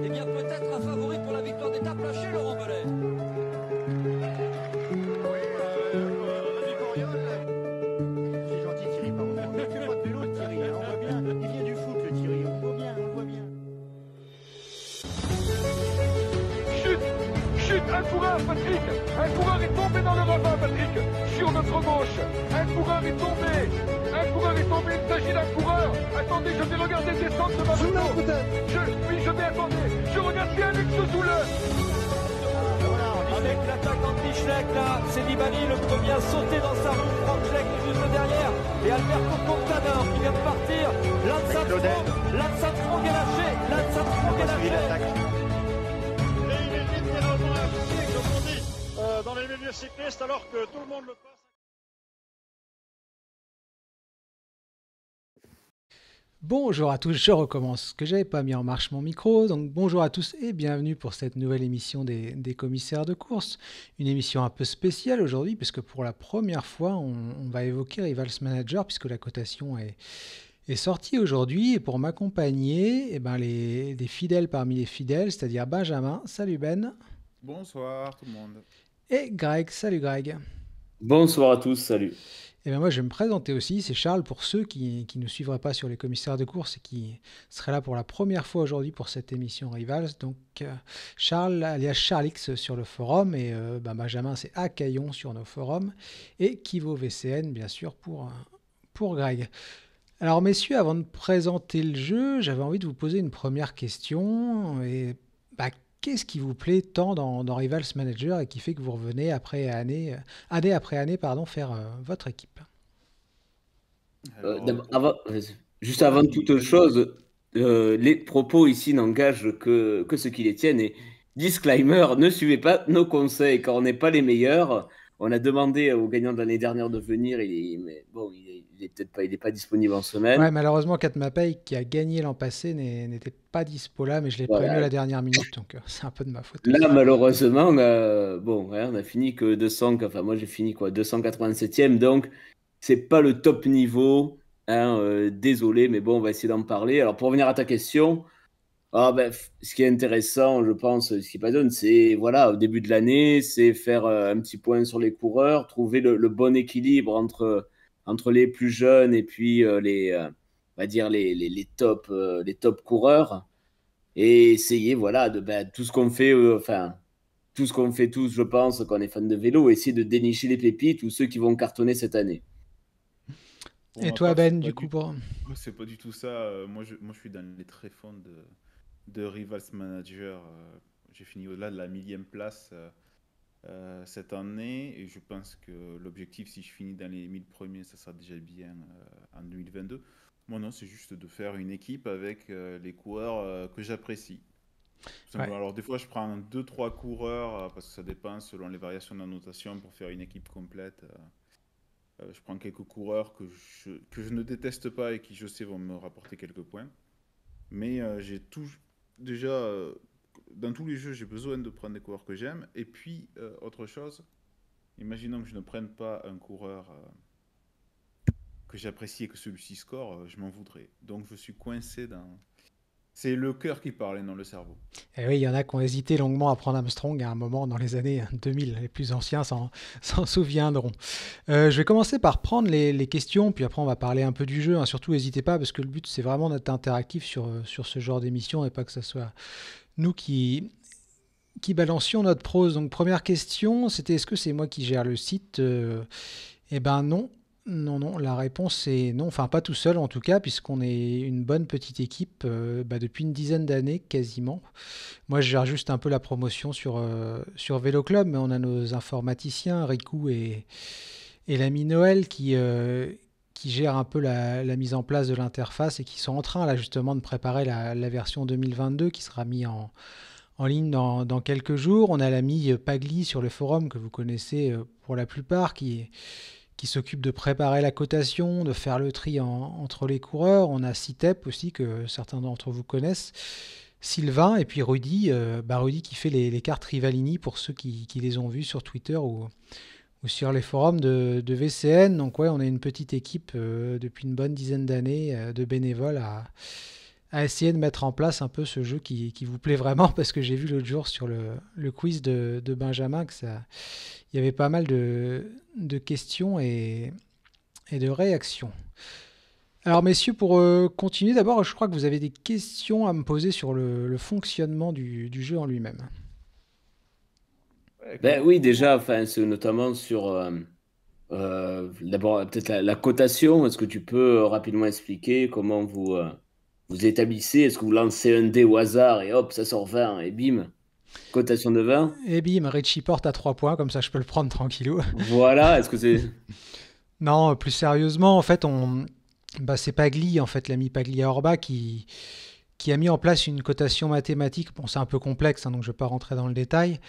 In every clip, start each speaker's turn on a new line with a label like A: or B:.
A: Eh bien, peut-être un favori pour la victoire d'étape lâché, Laurent Bellet.
B: Oui, l'ami Coriol. C'est gentil, Thierry, pardon. Il fait pas de vélo, le Thierry, hein, on voit bien. Il vient du foot, le Thierry, on voit bien, on voit bien.
C: Chute, un coureur, Patrick. Un coureur est tombé dans le ravin, Patrick. Sur notre gauche. Un coureur est tombé. Il s'agit d'un coureur. Attendez, je vais regarder descendre de ma moto. Je vais attendre. Je regarde bien avec ce douleur.
A: Avec l'attaquant de Bichleck, là, c'est Nibali, le premier à sauter dans sa roue. Franck Schleck est juste derrière. Et Alberto Contador qui vient de partir. Lance Armstrong est lâché.
B: Et il est littéralement impliqué, comme on dit, dans les milieux cyclistes, alors que tout le monde le passe.
D: Bonjour à tous, je recommence, que j'avais pas mis en marche mon micro, donc bonjour à tous et bienvenue pour cette nouvelle émission des commissaires de course. Une émission un peu spéciale aujourd'hui puisque pour la première fois on va évoquer Rivals Manager puisque la cotation est sortie aujourd'hui et pour m'accompagner, eh ben des fidèles parmi les fidèles, c'est-à-dire Benjamin, salut Ben.
E: Bonsoir tout le monde.
D: Et Greg, salut Greg.
F: Bonsoir à tous, salut.
D: Et bien moi, je vais me présenter aussi. C'est Charles pour ceux qui ne suivraient pas sur les commissaires de course et qui seraient là pour la première fois aujourd'hui pour cette émission Rivals. Donc, Charles, alias Charlix sur le forum et Benjamin, c'est Acaillon sur nos forums et Kivo VCN, bien sûr, pour Greg. Alors, messieurs, avant de présenter le jeu, j'avais envie de vous poser une première question. Et qu'est-ce qui vous plaît tant dans Rivals Manager et qui fait que vous revenez année après année, faire votre équipe?
F: Juste avant toute chose, les propos ici n'engagent que ceux qui les tiennent. Et disclaimer, ne suivez pas nos conseils car on n'est pas les meilleurs. On a demandé aux gagnants de l'année dernière de venir, mais bon, il est pas disponible en semaine.
D: Ouais, malheureusement, Katmapay, qui a gagné l'an passé, n'était pas dispo là, mais je l'ai prévenu à la dernière minute, donc c'est un peu de ma faute.
F: Là, malheureusement, on a fini que 200, enfin moi j'ai fini 287e, donc c'est pas le top niveau, désolé, mais bon, on va essayer d'en parler. Alors pour revenir à ta question, ce qui est intéressant, je pense, ce qui passionne, c'est voilà, au début de l'année, c'est faire un petit point sur les coureurs, trouver le bon équilibre entre les plus jeunes et puis on va dire les top coureurs et essayer voilà tout ce qu'on fait, tout ce qu'on fait tous, je pense, quand on est fan de vélo, essayer de dénicher les pépites ou ceux qui vont cartonner cette année.
D: Et toi, Ben, du coup,
E: c'est pas du tout ça. Moi, je suis dans les tréfonds de Rivals Manager. J'ai fini au-delà de la 1000e place cette année et je pense que l'objectif, si je finis dans les 1000 premiers, ça sera déjà bien en 2022. Moi, non, c'est juste de faire une équipe avec les coureurs que j'apprécie. Ouais. Alors, des fois, je prends 2-3 coureurs parce que ça dépend selon les variations de la notation pour faire une équipe complète. Je prends quelques coureurs que je ne déteste pas et qui, je sais, vont me rapporter quelques points. Mais dans tous les jeux, j'ai besoin de prendre des coureurs que j'aime. Et puis, autre chose, imaginons que je ne prenne pas un coureur que j'apprécie et que celui-ci score, je m'en voudrais. Donc, je suis coincé dans... C'est le cœur qui parle et non le cerveau.
D: Et oui, il y en a qui ont hésité longuement à prendre Armstrong à un moment dans les années 2000. Les plus anciens s'en souviendront. Je vais commencer par prendre les questions, puis après on va parler un peu du jeu. Surtout, n'hésitez pas, parce que le but, c'est vraiment d'être interactif sur ce genre d'émission et pas que ce soit nous qui balancions notre prose. Donc, première question, c'était est-ce que c'est moi qui gère le site? Eh ben non. Non, la réponse est non, enfin pas tout seul en tout cas, puisqu'on est une bonne petite équipe depuis une dizaine d'années quasiment. Moi je gère juste un peu la promotion sur Vélo Club, mais on a nos informaticiens, Riku et l'ami Noël qui gèrent un peu la mise en place de l'interface et qui sont en train là justement de préparer la version 2022 qui sera mise en ligne dans quelques jours. On a l'ami Pagli sur le forum que vous connaissez pour la plupart qui s'occupe de préparer la cotation, de faire le tri entre les coureurs. On a Citep aussi, que certains d'entre vous connaissent. Sylvain, et puis Rudy qui fait les cartes Rivalini pour ceux qui les ont vues sur Twitter ou ou sur les forums de VCN. Donc ouais, on est une petite équipe depuis une bonne dizaine d'années de bénévoles à essayer de mettre en place un peu ce jeu qui vous plaît vraiment, parce que j'ai vu l'autre jour sur le quiz de Benjamin que il y avait pas mal de questions et de réactions. Alors messieurs, pour continuer, d'abord, je crois que vous avez des questions à me poser sur le fonctionnement du jeu en lui-même.
F: Ben oui, déjà, enfin, c'est notamment sur d'abord peut-être la cotation. Est-ce que tu peux rapidement expliquer comment vous établissez? Est-ce que vous lancez un dé au hasard et hop, ça sort 20 et bim, cotation de 20?
D: Et bim, Richie porte à 3 points, comme ça je peux le prendre tranquillou.
F: Voilà, est-ce que c'est...
D: Non, plus sérieusement, en fait, c'est Pagli, en fait, l'ami Pagli Orba qui a mis en place une cotation mathématique. Bon, c'est un peu complexe, hein, donc je ne vais pas rentrer dans le détail,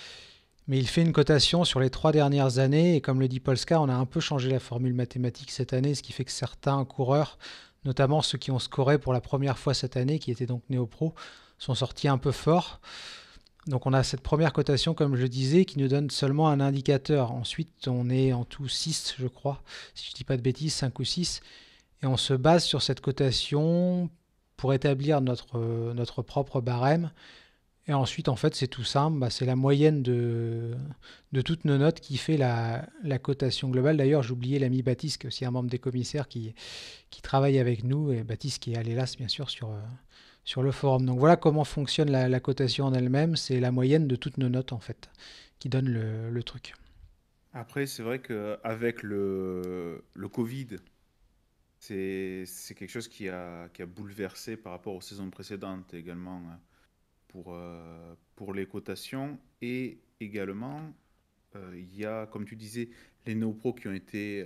D: mais il fait une cotation sur les 3 dernières années, et comme le dit Polska, on a un peu changé la formule mathématique cette année, ce qui fait que certains coureurs, notamment ceux qui ont scoré pour la première fois cette année, qui étaient donc néo-pro, sont sortis un peu forts. Donc on a cette première cotation, comme je le disais, qui nous donne seulement un indicateur. Ensuite, on est en tout 6, je crois, si je ne dis pas de bêtises, 5 ou 6. Et on se base sur cette cotation pour établir notre propre barème. Et ensuite, en fait, c'est tout simple. C'est la moyenne de toutes nos notes qui fait la cotation globale. D'ailleurs, j'ai oublié l'ami Baptiste, qui est aussi un membre des commissaires qui travaille avec nous. Et Baptiste qui est à l'ELAS, bien sûr, sur le forum. Donc voilà comment fonctionne la cotation en elle-même. C'est la moyenne de toutes nos notes, en fait, qui donne le truc.
E: Après, c'est vrai qu'avec le Covid, c'est quelque chose qui a bouleversé par rapport aux saisons précédentes également pour les cotations. Et également, il y a, comme tu disais, les néo-pros qui ont été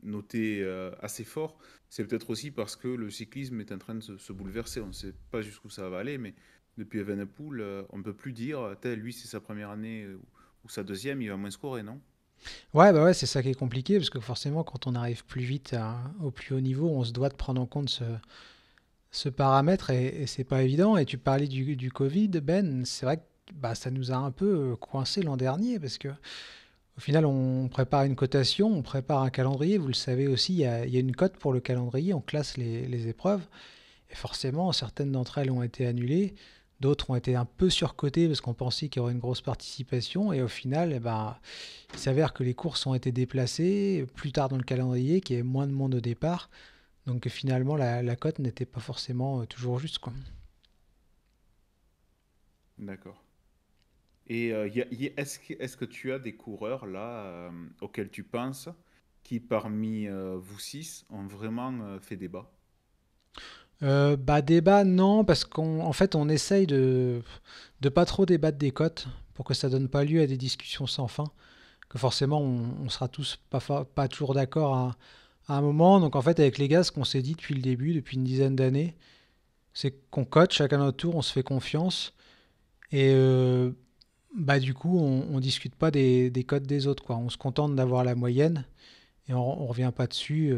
E: notés assez fort. C'est peut-être aussi parce que le cyclisme est en train de se bouleverser. On ne sait pas jusqu'où ça va aller, mais depuis Evenepoel, on ne peut plus dire, lui c'est sa première année ou sa deuxième, il va moins scorer, non?
D: Ouais, c'est ça qui est compliqué, parce que forcément, quand on arrive plus vite au plus haut niveau, on se doit de prendre en compte ce paramètre, et c'est pas évident. Et tu parlais du Covid, Ben, c'est vrai que ça nous a un peu coincé l'an dernier, parce que au final, on prépare une cotation, on prépare un calendrier. Vous le savez aussi, il y a une cote pour le calendrier, on classe les épreuves. Et forcément, certaines d'entre elles ont été annulées, d'autres ont été un peu surcotées parce qu'on pensait qu'il y aurait une grosse participation. Et au final, il s'avère que les courses ont été déplacées plus tard dans le calendrier, qu'il y ait moins de monde au départ. Donc finalement, la cote n'était pas forcément toujours juste, quoi.
E: D'accord. Et est-ce que tu as des coureurs là auxquels tu penses qui parmi vous six ont vraiment fait débat?
D: Débat, non, parce qu'en fait, on essaye de pas trop débattre des cotes pour que ça donne pas lieu à des discussions sans fin. Que forcément, on sera tous pas toujours d'accord à un moment. Donc en fait, avec les gars, ce qu'on s'est dit depuis le début, depuis une dizaine d'années, c'est qu'on cote chacun notre tour, on se fait confiance. Et du coup, on discute pas des cotes des autres, quoi. On se contente d'avoir la moyenne et on revient pas dessus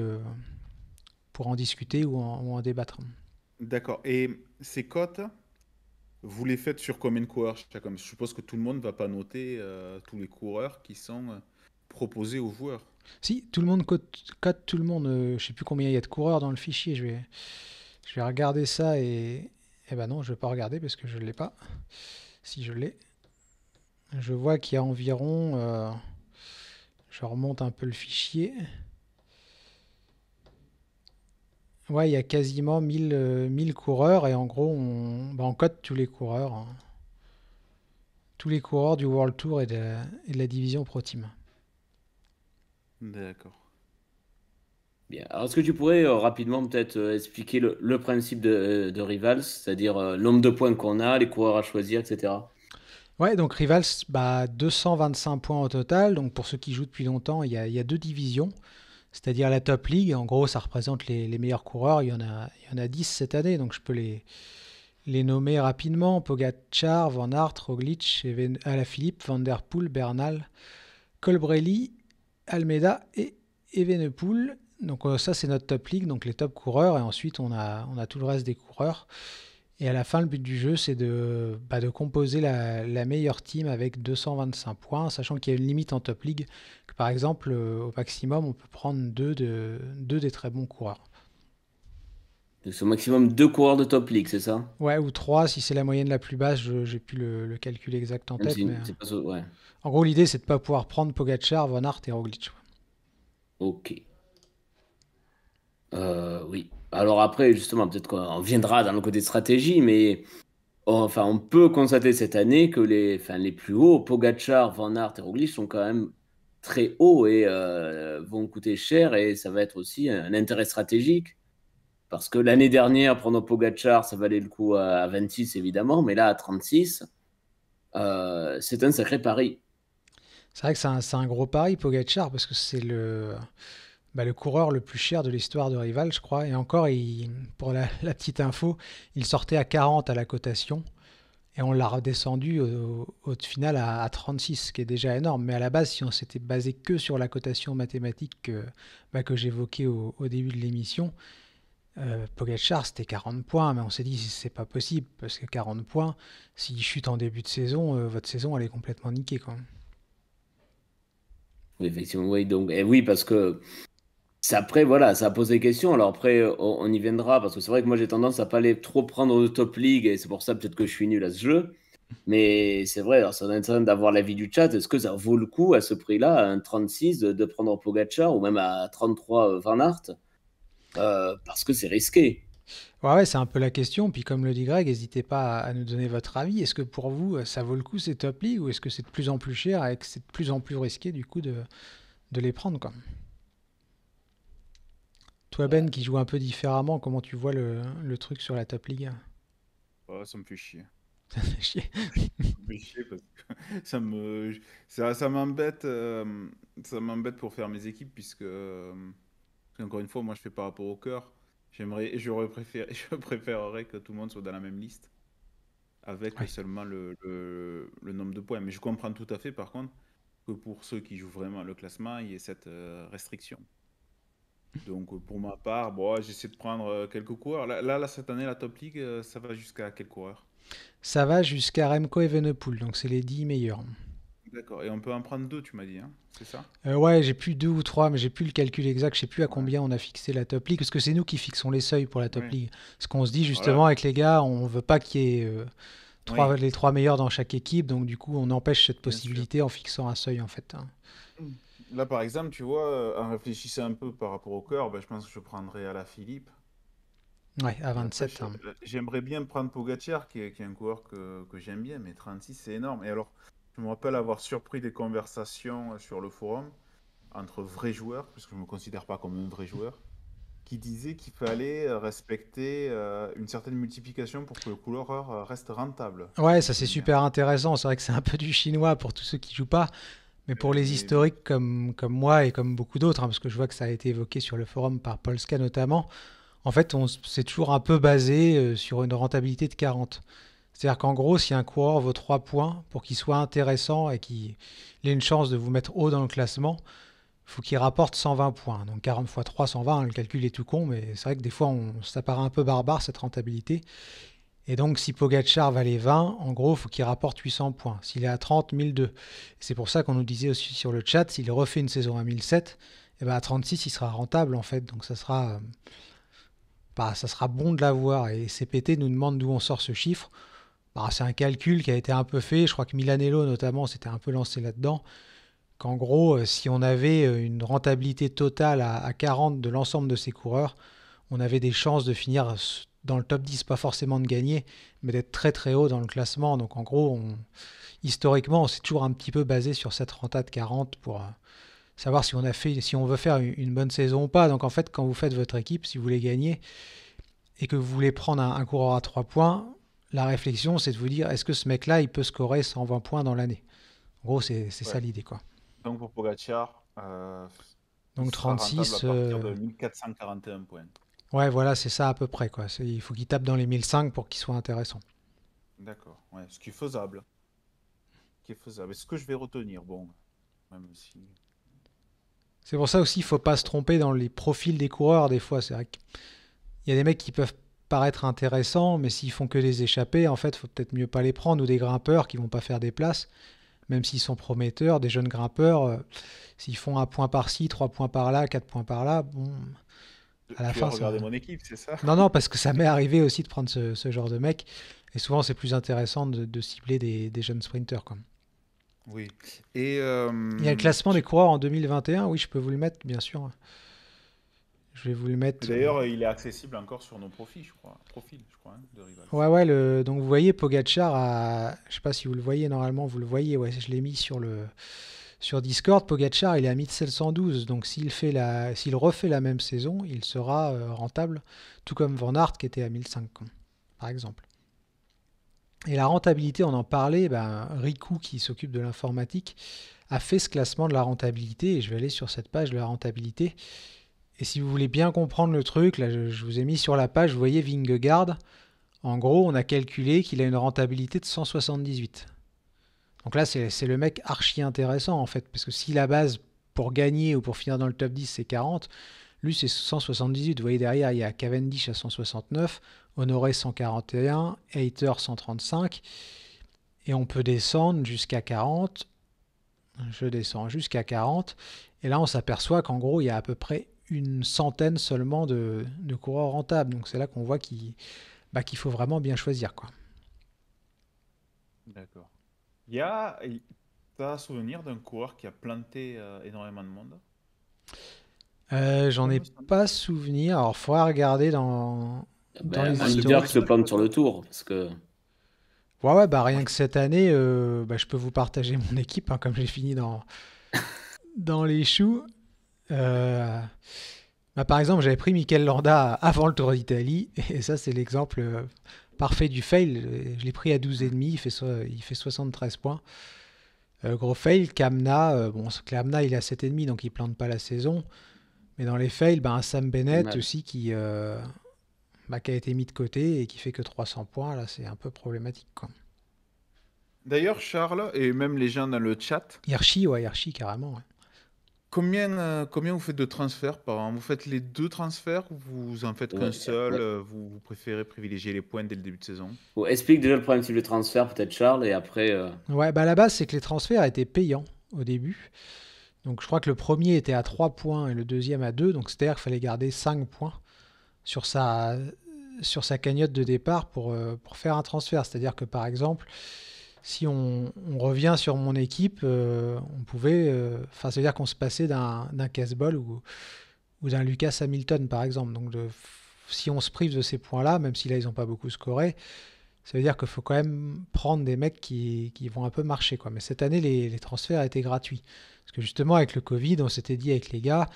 D: pour en discuter ou en débattre.
E: D'accord. Et ces cotes, vous les faites sur combien de coureurs chacun? Je suppose que tout le monde ne va pas noter tous les coureurs qui sont proposés aux joueurs.
D: Si, tout le monde cote tout le monde. Je sais plus combien il y a de coureurs dans le fichier. Je vais regarder ça et non, je vais pas regarder parce que je l'ai pas. Si je l'ai, je vois qu'il y a environ. Je remonte un peu le fichier. Ouais, il y a quasiment 1000 coureurs et en gros, on cote tous les coureurs, hein. Tous les coureurs du World Tour et de la division Pro Team.
E: D'accord.
F: Bien. Alors, est-ce que tu pourrais rapidement peut-être expliquer le principe de Rivals, c'est-à-dire le nombre de points qu'on a, les coureurs à choisir, etc.
D: Ouais, donc Rivals, 225 points au total. Donc pour ceux qui jouent depuis longtemps, il y a 2 divisions, c'est-à-dire la Top League. En gros, ça représente les meilleurs coureurs. Il y en a 10 cette année, donc je peux les nommer rapidement. Pogacar, Van Aert, Roglic, Alaphilippe, Van Der Poel, Bernal, Colbrelli, Almeida et Evenepoel. Donc ça, c'est notre Top League, donc les top coureurs. Et ensuite, on a tout le reste des coureurs. Et à la fin, le but du jeu, c'est de composer la meilleure team avec 225 points, sachant qu'il y a une limite en top league, que par exemple, au maximum, on peut prendre deux des très bons coureurs.
F: Donc, c'est au maximum 2 coureurs de top league, c'est ça?
D: Ouais, ou 3 si c'est la moyenne la plus basse, j'ai plus le calcul exact en
F: Même
D: tête,
F: si
D: mais
F: c'est pas ouais.
D: en gros, l'idée, c'est de ne pas pouvoir prendre Pogacar, Van Aert et Roglic.
F: Ok. Oui. Alors après, justement, peut-être qu'on viendra dans le côté stratégie, mais enfin, on peut constater cette année que les plus hauts, Pogacar, Van Aert et Roglic, sont quand même très hauts et vont coûter cher, et ça va être aussi un intérêt stratégique. Parce que l'année dernière, prendre Pogacar, ça valait le coup à 26, évidemment, mais là, à 36, c'est un sacré pari.
D: C'est vrai que c'est un gros pari, Pogacar, parce que c'est le coureur le plus cher de l'histoire de Rival, je crois. Et encore, pour la petite info, il sortait à 40 à la cotation. Et on l'a redescendu au final à 36, ce qui est déjà énorme. Mais à la base, si on s'était basé que sur la cotation mathématique que j'évoquais au début de l'émission, Pogacar, c'était 40 points. Mais on s'est dit, c'est pas possible, parce que 40 points, s'il chute en début de saison, votre saison, elle est complètement niquée, quoi.
F: Oui, effectivement, oui. Donc, et oui, parce que après, voilà, ça pose des questions. Alors après, on y viendra, parce que c'est vrai que moi, j'ai tendance à pas aller trop prendre de top league, et c'est pour ça peut-être que je suis nul à ce jeu. Mais c'est vrai, alors ça serait intéressant d'avoir l'avis du chat. Est-ce que ça vaut le coup, à ce prix-là, à un 36, de prendre Pogacar, ou même à 33 Van Aert, parce que c'est risqué.
D: Ouais, c'est un peu la question. Puis comme le dit Greg, n'hésitez pas à nous donner votre avis. Est-ce que pour vous, ça vaut le coup ces top league ou est-ce que c'est de plus en plus cher et que c'est de plus en plus risqué du coup de les prendre, quoi. Toi, Ben, qui joue un peu différemment, comment tu vois le truc sur la top league?
E: Oh, ça me fait chier.
D: Ça fait chier.
E: Ça me fait chier parce que ça m'embête pour faire mes équipes puisque encore une fois, moi je fais par rapport au cœur. Je préférerais que tout le monde soit dans la même liste avec
D: Ouais.
E: seulement le nombre de points. Mais je comprends tout à fait par contre que pour ceux qui jouent vraiment le classement, il y ait cette restriction. Donc pour ma part, bon, j'essaie de prendre quelques coureurs. Là, cette année, la Top League, ça va jusqu'à quel coureur?
D: Ça va jusqu'à Remco Evenepoel, donc c'est les 10 meilleurs.
E: D'accord. Et on peut en prendre deux, tu m'as dit, hein? C'est ça?
D: Ouais, j'ai plus deux ou trois, mais j'ai plus le calcul exact. Je sais plus à
E: Ouais.
D: combien on a fixé la top league, parce que c'est nous qui fixons les seuils pour la top
E: Ouais.
D: league. Ce qu'on se dit
E: Voilà.
D: justement avec les gars, on veut pas qu'il y ait
E: Oui,
D: les trois meilleurs dans chaque équipe, donc du coup on empêche cette
E: bien sûr.
D: possibilité en fixant un seuil en fait, hein.
E: Mm. Là, par exemple, tu vois, en réfléchissant un peu par rapport au cœur, ben, je pense que je prendrais à la Philippe.
D: Ouais, à
E: Et après,
D: 27, hein.
E: j'aimerais bien prendre Pogacar, qui est un coureur que j'aime bien, mais 36, c'est énorme. Et alors, je me rappelle avoir surpris des conversations sur le forum entre vrais joueurs, parce que je ne me considère pas comme un vrai joueur, qui disaient qu'il fallait respecter une certaine multiplication pour que le coureur reste rentable.
D: Ouais,
E: Je me
D: ça c'est
E: souviens.
D: super intéressant. C'est vrai que c'est un peu du chinois pour tous ceux qui jouent pas, mais pour les
E: Mais
D: historiques comme moi et comme beaucoup d'autres, hein, parce que je vois que ça a été évoqué sur le forum par Polska notamment, en fait c'est toujours un peu basé sur une rentabilité de 40. C'est-à-dire qu'en gros, si un coureur vaut 3 points, pour qu'il soit intéressant et qu'il ait une chance de vous mettre haut dans le classement, il faut qu'il rapporte 120 points. Donc 40 fois 3, 120, hein, le calcul est tout con, mais c'est vrai que des fois, ça paraît un peu barbare cette rentabilité. Et donc si Pogacar valait 20, en gros, il faut qu'il rapporte 800 points. S'il est à 30, 1002. C'est pour ça qu'on nous disait aussi sur le chat, s'il refait une saison à 1007, et ben à 36, il sera rentable en fait. Donc ça sera bon de l'avoir. Et CPT nous demande d'où on sort ce chiffre. Bah, c'est un calcul qui a été un peu fait. Je crois que Milanello, notamment, s'était un peu lancé là-dedans. Qu'en gros, si on avait une rentabilité totale à 40 de l'ensemble de ces coureurs, on avait des chances de finir dans le top 10, pas forcément de gagner, mais d'être très très haut dans le classement. Donc en gros, historiquement, on s'est toujours un petit peu basé sur cette renta de 40 pour savoir si on veut faire une bonne saison ou pas. Donc en fait, quand vous faites votre équipe, si vous voulez gagner et que vous voulez prendre un coureur à 3 points, la réflexion, c'est de vous dire, est-ce que ce mec-là, il peut scorer 120 points dans l'année? En gros, c'est ça
E: ouais.
D: l'idée, quoi.
E: Donc pour Pogacar, il
D: Donc
E: sera rentable à
D: 36,
E: partir de 1441 points.
D: ouais, voilà, c'est ça à peu près, quoi. Il faut qu'il tape dans les 1005 pour qu'il soit intéressant.
E: D'accord. Ouais, ce qui est faisable. Ce qui est faisable. Est-ce que je vais retenir? Bon, même si.
D: C'est pour ça aussi, il faut pas se tromper dans les profils des coureurs, des fois. C'est vrai qu'il y a des mecs qui peuvent paraître intéressants, mais s'ils font que des échappées, en fait, faut peut-être mieux pas les prendre, ou des grimpeurs qui vont pas faire des places, même s'ils sont prometteurs, des jeunes grimpeurs, s'ils font 1 point par-ci, 3 points par-là, 4 points par-là, bon, à la
E: Tu
D: fin,
E: as regardé
D: ça...
E: mon équipe, c'est ça?
D: Non, parce que ça m'est arrivé aussi de prendre ce genre de mec, et souvent c'est plus intéressant de cibler des jeunes sprinters, quoi.
E: Oui. Et
D: Il y a le classement des coureurs en 2021, oui, je peux vous le mettre, bien sûr. Je vais vous le mettre.
E: d'ailleurs, il est accessible encore sur nos profils, je crois. Hein, de Rivals.
D: Ouais, donc vous voyez, Pogacar je sais pas si vous le voyez, normalement vous le voyez, ouais, je l'ai mis sur Discord. Pogacar, il est à 1712, donc s'il refait la même saison, il sera rentable, tout comme Van Aert qui était à 1005, par exemple. Et la rentabilité, on en parlait, Riku, qui s'occupe de l'informatique, a fait ce classement de la rentabilité, et je vais aller sur cette page de la rentabilité. Et si vous voulez bien comprendre le truc, là je vous ai mis sur la page, vous voyez Vingegaard, en gros on a calculé qu'il a une rentabilité de 178. Donc là c'est le mec archi intéressant en fait, parce que si la base pour gagner ou pour finir dans le top 10 c'est 40, lui c'est 178. Vous voyez derrière il y a Cavendish à 169, Honoré 141, Hayter 135, et on peut descendre jusqu'à 40. Je descends jusqu'à 40, et là on s'aperçoit qu'en gros il y a à peu près une centaine seulement de coureurs rentables. Donc c'est là qu'on voit qu'il faut vraiment bien choisir, quoi.
E: D'accord. T'as souvenir d'un coureur qui a planté énormément de monde?
D: J'en ai pas souvenir. Alors, il faudra regarder dans les
F: Un leader
D: historiques.
F: qui se plante sur le tour, parce que
D: Ouais, rien que cette année, je peux vous partager mon équipe, hein, comme j'ai fini dans les choux. Par exemple, j'avais pris Mikel Landa avant le Tour d'Italie, et ça, c'est l'exemple parfait du fail. Je l'ai pris à 12,5, il fait 73 points. Gros fail. Kamna, Kamna, il est à 7,5, donc il plante pas la saison. Mais dans les fails, Sam Bennett aussi, qui a été mis de côté et qui fait que 300 points, là, c'est un peu problématique, quoi.
E: D'ailleurs, Charles, et même les gens dans le chat,
D: Hirschi, carrément. Ouais.
E: combien vous faites de transferts par an? Vous faites les 2 transferts ou vous en faites qu'un seul? Vous préférez privilégier les points dès le début de saison?
F: Bon, explique déjà le principe de transfert, peut-être Charles, et après.
D: Ouais, la base, c'est que les transferts étaient payants au début. Donc je crois que le premier était à 3 points et le deuxième à 2. Donc c'est-à-dire qu'il fallait garder 5 points sur sa cagnotte de départ pour faire un transfert. C'est-à-dire que par exemple, si on revient sur mon équipe, on pouvait... ça veut dire qu'on se passait d'un Casbolt ou d'un Lucas Hamilton, par exemple. Donc si on se prive de ces points-là, même si là, ils n'ont pas beaucoup scoré, ça veut dire qu'il faut quand même prendre des mecs qui vont un peu marcher, quoi. Mais cette année, les transferts étaient gratuits. Parce que justement, avec le Covid, on s'était dit avec les gars,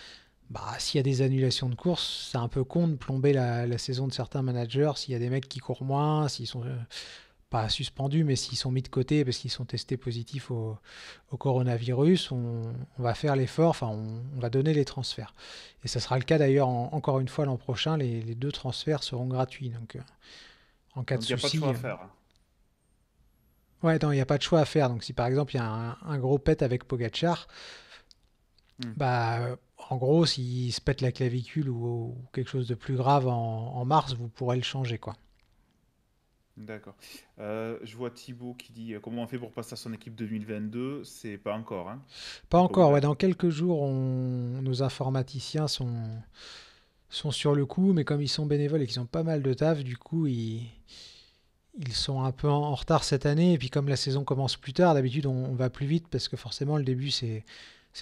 D: s'il y a des annulations de course, c'est un peu con de plomber la saison de certains managers. S'il y a des mecs qui courent moins, s'ils sont... pas suspendus, mais s'ils sont mis de côté parce qu'ils sont testés positifs au coronavirus, on va faire l'effort, on va donner les transferts. Et ça sera le cas d'ailleurs encore une fois l'an prochain, les 2 transferts seront gratuits. Donc en cas de souci...
E: Il n'y a pas de choix à faire.
D: Ouais, non, il n'y a pas de choix à faire. Donc si par exemple il y a un gros pet avec Pogacar, en gros, s'il se pète la clavicule ou quelque chose de plus grave en mars, vous pourrez le changer, quoi.
E: D'accord. Je vois Thibaut qui dit comment on fait pour passer à son équipe 2022? C'est pas encore, hein?
D: Pas encore, ouais. Dans quelques jours, nos informaticiens sont sur le coup, mais comme ils sont bénévoles et qu'ils ont pas mal de taf, du coup, ils sont un peu en retard cette année. Et puis comme la saison commence plus tard, d'habitude, on va plus vite parce que forcément, le début, c'est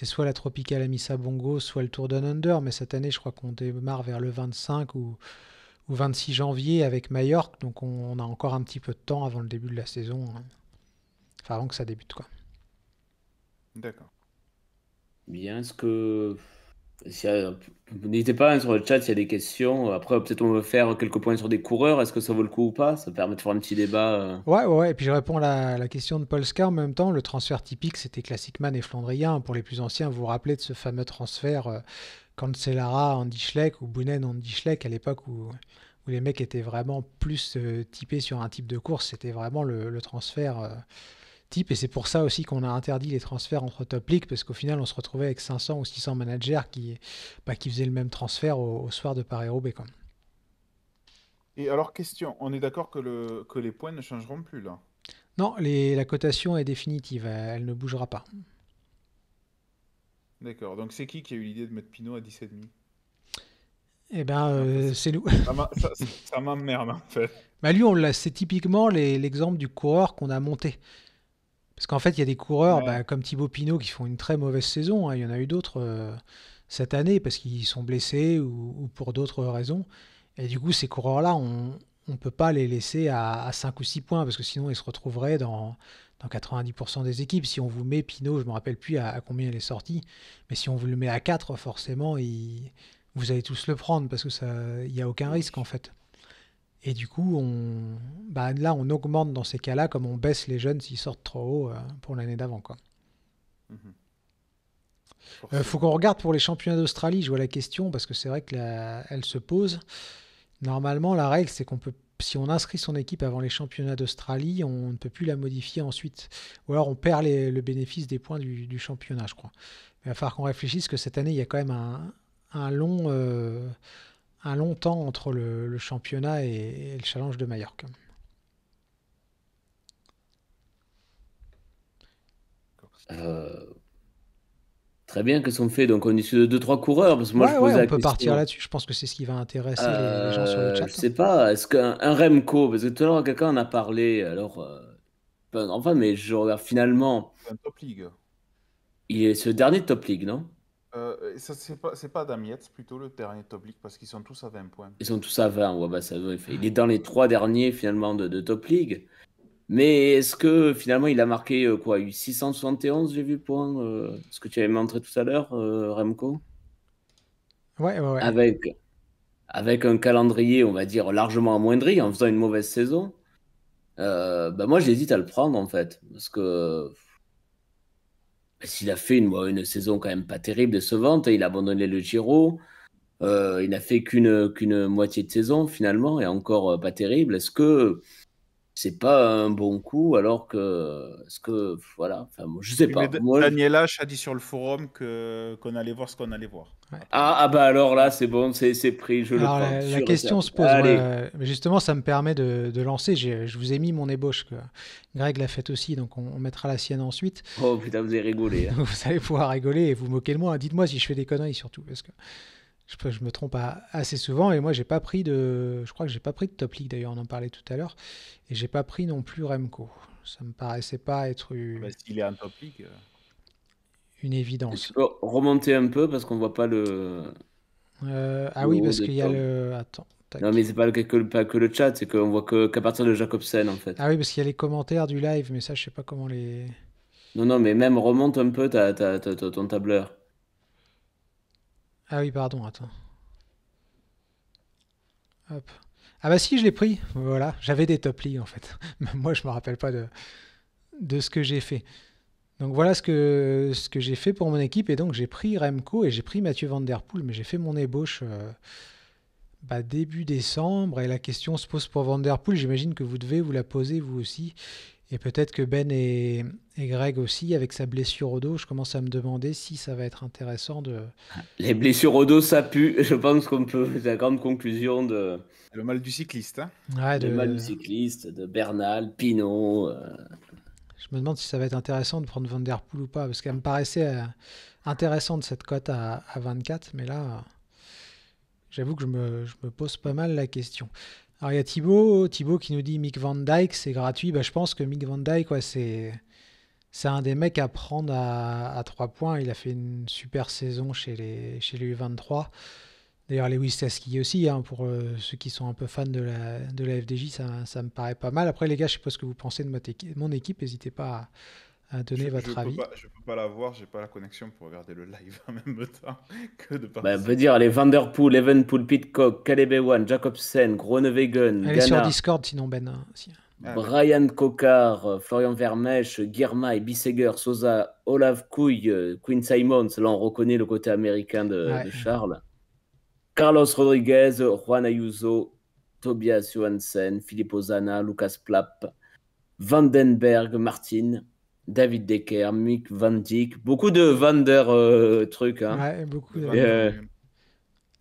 D: soit la Tropicale Amissa Bongo, soit le Tour Down Under. Mais cette année, je crois qu'on démarre vers le 25 ou 26 janvier avec Majorque, donc on a encore un petit peu de temps avant le début de la saison, hein. Enfin avant que ça débute, quoi.
E: D'accord.
F: Bien, n'hésitez pas sur le chat s'il y a des questions. Après, peut-être on va faire quelques points sur des coureurs. Est-ce que ça vaut le coup ou pas? Ça permet de faire un petit débat.
D: Ouais. Et puis je réponds à la question de Polska en même temps. Le transfert typique, c'était Classicman et Flandrien. Pour les plus anciens, vous vous rappelez de ce fameux transfert Cancellara, Andy Schleck ou Boonen, Andy Schleck, à l'époque où les mecs étaient vraiment plus typés sur un type de course. C'était vraiment le transfert type, et c'est pour ça aussi qu'on a interdit les transferts entre top league, parce qu'au final on se retrouvait avec 500 ou 600 managers qui faisaient le même transfert au soir de Paris-Roubaix, quoi.
E: Et alors, question, on est d'accord que les points ne changeront plus là?
D: Non, la cotation est définitive, elle ne bougera pas.
E: D'accord, donc c'est qui a eu l'idée de mettre Pinot à 10,5?
D: Eh ben,
E: Enfin,
D: c'est nous.
E: ça m'emmerde en fait.
D: Bah lui, c'est typiquement l'exemple du coureur qu'on a monté. Parce qu'en fait, il y a des coureurs
E: Ouais.
D: comme Thibaut Pinot qui font une très mauvaise saison, hein. Il y en a eu d'autres cette année parce qu'ils sont blessés ou pour d'autres raisons. Et du coup, ces coureurs-là, on ne peut pas les laisser à 5 ou 6 points parce que sinon, ils se retrouveraient dans 90% des équipes. Si on vous met Pinot, je ne me rappelle plus à combien il est sorti, mais si on vous le met à 4, forcément, vous allez tous le prendre parce que il n'y a aucun
E: Oui.
D: risque en fait. Et du coup, là, on augmente dans ces cas-là, comme on baisse les jeunes s'ils sortent trop haut pour l'année d'avant, quoi.
E: Mhm.
D: Faut
E: Forcément.
D: qu'on regarde pour les championnats d'Australie, je vois la question, parce que c'est vrai que elle se pose. Normalement, la règle, c'est qu'on peut, si on inscrit son équipe avant les championnats d'Australie, on ne peut plus la modifier ensuite. Ou alors on perd le bénéfice des points du championnat, je crois. Il va falloir qu'on réfléchisse que cette année, il y a quand même un long temps entre le championnat et le challenge de Majorque.
F: Très bien, qu'est-ce qu'on fait? Donc on est sur 2-3 coureurs, parce que moi je
D: Ouais,
F: posais
D: on
F: la
D: peut partir
F: question.
D: là-dessus. Je pense que c'est ce qui va intéresser les gens sur le chat.
F: Je sais pas, est-ce qu'un Remco, parce que tout à l'heure quelqu'un en a parlé, alors, enfin, mais je regarde finalement,
E: C'est un top league.
F: il est ce dernier Top League, non?
E: Ça, c'est pas Damietz, plutôt le dernier top league, parce qu'ils sont tous à 20 points.
F: Ils sont tous à 20, ouais, bah ça doit, il est dans les 3 derniers finalement de Top League. Mais est-ce que finalement il a marqué quoi, 671, j'ai vu, points, ce que tu avais montré tout à l'heure, Remco?
D: Ouais.
F: Avec un calendrier, on va dire, largement amoindri, en faisant une mauvaise saison, bah moi j'hésite à le prendre en fait. Parce que s'il a fait une saison quand même pas terrible, décevante, il a abandonné le Giro, il n'a fait qu'une moitié de saison finalement, et encore pas terrible. Est-ce que c'est pas un bon coup alors que. Est-ce que. Voilà, enfin, je sais
E: Oui, mais
F: pas. Moi,
E: Daniel H a dit sur le forum qu'on allait voir ce qu'on allait voir.
D: Ouais.
F: bah alors là, c'est bon, c'est pris, je le
D: Alors
F: prends.
D: la
F: Sûr et
D: question
F: certain.
D: se pose.
F: Allez.
D: Mais justement, ça me permet de lancer. Je vous ai mis mon ébauche que Greg l'a faite aussi, donc on mettra la sienne ensuite.
F: Oh putain, vous avez rigolé. Hein.
D: Vous allez pouvoir rigoler et vous moquer de moi. Dites-moi si je fais des conneries surtout, parce que je me trompe assez souvent. Et moi, je crois que j'ai pas pris de Top League d'ailleurs. On en parlait tout à l'heure, et j'ai pas pris non plus Remco. Ça me paraissait pas être
E: Bah, s'il est en top league.
D: une
F: Tu
D: évidence.
F: peux remonter un peu parce qu'on voit pas le
D: Oui,
F: haut
D: parce
F: de
D: qu'il y a
F: Tom.
D: le. Attends. Tac.
F: Non, mais c'est pas pas que le chat, c'est qu'on voit qu'à partir de Jacobsen en fait.
D: Ah oui, parce qu'il y a les commentaires du live, mais ça, je sais pas comment les.
F: Non, mais même remonte un peu ton tableur.
D: Ah oui, pardon, attends. Hop. Ah bah si, je l'ai pris. Voilà, j'avais des top leagues en fait. Même moi, je me rappelle pas de ce que j'ai fait. Donc voilà ce que j'ai fait pour mon équipe. Et donc j'ai pris Remco et j'ai pris Mathieu Van Der Poel, mais j'ai fait mon ébauche début décembre. Et la question se pose pour Van Der Poel. J'imagine que vous devez vous la poser vous aussi. Et peut-être que Ben et Greg aussi, avec sa blessure au dos, je commence à me demander si ça va être intéressant de...
F: Les blessures au dos, ça pue. Je pense qu'on peut. C'est la grande conclusion de.
E: Le mal du cycliste. Hein.
D: Ouais,
F: Le mal du cycliste, de Bernal, Pinot.
D: Je me demande si ça va être intéressant de prendre Van Der Poel ou pas, parce qu'elle me paraissait intéressante cette cote à 24, mais là, j'avoue que je me pose pas mal la question. Alors il y a Thibaut qui nous dit Mick Van Dyke, c'est gratuit. Je pense que Mick Van Dyke, c'est un des mecs à prendre à 3 points. Il a fait une super saison chez les U23. D'ailleurs, Lewis Taski aussi, hein, pour ceux qui sont un peu fans de la FDJ, ça me paraît pas mal. Après, les gars, je sais pas ce que vous pensez de mon équipe. N'hésitez pas à donner votre avis.
E: Je peux pas la voir, j'ai pas la connexion pour regarder le live en même temps que de
F: On
E: participer.
F: peut dire les Van Der Poel, Evenepoel, Pidcock, Caleb Ewan, Jacobsen, Groenewegen,
D: Elle est sur
F: Ghana,
D: Discord, sinon Ben. Hein, aussi.
F: Brian Kokar, Florian Vermeesch, Girmay, Bisseger, Sosa, Olav Couille, Quinn Simons. Là, on reconnaît le côté américain de Charles. Carlos Rodriguez, Juan Ayuso, Tobias Johansen, Philippe Ozana, Lucas Plapp, Vandenberg, Martin, David Decker, Mick Van Dijk. Beaucoup de Van Der trucs. Hein.
D: Ouais, beaucoup.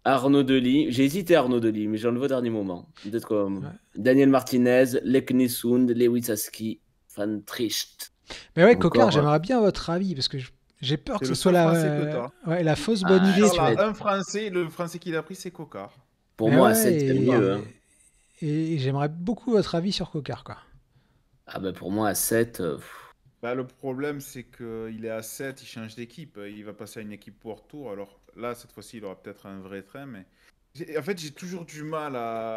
F: Arnaud Delis. J'ai hésité Arnaud Delis, mais j'ai enlevé au dernier moment. Peut-être comme Daniel Martinez, Leknesund, Lewis Aski, Van Tricht.
D: Mais ouais, Coquard, j'aimerais bien votre avis parce que j'ai peur que ce soit la fausse bonne idée.
E: Un Français, le Français qu'il a pris, c'est Coquard.
F: Pour moi, à 7, c'est mieux. Hein.
D: Et j'aimerais beaucoup votre avis sur Coquard, quoi.
F: Ah bah pour moi, à 7...
E: le problème, c'est qu'il est à 7, il change d'équipe. Il va passer à une équipe pour tour. Alors là, cette fois-ci, il aura peut-être un vrai train. Mais en fait, j'ai toujours du mal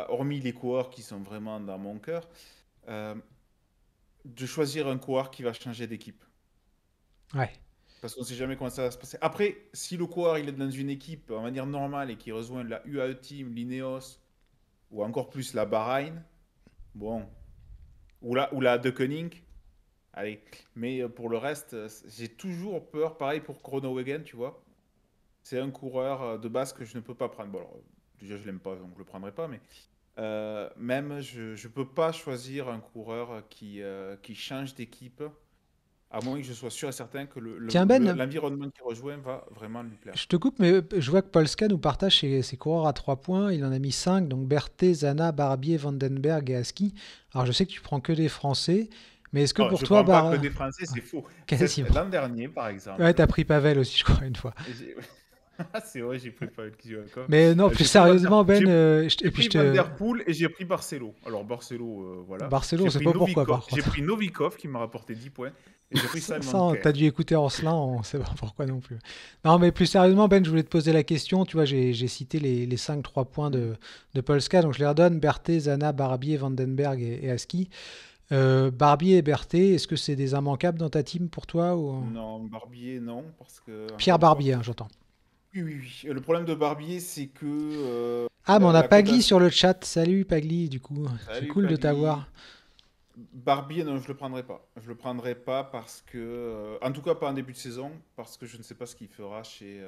E: hormis les coureurs qui sont vraiment dans mon cœur, de choisir un coureur qui va changer d'équipe.
D: Ouais.
E: Parce qu'on ne sait jamais comment ça va se passer. Après, si le coureur il est dans une équipe, on va dire normale, et qui rejoint la UAE Team, l'Ineos, ou encore plus la Bahreïn, bon, ou la De Koning, allez. Mais pour le reste, j'ai toujours peur, pareil pour Groenewegen, tu vois. C'est un coureur de base que je ne peux pas prendre. Bon, alors, déjà, je ne l'aime pas, donc je ne le prendrai pas, mais même, je ne peux pas choisir un coureur qui change d'équipe. À moins que je sois sûr et certain que l'environnement qu'il rejoint va vraiment lui plaire.
D: Je te coupe, mais je vois que Polska nous partage ses coureurs à 3 points. Il en a mis 5, donc Berthet, Zana, Barbier, Vandenberg et Aski. Alors je sais que tu prends que des Français, mais est-ce que pour toi...
E: Pas que des Français, c'est faux. L'an dernier, par exemple.
D: Ouais, t'as pris Pavel aussi, je crois, une fois.
E: C'est vrai, j'ai pris Pavel qui joue encore.
D: Mais non, plus sérieusement, Ben...
E: J'ai pris Van Der Poel et j'ai pris Barcelo. Alors Barcelo, voilà.
D: Barcelo, on sait pas pourquoi, par contre.
E: J'ai pris Novikov qui m'a rapporté 10 points.
D: Ça, t'as dû écouter Ancelin, on sait pas pourquoi non plus. Non, mais plus sérieusement, Ben, je voulais te poser la question. Tu vois, j'ai cité les 5-3 points de Polska, donc je les redonne. Berthet, Zana, Barbier, Vandenberg et Aski. Barbier et Berthet, est-ce que c'est des immanquables dans ta team pour toi ou...
E: Non, Barbier, non. Parce que...
D: Pierre Barbier, hein, j'entends.
E: Oui. Le problème de Barbier, c'est que...
D: mais on a Pagli sur le chat. Salut Pagli, du coup. C'est cool de t'avoir.
E: Barbier, non, je le prendrai pas. Je le prendrai pas parce que... en tout cas, pas en début de saison, parce que je ne sais pas ce qu'il fera chez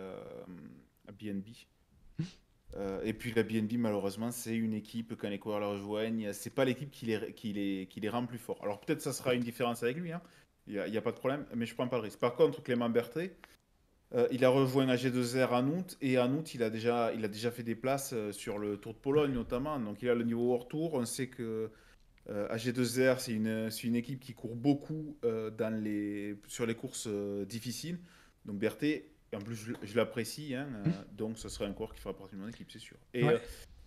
E: BNB. Et puis la BNB, malheureusement, c'est une équipe, quand les coureurs la rejoignent, c'est pas l'équipe qui les rend plus forts. Alors peut-être ça sera une différence avec lui, hein. Il n'y a pas de problème, mais je prends pas le risque. Par contre, Clément Berthet, il a rejoint AG2R en août, et en août, il a déjà fait des places sur le Tour de Pologne notamment. Donc il a le niveau World Tour. On sait que AG2R, c'est une équipe qui court beaucoup sur les courses difficiles. Donc Berthet, en plus je l'apprécie, hein, donc ce serait un coureur qui fera partie de mon équipe, c'est sûr. Et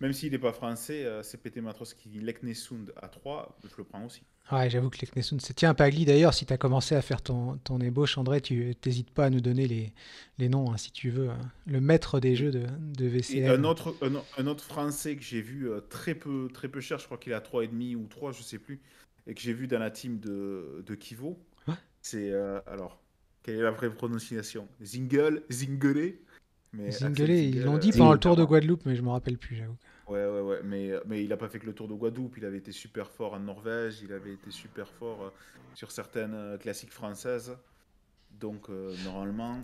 E: même s'il n'est pas français, c'est Pété Matroski, Leknesund à 3, je le prends aussi.
D: Ouais, j'avoue que Leknesund, c'est... Tiens, Pagli, d'ailleurs, si tu as commencé à faire ton ébauche, André, tu n'hésites pas à nous donner les noms, hein, si tu veux. Hein. Le maître des jeux de VCM.
E: Et un autre français que j'ai vu très peu cher, je crois qu'il est à 3,5 ou 3, je sais plus, et que j'ai vu dans la team de Kivo, c'est... alors, quelle est la vraie prononciation? Zingele?
D: Zingele, ils l'ont dit pendant le Tour de Guadeloupe, mais je ne me rappelle plus, j'avoue.
E: Ouais, mais il n'a pas fait que le Tour de Guadeloupe, il avait été super fort en Norvège, il avait été super fort sur certaines classiques françaises, donc normalement...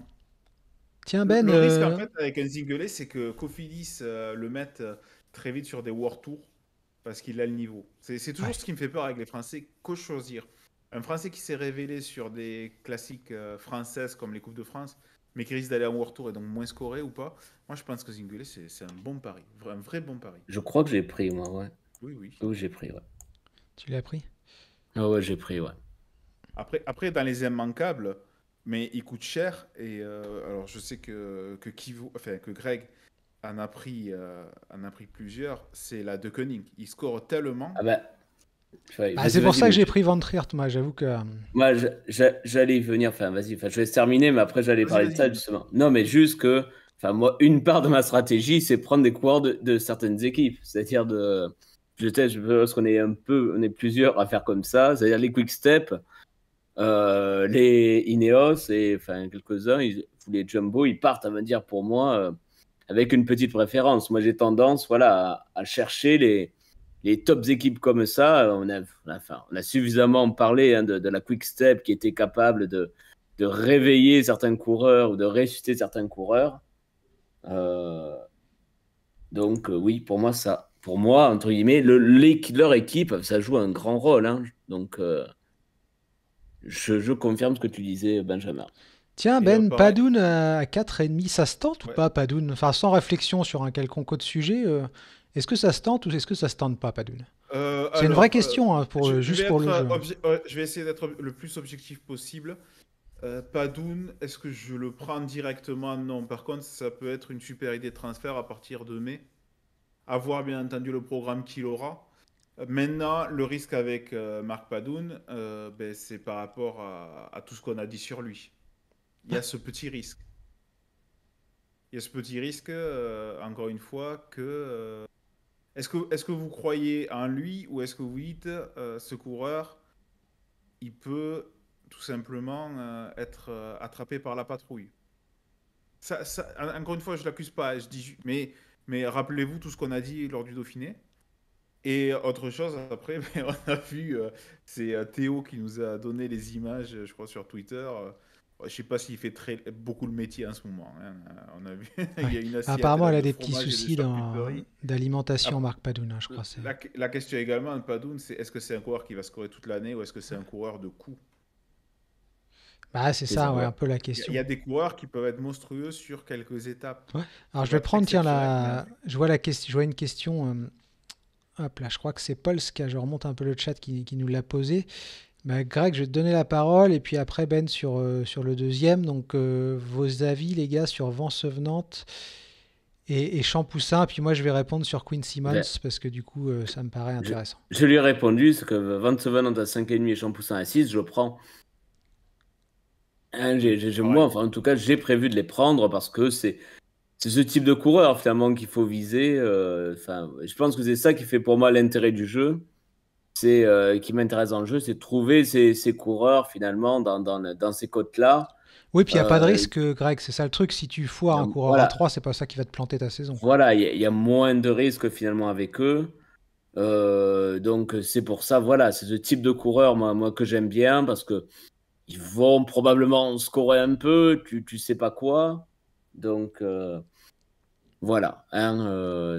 D: Tiens Ben...
E: Le risque en fait avec un Zingele, c'est que Cofidis le mette très vite sur des World Tour, parce qu'il a le niveau. C'est toujours ce qui me fait peur avec les Français, qu'au choisir. Un Français qui s'est révélé sur des classiques françaises comme les Coupes de France, mais qui risque d'aller en World Tour et donc moins scoré ou pas, moi je pense que Zingele c'est un bon pari, un vrai bon pari.
F: Je crois que j'ai pris moi, ouais.
E: Oui,
F: j'ai pris, ouais.
D: Tu l'as pris?
F: Ah ouais, j'ai pris, ouais.
E: Après dans les immanquables, mais il coûte cher, et alors je sais que Greg en a pris plusieurs, c'est la De Koning. Il score tellement...
D: c'est pour ça que j'ai pris Van Triert, moi, j'avoue que...
F: Moi, j'allais y venir, vas-y, je vais se terminer, mais après j'allais parler de ça, justement. Non, mais juste que, moi, une part de ma stratégie, c'est prendre des coureurs de certaines équipes, c'est-à-dire je pense qu'on est plusieurs à faire comme ça, c'est-à-dire les Quick Step, les Ineos, et quelques-uns, les Jumbo, ils partent, à me dire, pour moi, avec une petite préférence. Moi, j'ai tendance, à chercher les tops équipes comme ça. On a suffisamment parlé, hein, de la Quick Step qui était capable de réveiller certains coureurs ou de ressusciter certains coureurs. Donc oui, pour moi, entre guillemets, leur équipe, ça joue un grand rôle, hein. Donc je confirme ce que tu disais, Benjamin.
D: Tiens,
E: Et
D: Ben,
E: pareil,
D: Padoun à 4,5, ça se tente ou
E: ouais.
D: pas, Padoun? Enfin, sans réflexion sur un quelconque autre sujet, est-ce que ça se tente ou est-ce que ça se tente pas, Padoun? C'est une vraie
E: Alors,
D: question, hein,
E: je
D: juste
E: vais
D: pour
E: être,
D: le jeu, hein.
E: je vais essayer d'être le plus objectif possible. Padoun, est-ce que je le prends directement? Non. Par contre, ça peut être une super idée de transfert à partir de mai. À voir bien entendu le programme qu'il aura. Maintenant, le risque avec Marc Padoun, ben, c'est par rapport à tout ce qu'on a dit sur lui. Il y a ce petit risque. Il y a ce petit risque, encore une fois, que est-ce que vous croyez en lui ou est-ce que vous dites ce coureur, il peut tout simplement être attrapé par la patrouille? Encore une fois, je l'accuse pas. Je dis, mais rappelez-vous tout ce qu'on a dit lors du Dauphiné. Et autre chose, après, ben, on a vu, c'est Théo qui nous a donné les images, je crois, sur Twitter. Je sais pas s'il fait beaucoup le métier en ce moment, hein. On a vu, il y
D: Ouais.
E: a une assiette
D: Apparemment,
E: là
D: elle a
E: de
D: des petits
E: fromage et de
D: soucis
E: charcuterie.
D: d'alimentation,
E: Après,
D: Marc Padoun, hein, je crois.
E: la question également de Padoun, c'est est-ce que c'est un coureur qui va scorer toute l'année ou est-ce que c'est un coureur de coup?
D: Bah, c'est
F: C'est
D: ça,
F: ça,
D: ouais,
F: ouais.
D: un peu la
E: Il y
D: question.
E: a des coureurs qui peuvent être monstrueux sur quelques étapes.
D: Ouais. Alors,
E: Ça
D: je
E: va
D: vais
E: être
D: prendre, tiens,
E: exceptionnel. Mais
D: je vois une question. Hop là, je crois que c'est Paul, je remonte un peu le chat qui nous l'a posé. Bah, Greg, je vais te donner la parole et puis après Ben sur le deuxième. Donc, vos avis, les gars, sur Vence-Venante et Champoussin. Puis moi, je vais répondre sur Queen Simmons
F: Ben,
D: parce que du coup, ça me paraît
F: je,
D: intéressant.
F: je lui ai répondu, c'est que Van Sevenant à 5,5 et Champoussin à 6, je prends. Hein, moi,
E: pareil.
F: enfin, en tout cas, j'ai prévu de les prendre parce que c'est ce type de coureur finalement qu'il faut viser. Enfin, je pense que c'est ça qui fait pour moi l'intérêt du jeu. C'est qui m'intéresse dans le jeu, c'est de trouver ces coureurs finalement dans ces côtes-là.
D: Oui, puis il n'y a pas de
F: Euh,
D: risque, Greg. C'est ça le truc. Si tu foires un coureur à
F: voilà,
D: 3, c'est pas ça qui va te planter ta saison, quoi.
F: voilà, il y a moins de risques finalement avec eux. Donc c'est pour ça, voilà, c'est ce type de coureur moi que j'aime bien parce que ils vont probablement scorer un peu, tu sais pas quoi. Donc voilà, hein,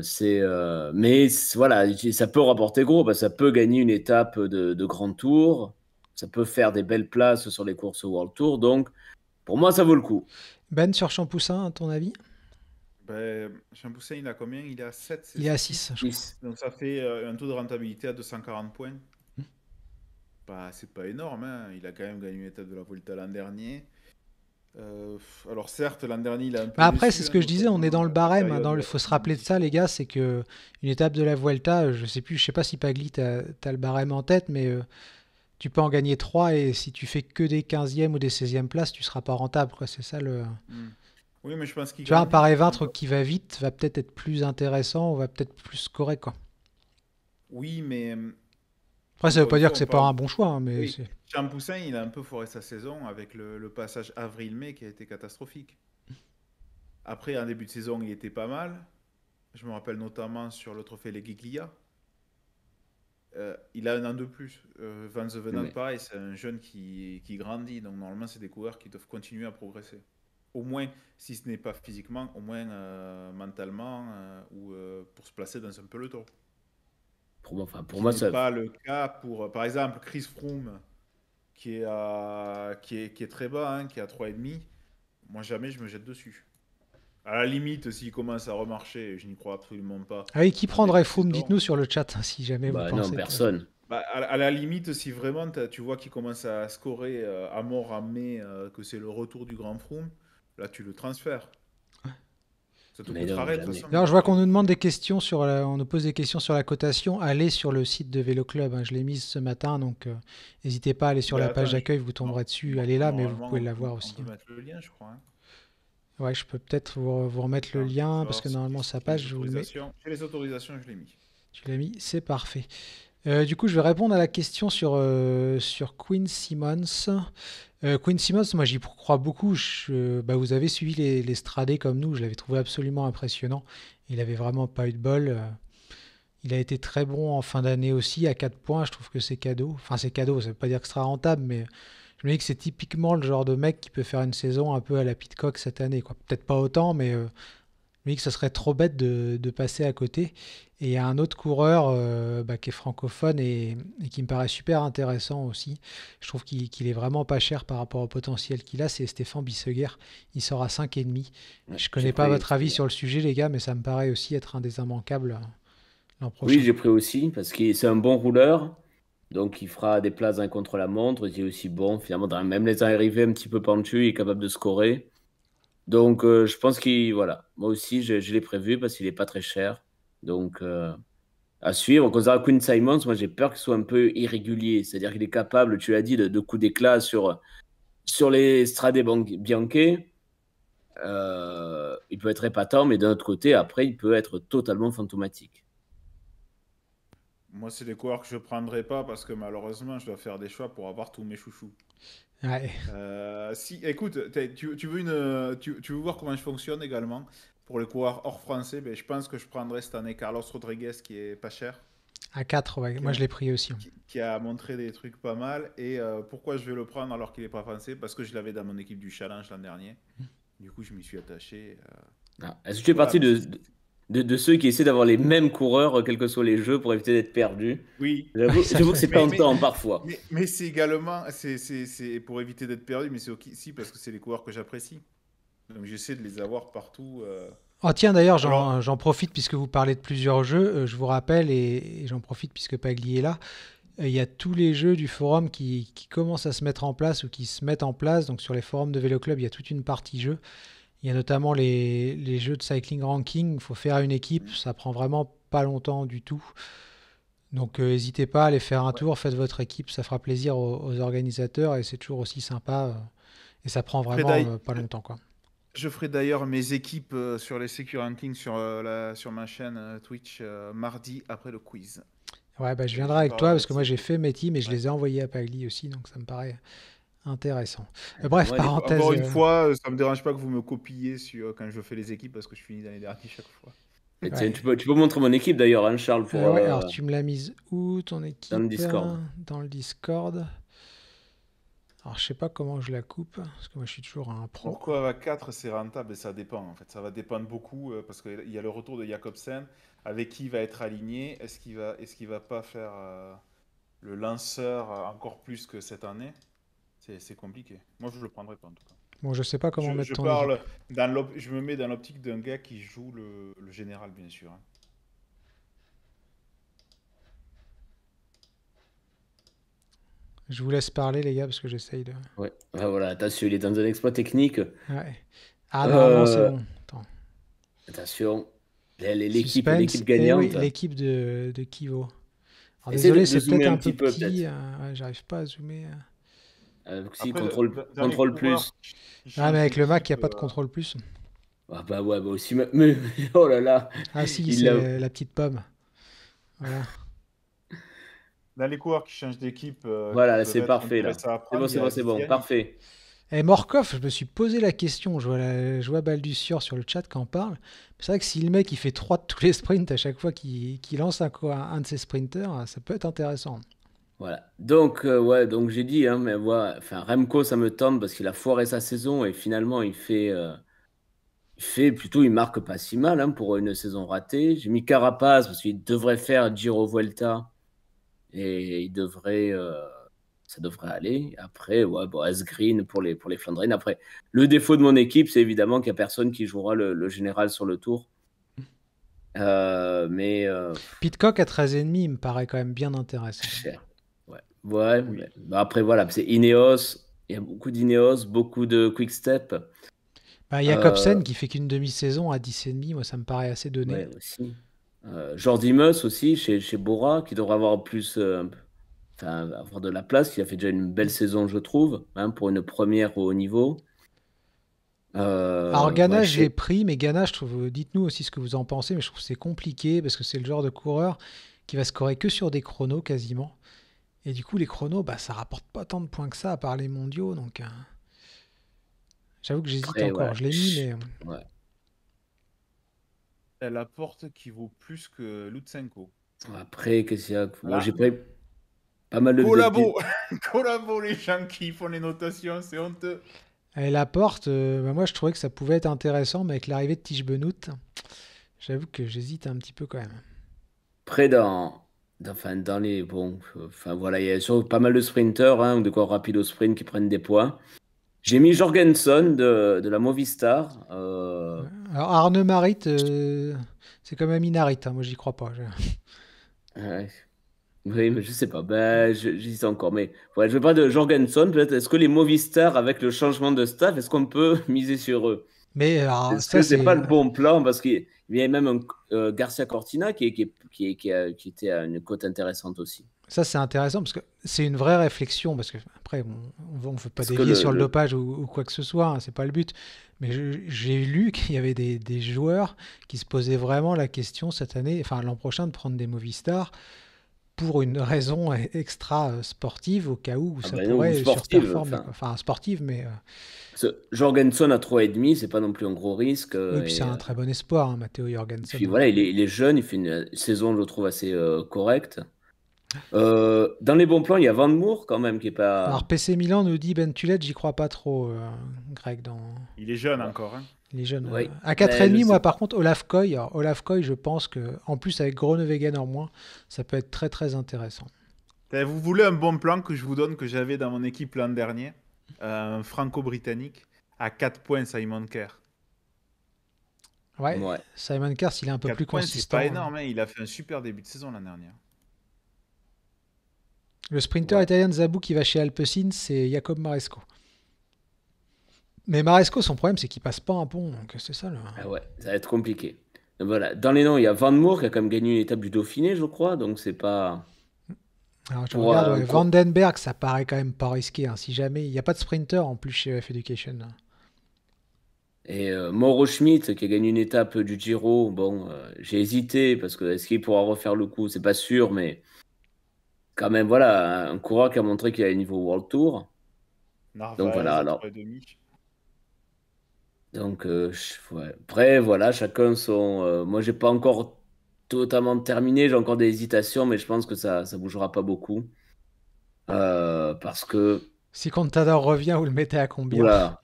F: voilà, ça peut rapporter gros, parce que ça peut gagner une étape de grand tour, ça peut faire des belles places sur les courses World Tour, donc pour moi ça vaut le coup.
D: Ben, sur Champoussin, à ton avis?
E: Ben, Champoussin, il a combien? Il est à 7,
D: Il est à
E: 6.
D: 6, je crois.
F: 6.
E: Donc ça fait un taux de rentabilité à 240 points. Bah, c'est pas énorme, hein. Il a quand même gagné une étape de la Vuelta l'an dernier. Alors certes, l'an dernier, il a un peu
D: Bah après, c'est
E: déçu,
D: ce
E: hein,
D: que je disais, on est
E: notamment
D: dans le
E: la
D: barème, hein,
E: période
D: faut se rappeler de ça, les gars, c'est que une étape de la Vuelta, je sais pas si Pagli, t'as le barème en tête, mais tu peux en gagner 3 et si tu fais que des 15e ou des 16e places, tu seras pas rentable, quoi. C'est ça le.
E: Hmm. Oui, mais je pense qu'il
D: Tu vois, un
E: grandit quand même.
D: Paris-Vaincre qui va vite va peut-être être plus intéressant ou va peut-être plus scorer, quoi.
E: Oui, mais
D: Après, ça veut
E: encore
D: pas
E: une
D: dire
E: fois,
D: que
E: on
D: c'est pas
E: parle.
D: un bon choix, hein, mais
E: Oui,
D: c'est.
E: Champoussin, il a un peu foré sa saison avec le passage avril-mai qui a été catastrophique. Après, en début de saison, il était pas mal. Je me rappelle notamment sur le trophée Les Giglia. Il a un an de plus. Van the Venant,
F: Mais,
E: pareil, c'est un jeune qui grandit. Donc normalement, c'est des coureurs qui doivent continuer à progresser. Au moins, si ce n'est pas physiquement, au moins mentalement ou pour se placer dans un peloton.
F: pour
E: Qui
F: moi
E: n'est
F: ça.
E: pas le cas pour, par exemple, Chris Froome, qui est très bas, hein, qui est à 3,5. Moi, jamais je me jette dessus. À la limite, s'il commence à remarcher, je n'y crois absolument pas
D: Ah oui, qui
E: en début
D: prendrait
E: de
D: Froome?
E: saison.
D: Dites-nous sur le chat hein, si jamais vous
F: Bah non,
D: pensez que.
F: personne.
E: Bah, à la limite, si vraiment tu vois qu'il commence à scorer à mort en mai, que c'est le retour du grand Froome, là tu le transfères. Ça te
F: Mais
E: coûtera
F: non,
E: rien de toute
F: jamais.
E: façon, il
D: D'ailleurs,
E: va
D: je vois qu'on
E: courir.
D: nous demande des questions on nous pose des questions sur la cotation. Allez sur le site de Vélo Club, hein, je l'ai mise ce matin, donc n'hésitez pas à aller sur
E: Ben
D: la page
E: attends,
D: d'accueil, vous
E: non,
D: tomberez dessus. Allez là, mais vous
E: normalement,
D: pouvez la voir
E: on
D: aussi,
E: peut
D: hein.
E: mettre le lien, je crois, hein.
D: Ouais, je peux peut-être vous remettre le
E: Attends, je
D: lien
E: vais
D: parce
E: voir
D: que
E: si
D: normalement sa
E: j'ai
D: page,
E: les
D: je vous le mets.
E: autorisations. J'ai les autorisations, je l'ai mis.
D: Tu l'as mis, c'est parfait. Du coup, je vais répondre à la question sur Queen Simmons. Queen Simmons, moi j'y crois beaucoup. Bah, vous avez suivi les Stradés comme nous, je l'avais trouvé absolument impressionnant. Il avait vraiment pas eu de bol. Il a été très bon en fin d'année aussi, à 4 points. Je trouve que c'est cadeau. Enfin, c'est cadeau, ça veut pas dire que ce sera rentable, mais je me dis que c'est typiquement le genre de mec qui peut faire une saison un peu à la Pidcock cette année, quoi. Peut-être pas autant, mais me dis que ça serait trop bête de passer à côté. Et il y a un autre coureur qui est francophone et qui me paraît super intéressant aussi. Je trouve qu'il est vraiment pas cher par rapport au potentiel qu'il a. C'est Stéphane Bisseguer. Il sort à 5,5.
F: Ouais,
D: Je connais
F: j'ai
D: pas
F: pris
D: votre avis
F: aussi.
D: sur le sujet, les gars, mais ça me paraît aussi être un des immanquables l'an
F: Oui,
D: prochain.
F: j'ai pris aussi parce que c'est un bon rouleur. Donc, il fera des places d'un contre-la-montre. Il est aussi bon, finalement, dans même les arrivées un petit peu pentues, il est capable de scorer. Donc, je pense qu'il. Voilà. Moi aussi, je l'ai prévu parce qu'il n'est pas très cher. Donc, à suivre. Concernant Quinn Simons, moi, j'ai peur qu'il soit un peu irrégulier. C'est-à-dire qu'il est capable, tu l'as dit, de coups d'éclat sur les Strade Bianche. Il peut être épatant, mais d'un autre côté, après, il peut être totalement fantomatique.
E: Moi, c'est des coureurs que je prendrai pas parce que malheureusement, je dois faire des choix pour avoir tous mes chouchous.
D: Ouais.
E: Si, écoute, tu veux voir comment je fonctionne également pour les coureurs hors français, ben, je pense que je prendrai cette année Carlos Rodriguez qui est pas cher,
D: À 4, ouais.
E: qui
D: Moi,
E: a,
D: je l'ai pris aussi.
E: qui a montré des trucs pas mal. Et pourquoi je vais le prendre alors qu'il est pas français? Parce que je l'avais dans mon équipe du challenge l'an dernier. Du coup, je m'y suis attaché.
F: Ah, est-ce que tu es
E: Voilà,
F: parti
E: mais
F: de ceux qui essaient d'avoir les mêmes coureurs, quels que soient les jeux, pour éviter d'être perdus?
E: oui.
F: J'avoue,
D: Ça
F: j'avoue que
D: fait-
F: c'est
E: Mais, mais,
F: tentant parfois.
E: mais c'est également, c'est pour éviter d'être perdu, mais c'est aussi parce que c'est les coureurs que j'apprécie. Donc j'essaie de les avoir partout.
D: Oh tiens, d'ailleurs,
E: Alors,
D: j'en profite puisque vous parlez de plusieurs jeux. Je vous rappelle, et j'en profite puisque Pagli est là, il y a tous les jeux du forum qui commencent à se mettre en place ou qui se mettent en place. Donc sur les forums de Vélo Club, il y a toute une partie jeux. Il y a notamment les jeux de cycling ranking. Il faut faire une équipe. Ça prend vraiment pas longtemps du tout. Donc n'hésitez pas à aller faire un
E: ouais.
D: tour. Faites votre équipe. Ça fera plaisir aux organisateurs et c'est toujours aussi sympa. Et ça prend
E: Après,
D: vraiment pas longtemps, quoi.
E: je ferai d'ailleurs mes équipes sur les Secu Ranking sur ma chaîne Twitch mardi après le quiz.
D: Ouais, bah, je
E: Et
D: viendrai
E: j'y
D: avec toi
E: parlerai
D: parce que moi
E: aussi.
D: j'ai fait mes teams et je
E: Ouais.
D: les ai envoyés à Pagli aussi. Donc ça me paraît intéressant. Bref,
F: Moi, les-
D: parenthèse.
E: Encore une fois, ça me dérange pas que vous me copiez quand je fais les équipes parce que je finis dans les derniers chaque fois.
F: Et tiens,
D: Ouais.
F: tu peux montrer mon équipe d'ailleurs, hein, Charles,
D: Ouais, alors tu me l'as mise où ton
F: dans le
D: équipe?
F: Discord.
D: Dans le Discord. Alors je sais pas comment je la coupe parce que moi je suis toujours un pro.
E: Pourquoi à 4 c'est rentable? Et ça dépend en fait. Ça va dépendre beaucoup parce qu'il y a le retour de Jakobsen avec qui il va être aligné. Est-ce qu'il va pas faire le lanceur encore plus que cette année? C'est compliqué. Moi, je le prendrai pas en tout cas.
D: Bon, je sais pas comment
E: Je,
D: mettre
E: je
D: ton équipe.
E: parle je me mets dans l'optique d'un gars qui joue le général, bien sûr, hein.
D: Je vous laisse parler les gars parce que j'essaye de.
F: Ouais. Ah, voilà, attention, il est dans un exploit technique.
D: Ouais. Ah normalement c'est
F: Euh,
D: bon. Attends.
F: attention, l'équipe
D: Suspense.
F: l'équipe
D: Et oui,
F: gagnante.
D: l'équipe de Kivo. Alors
F: Essaie
D: désolé,
F: de
D: c'est
F: zoomer
D: peut-être
F: un
D: un peu
F: petit peu,
D: petit.
F: peut-être.
D: Ouais, j'arrive pas à zoomer.
F: Si,
E: Après, dans les
F: contrôle
E: coureurs
F: plus.
E: qui
D: Ah, mais
E: changent
D: avec le Mac, il n'y a
E: d'équipe,
D: pas de contrôle plus.
F: Ah bah ouais, bah aussi. Oh là là,
D: Ah si,
F: il l'a.
D: c'est la petite pomme. Voilà.
E: dans les coureurs qui changent d'équipe, qui
F: Voilà,
E: peuvent
F: c'est
E: être
F: parfait là.
E: intéressants à prendre, il y
F: C'est
E: a
F: bon, c'est bon,
E: Viviani.
F: parfait.
D: Et Morkov, je me suis posé la question. Je vois Baldussior sur le chat quand on parle. C'est vrai que si le mec il fait 3 de tous les sprints à chaque fois qu'il lance un de ses sprinters, ça peut être intéressant.
F: Voilà. Donc, ouais, donc j'ai dit, hein, mais voilà, enfin, Remco, ça me tente parce qu'il a foiré sa saison et finalement, il marque pas si mal hein, pour une saison ratée. J'ai mis Carapaz parce qu'il devrait faire Giro Vuelta et ça devrait aller. Après, ouais, bon, Asgreen pour les Flandriennes. Après, le défaut de mon équipe, c'est évidemment qu'il n'y a personne qui jouera le général sur le tour. Mais
D: Pitcock à 13,5, il me paraît quand même bien intéressant.
F: cher. Ouais,
E: Oui.
F: bah après voilà, c'est Ineos, il y a beaucoup d'Ineos, beaucoup de Quick Step.
D: Bah, Jakobsen qui fait qu'une demi-saison à 10,5, moi ça me paraît assez donné.
F: Ouais, aussi. Jordi Meus aussi chez Bora, qui devrait avoir plus, avoir de la place, qui a fait déjà une belle saison, je trouve, hein, pour une première au haut niveau.
D: Alors Ghana,
F: ouais,
D: je l'ai pris, mais Ghana, je trouve, dites-nous aussi ce que vous en pensez, mais je trouve que c'est compliqué parce que c'est le genre de coureur qui va scorer que sur des chronos quasiment. Et du coup, les chronos, bah, ça rapporte pas tant de points que ça à part les mondiaux, donc j'avoue que j'hésite
F: Après,
D: encore.
F: ouais.
D: Je l'ai mis, mais
F: Ouais.
E: Elle apporte qui vaut plus que Lutsenko.
F: Après, qu'est-ce qu'il y a? Bon,
E: Voilà.
F: j'ai pris pas mal de
E: Collabo, collabo les gens qui font les notations, c'est honteux.
D: elle apporte. Bah, moi, je trouvais que ça pouvait être intéressant, mais avec l'arrivée de Tish Benoît, J'avoue que j'hésite un petit peu quand même.
F: Après, dans les. Bon, enfin voilà, il y a surtout pas mal de sprinters, hein, ou de quoi rapide au sprint qui prennent des points. J'ai mis Jorgensen de la Movistar.
D: Alors Arne Marit, c'est quand même Inarit, hein, moi j'y crois pas.
F: Ouais. Oui, mais je sais pas. Ben, j'hésite encore. Mais ouais, je veux pas de Jorgensen. Peut-être, est-ce que les Movistar, avec le changement de staff, est-ce qu'on peut miser sur eux?
D: Mais alors,
F: Est-ce
D: ça
F: que c'est
D: c'est
F: pas le bon plan? Parce qu'il y a même un Garcia Cortina qui était à une cote intéressante aussi.
D: ça c'est intéressant parce que c'est une vraie réflexion parce que après on veut pas
F: Parce que
D: dévier sur le dopage ou quoi que ce soit, hein, c'est pas le but. Mais j'ai lu qu'il y avait des joueurs qui se posaient vraiment la question cette année, enfin l'an prochain, de prendre des Movistar pour une raison extra sportive au cas où
F: Ah
D: ça
F: ben non,
D: pourrait
F: sportive.
D: surperformer, quoi. Enfin sportive, mais
F: Jorgensen à 3,5, c'est pas non plus un gros risque.
D: oui, puis c'est un très bon espoir, hein, Matteo Jorgensen.
F: Puis voilà, il est jeune, il fait une saison, je le trouve, assez correcte. Dans les bons plans, il y a Van Moer quand même qui est pas.
D: Alors PC Milan nous dit Ben Tullet, j'y crois pas trop, Greg.
E: Il est jeune encore. Hein.
D: Il est jeune.
F: Oui.
D: À 4,5,
F: je
D: moi
F: sais
D: par contre, Olaf Koy. Alors, Olaf Koy, je pense que en plus avec Groenewegen en moins, ça peut être très très intéressant.
E: Vous voulez un bon plan que je vous donne, que j'avais dans mon équipe l'an dernier, un franco-britannique, à 4 points Simon Kerr.
D: Ouais. Simon Kerr, il est un peu
E: 4
D: plus
E: points,
D: consistant.
E: C'est pas énorme, hein. Il a fait un super début de saison l'an dernier.
D: Le sprinter italien Zabou qui va chez Alpecin, c'est Jacob Maresco. Mais Maresco, son problème, c'est qu'il passe pas un pont, donc c'est ça.
F: Ah ouais, ça va être compliqué. Donc voilà. Dans les noms, il y a Van Moer qui a quand même gagné une étape du Dauphiné, je crois, donc c'est pas.
D: Alors je regarde, Vandenberg, ça paraît quand même pas risqué. Hein. Si jamais, il n'y a pas de sprinter en plus chez F Education.
F: Et Mauro Schmidt qui a gagné une étape du Giro, bon, j'ai hésité parce que est-ce qu'il pourra refaire le coup, c'est pas sûr, mais quand même, voilà, un coureur qui a montré qu'il a un niveau World Tour.
E: Narvaez,
F: donc voilà, alors.
E: 3,5.
F: Donc, ouais. Après, voilà, chacun son. Moi, j'ai pas encore totalement terminé, j'ai encore des hésitations, mais je pense que ça bougera pas beaucoup. Parce que.
D: Si Contador revient, vous le mettez à combien?
F: Voilà.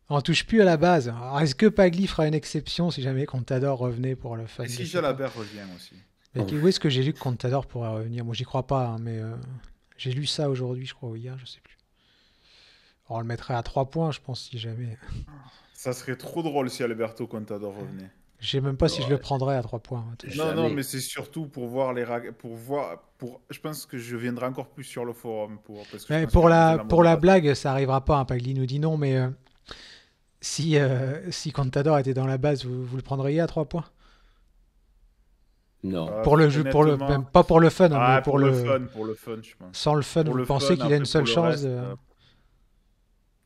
D: On touche plus à la base. Alors, est-ce que Pagli fera une exception si jamais Contador revenait pour le fun?
E: Et si Jalabert revient aussi.
D: Mais où est-ce que j'ai lu que Contador pourrait revenir? Moi, j'y crois pas, hein, mais j'ai lu ça aujourd'hui, je crois, ou hier, je sais plus. On le mettrait à 3 points, je pense, si jamais.
E: Ça serait trop drôle si Alberto Contador revenait.
D: Je sais même pas si je le prendrais à 3 points.
E: Non, mais c'est surtout pour voir les je pense que je viendrai encore plus sur le forum parce que
D: pour la blague, ça arrivera pas. Hein, Pagli nous dit non, mais si Contador était dans la base, vous le prendriez à 3 points?
F: Non.
D: Pour le jeu, même pas pour le fun, hein, mais
E: pour le fun, je pense.
D: Sans le fun, vous pensez qu'il a une seule chance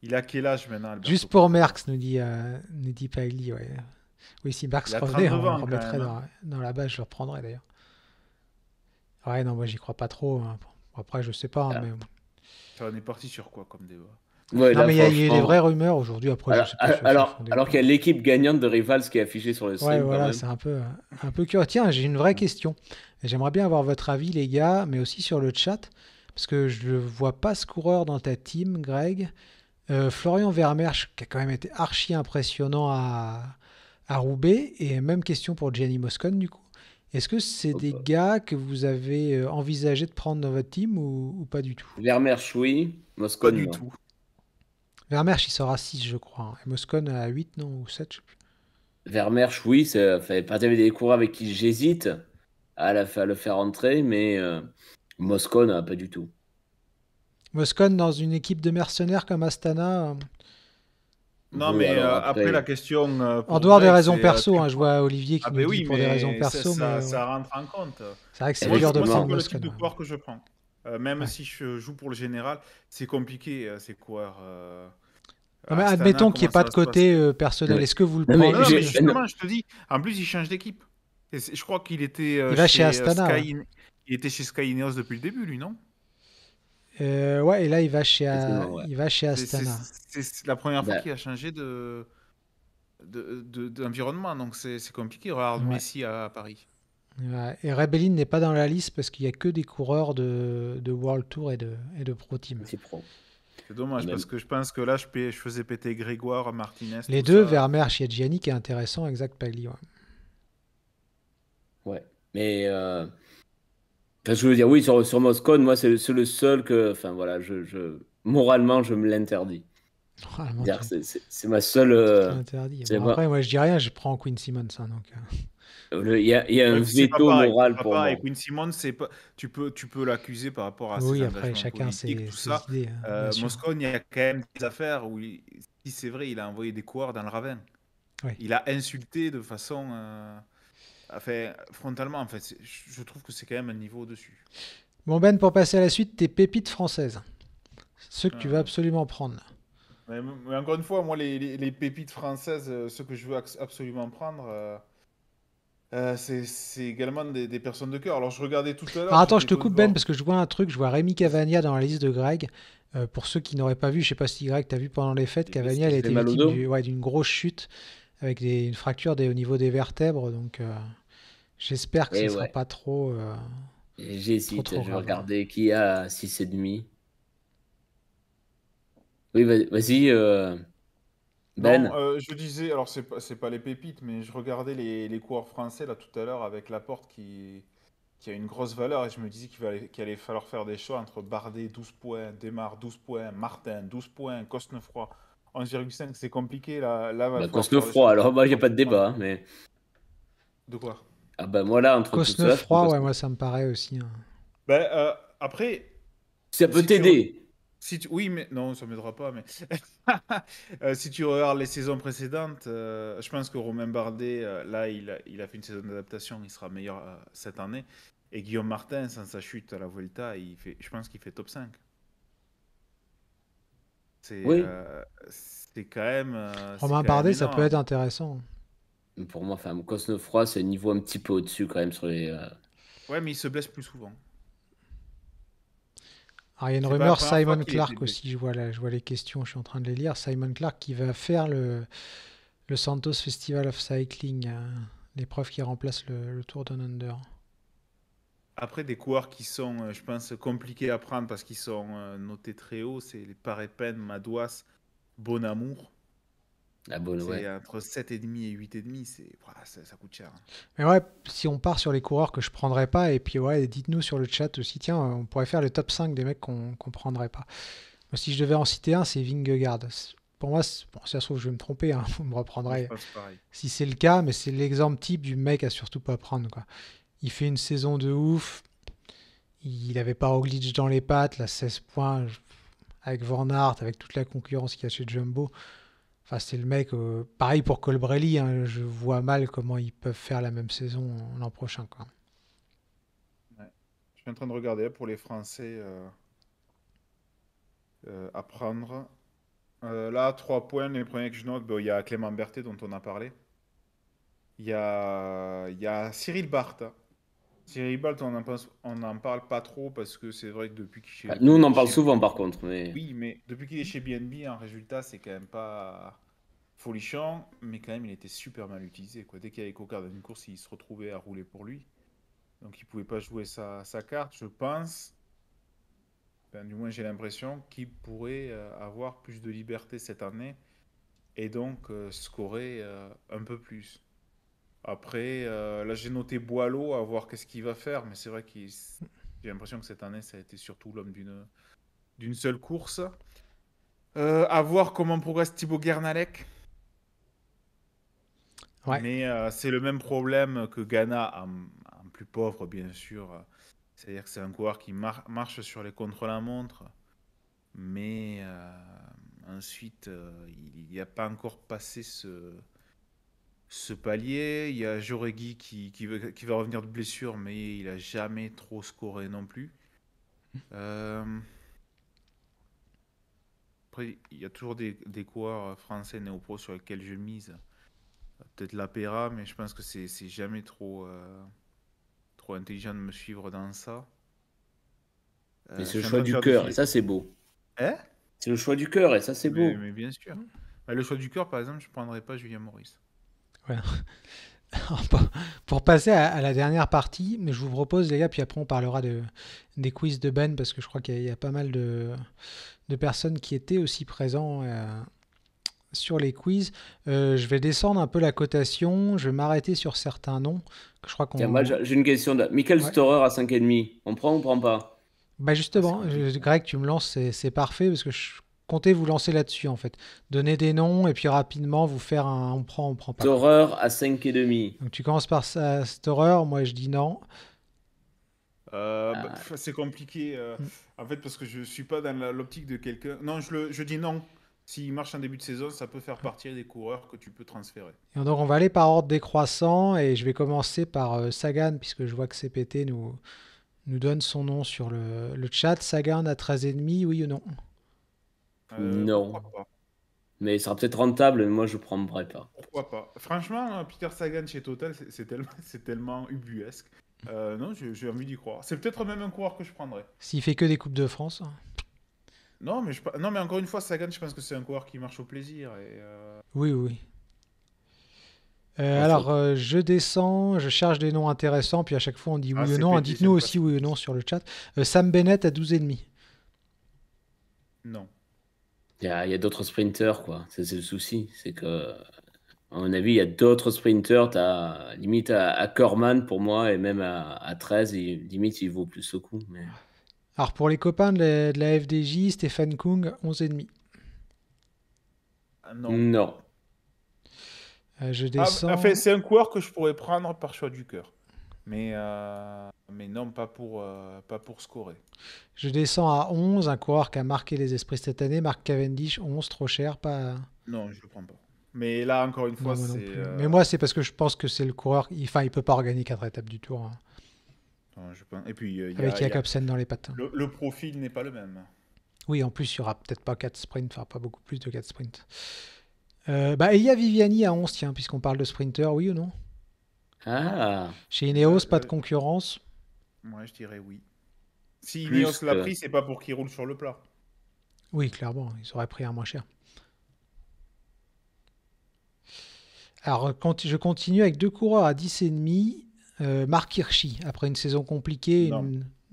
E: Il a quel âge maintenant, Alberto?
D: Juste pour Merckx, nous dit Pagli, ouais. Oui, si Merckx revenait, on le remettrait dans la base, je le reprendrais d'ailleurs. Ouais, non, moi j'y crois pas trop. Hein. Après, je sais pas. Hein, mais...
E: Ça en est parti sur quoi comme débat?
F: Ouais,
D: non, mais il y a des vraies rumeurs aujourd'hui. Après, je sais pas
F: alors qu'il y a l'équipe gagnante de Rivals qui est affichée sur le site.
D: Ouais, voilà, c'est un peu curieux. Tiens, j'ai une vraie question. J'aimerais bien avoir votre avis, les gars, mais aussi sur le chat, parce que je ne vois pas ce coureur dans ta team, Greg. Florian Vermeersch, qui a quand même été archi impressionnant à Roubaix, et même question pour Gianni Moscon, du coup. Est-ce que c'est des gars que vous avez envisagé de prendre dans votre team ou pas du tout?
F: Vermeersch, oui. Moscon,
E: pas du tout.
D: Vermeersch, il sort à 6, je crois. Et Moscon à 8, non? Ou 7, je sais plus.
F: Vermeersch, oui. Ça fait partie des coureurs avec qui j'hésite à le faire entrer, mais Moscon, pas du tout.
D: Moscon dans une équipe de mercenaires comme Astana
E: Non, mais après la question.
D: En dehors des raisons perso, je vois Olivier qui nous dit pour des raisons perso.
E: Ça rentre en compte.
D: C'est vrai que c'est dur de prendre
E: le
D: Moscon.
E: type de coureur que je prends. Même si je joue pour le général, c'est compliqué ces coureurs.
D: Non, mais admettons qu'il n'y ait pas de côté personnel. Est-ce que vous le prenez?
E: Non, mais justement, je te dis, en plus, il change d'équipe. Je crois qu'il était.
D: Il va chez Astana.
E: Il était chez Sky Ineos depuis le début, lui, non?
D: Ouais, et là, il va chez Astana.
E: C'est la première fois qu'il a changé d'environnement, donc c'est compliqué. Regarde Messi à Paris.
D: Ouais. Et Rebellin n'est pas dans la liste parce qu'il n'y a que des coureurs de World Tour et de Pro Team.
F: C'est pro.
E: C'est dommage parce que je pense que là, je faisais péter Grégoire, Martinez.
D: Les deux, Vermeersch et Gianni, qui est intéressant, exact, Pagli. Ouais.
F: Mais je veux dire, oui, sur Moscone, moi, c'est le seul que. Enfin, voilà, moralement, je me l'interdis.
D: Vraiment,
F: Dire,
D: tu
F: c'est ma seule.
D: te l'interdis.
F: C'est
D: Bon, après, moi, je dis rien, je prends Queen Simmons. Hein, donc,
F: il y a un
E: Ouais, c'est pas
F: veto
E: pareil. C'est
F: moral
E: pas
F: pour moi.
E: pareil. Quinn Simmons, c'est pas. Tu peux l'accuser par rapport à ses
D: oui, après,
E: engagements
D: chacun
E: politiques, tout
D: ses
E: ça.
D: idées, bien sûr.
E: Moscone, il y a quand même des affaires où, si c'est vrai, il a envoyé des coureurs dans le ravin.
D: Oui.
E: Il a insulté de façon, enfin, frontalement. En fait, je trouve que c'est quand même un niveau au-dessus.
D: Bon, Ben, pour passer à la suite, tes pépites françaises. Ceux que tu vas
E: Euh,
D: absolument prendre.
E: mais encore une fois, moi, les pépites françaises, ceux que je veux absolument prendre, c'est également des personnes de cœur. Alors, je regardais tout à l'heure.
D: Alors attends, je
E: j'étais
D: te coupe
E: étonné de
D: Ben
E: voir-
D: parce que je vois un truc, je vois Rémi Cavagna dans la liste de Greg. Pour ceux qui n'auraient pas vu, je sais pas si Greg t'as vu pendant les fêtes,
E: Des
D: Cavagna il a
F: fait
D: été
F: mal au
D: victime
F: dos.
D: ouais, d'une grosse chute avec une fracture au niveau des vertèbres, donc j'espère que ce
F: Et
D: ne sera
F: ouais,
D: pas trop,
F: j'hésite,
D: trop
F: je vais
D: grave.
F: regarder qui a 6,5. Oui, vas-y,
E: Non,
F: Ben.
E: je disais, alors c'est pas les pépites, mais je regardais les coureurs français là tout à l'heure avec Laporte qui a une grosse valeur et je me disais qu'il allait falloir faire des choix entre Bardet 12 points, Desmar 12 points, Martin 12 points, Cosnefroy 11,5. C'est compliqué là va
F: Bah,
E: falloir faire des choix
F: Cosnefroy, alors moi, il n'y a pas de
E: entre
F: débat, hein, mais.
E: de quoi?
F: Ah bah moi là, entre tout ça, je prends
D: Cosnefroy, ouais,
F: Cosnefroy.
D: moi ça me paraît aussi, hein.
E: Ben, après,
F: Ça peut
E: si tu, re-
F: t'aider.
E: oui, mais non, ça m'aidera pas, mais si tu regardes les saisons précédentes, je pense que Romain Bardet, là, il a fait une saison d'adaptation, il sera meilleur cette année. Et Guillaume Martin, sans sa chute à la Vuelta, je pense qu'il fait top 5.
F: Oui.
E: C'est quand même,
D: Romain Bardet, ça peut être intéressant.
F: Mais pour moi, enfin, Cosnefroy, c'est un niveau un petit peu au-dessus quand même sur les.
E: Ouais, mais il se blesse plus souvent.
D: Alors il y a une
E: C'est pas la
D: rumeur
E: première fois
D: Simon
E: qu'il était
D: Clark
E: blessé.
D: aussi, je vois les questions, je suis en train de les lire. Simon Clark qui va faire le Santos Festival of Cycling, l'épreuve qui remplace le Tour Down Under.
E: Après, des coureurs qui sont, je pense, compliqués à prendre parce qu'ils sont notés très haut, c'est les Paré-Pennes, Madouas, Bonamour.
F: Ah bon,
E: C'est
F: ouais.
E: entre 7,5 et 8,5, voilà, ça coûte cher.
D: Mais ouais, si on part sur les coureurs que je prendrais pas, et puis ouais, dites-nous sur le chat aussi, tiens, on pourrait faire le top 5 des mecs qu'on prendrait pas. Moi, si je devais en citer un, c'est Vingegaard. Pour moi, bon, si ça se trouve, je vais me tromper, hein, vous me
E: Moi, je
D: reprendrez
E: pense pareil.
D: si c'est le cas, mais c'est l'exemple type du mec à surtout pas prendre, quoi. Il fait une saison de ouf, il avait pas Roglic dans les pattes, là, 16 points, avec Van Aert, avec toute la concurrence qu'il y a chez Jumbo. Enfin, c'est le mec, pareil pour Colbrelli, hein, je vois mal comment ils peuvent faire la même saison l'an prochain, quoi.
E: Ouais. Je suis en train de regarder pour les Français à prendre. Là, 3 points, les premiers que je note, il y a Clément Berthet dont on a parlé. Il y a Cyril Barth. Cyril Barth, on n'en parle pas trop parce que c'est vrai que depuis
F: Ah, nous, on
E: qu'il
F: en
E: est
F: parle
E: chez
F: souvent
E: BNB,
F: par contre, mais.
E: oui, mais depuis qu'il est chez BNB, en résultat, c'est quand même pas folichon, mais quand même, il était super mal utilisé, quoi. Dès qu'il y avait Coquard dans une course, il se retrouvait à rouler pour lui. Donc, il pouvait pas jouer sa carte, je pense. Enfin, du moins, j'ai l'impression qu'il pourrait avoir plus de liberté cette année et donc scorer un peu plus. Après, là, j'ai noté Boileau à voir qu'est-ce qu'il va faire, mais c'est vrai que j'ai l'impression que cette année, ça a été surtout l'homme d'une seule course. À voir comment progresse Thibaut Guernalec.
D: Ouais.
E: Mais c'est le même problème que Ghana, en plus pauvre, bien sûr. C'est-à-dire que c'est un coureur qui marche sur les contre-la-montre, mais ensuite, il n'y a pas encore passé ce palier. Il y a Jauregui qui va revenir de blessure, mais il n'a jamais trop scoré non plus. Après, il y a toujours des coureurs français néo-pro sur lesquels je mise. Peut-être l'Apéra, mais je pense que c'est jamais trop intelligent de me suivre dans ça.
F: Mais
E: Je
F: c'est le
E: suis en
F: choix
E: train de
F: du
E: faire
F: cœur, et ça, c'est beau.
E: Hein?
F: C'est le choix du cœur, et ça, c'est beau.
E: Mais bien sûr. Bah, le choix du cœur, par exemple, je ne prendrais pas Julien Maurice.
D: Ouais. Pour passer à la dernière partie, je vous propose, les gars, puis après on parlera des quiz de Ben, parce que je crois qu'il y a pas mal de personnes qui étaient aussi présents. sur les quiz. Je vais descendre un peu la cotation. Je vais m'arrêter sur certains noms. Que je crois qu'on...
F: Tiens, moi, j'ai une question. Michael
D: Ouais.
F: Storer à 5,5. On prend ou on prend pas?
D: Bah justement,
E: Ah, c'est compliqué.
D: Greg, tu me lances, c'est parfait parce que je comptais vous lancer là-dessus en fait. Donner des noms et puis rapidement vous faire un on prend pas.
F: Storer à 5,5.
D: Donc tu commences par Storer, moi je dis non.
E: C'est compliqué.
D: Mm.
E: En fait, parce que je suis pas dans l'optique de quelqu'un. Non, je dis non. S'il marche en début de saison, ça peut faire partie des coureurs que tu peux transférer.
D: Et donc on va aller par ordre décroissant et je vais commencer par Sagan puisque je vois que CPT nous donne son nom sur le chat. Sagan à 13,5, oui ou non?
F: Non.
E: Pourquoi pas?
F: Mais il sera peut-être rentable, mais moi je prendrai pas.
E: Pourquoi pas? Franchement, Peter Sagan chez Total, c'est tellement ubuesque. Non, j'ai envie d'y croire. C'est peut-être même un coureur que je prendrais.
D: S'il fait que des Coupes de France.
E: Non, mais encore une fois, Sagan, je pense que c'est un coureur qui marche au plaisir.
D: Oui, oui.
F: Ouais,
D: Alors, je descends, je cherche des noms intéressants, puis à chaque fois on dit oui ou
E: c'est
D: non.
E: pété,
D: Dites-nous
E: j'aime
D: aussi oui ou non sur le chat. Sam Bennett à 12,5.
E: Non.
F: Il y a d'autres sprinters, quoi. C'est le souci. C'est que, à mon avis, il y a d'autres sprinters. T'as limite à Ackermann pour moi, et même à 13, limite, il vaut plus le coup. Mais...
D: Alors pour les copains de la FDJ, Stéphane Kung, 11,5.
E: Ah, non.
F: Non.
D: Je descends.
E: Enfin, c'est un coureur que je pourrais prendre par choix du cœur. Mais non, pas pour scorer.
D: Je descends à 11, un coureur qui a marqué les esprits cette année, Mark Cavendish, 11, trop cher, pas...
E: Non, je le prends pas. Mais là, encore une fois,
D: Non, moi non
E: c'est...
D: plus. Mais moi, c'est parce que je pense que c'est le coureur... Enfin, il peut pas regagner 4 étapes du Tour, hein,
E: Non, je pense... Et puis,
D: avec Jacobsen dans les pattes.
E: le profil n'est pas le même.
D: Oui, en plus, il y aura peut-être pas 4 sprints, enfin pas beaucoup plus de 4 sprints. Elia Viviani à 11, tiens, puisqu'on parle de sprinter, oui ou non?
F: Ah,
D: Chez Ineos, pas de concurrence.
E: Moi, je dirais oui. Si
F: Plus
E: Ineos l'a
F: que-
E: pris, c'est pas pour qu'il roule sur le plat.
D: Oui, clairement, ils auraient pris un moins cher. Alors, je continue avec deux coureurs à 10,5. Marc Hirschi, après une saison compliquée.
E: Non.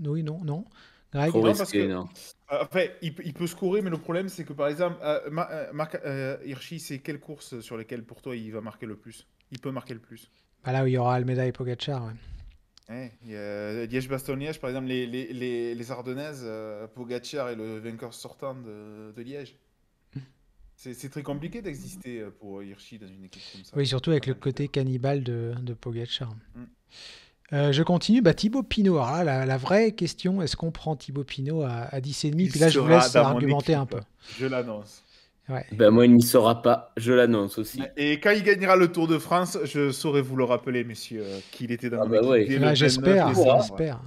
D: Oui, non. Greg?
F: trop
E: Non, parce
F: risqué,
E: que-
F: non.
E: Enfin, il peut scorer, mais le problème, c'est que par exemple, Marc Hirschi, c'est quelle course sur lesquelles pour toi il va marquer le plus? Il peut marquer le plus.
D: Bah là où il y aura Almeida et Pogacar. Ouais.
E: Il y a Liège-Bastogne-Liège, par exemple, les Ardennaises, Pogacar est le vainqueur sortant de Liège. C'est très compliqué d'exister pour Hirschi dans une équipe comme ça.
D: Oui, surtout avec le côté cannibale de Pogacar.
E: Mm.
D: Je continue. Thibaut Pinot. Alors là, la vraie question, est-ce qu'on prend Thibaut Pinot à 10,5? Puis là, je vous
E: sera
D: laisse
E: dans mon
D: argumenter un
E: équipe.
D: peu.
E: Je l'annonce.
D: Ouais.
F: Ben, moi, il n'y sera pas. Je l'annonce aussi.
E: Et quand il gagnera le Tour de France, je saurai vous le rappeler, messieurs, qu'il était dans
F: Ah
E: mon
F: bah
E: équipe
F: ouais.
E: dès le
D: Là,
E: 29
D: j'espère.
E: décembre.
D: J'espère.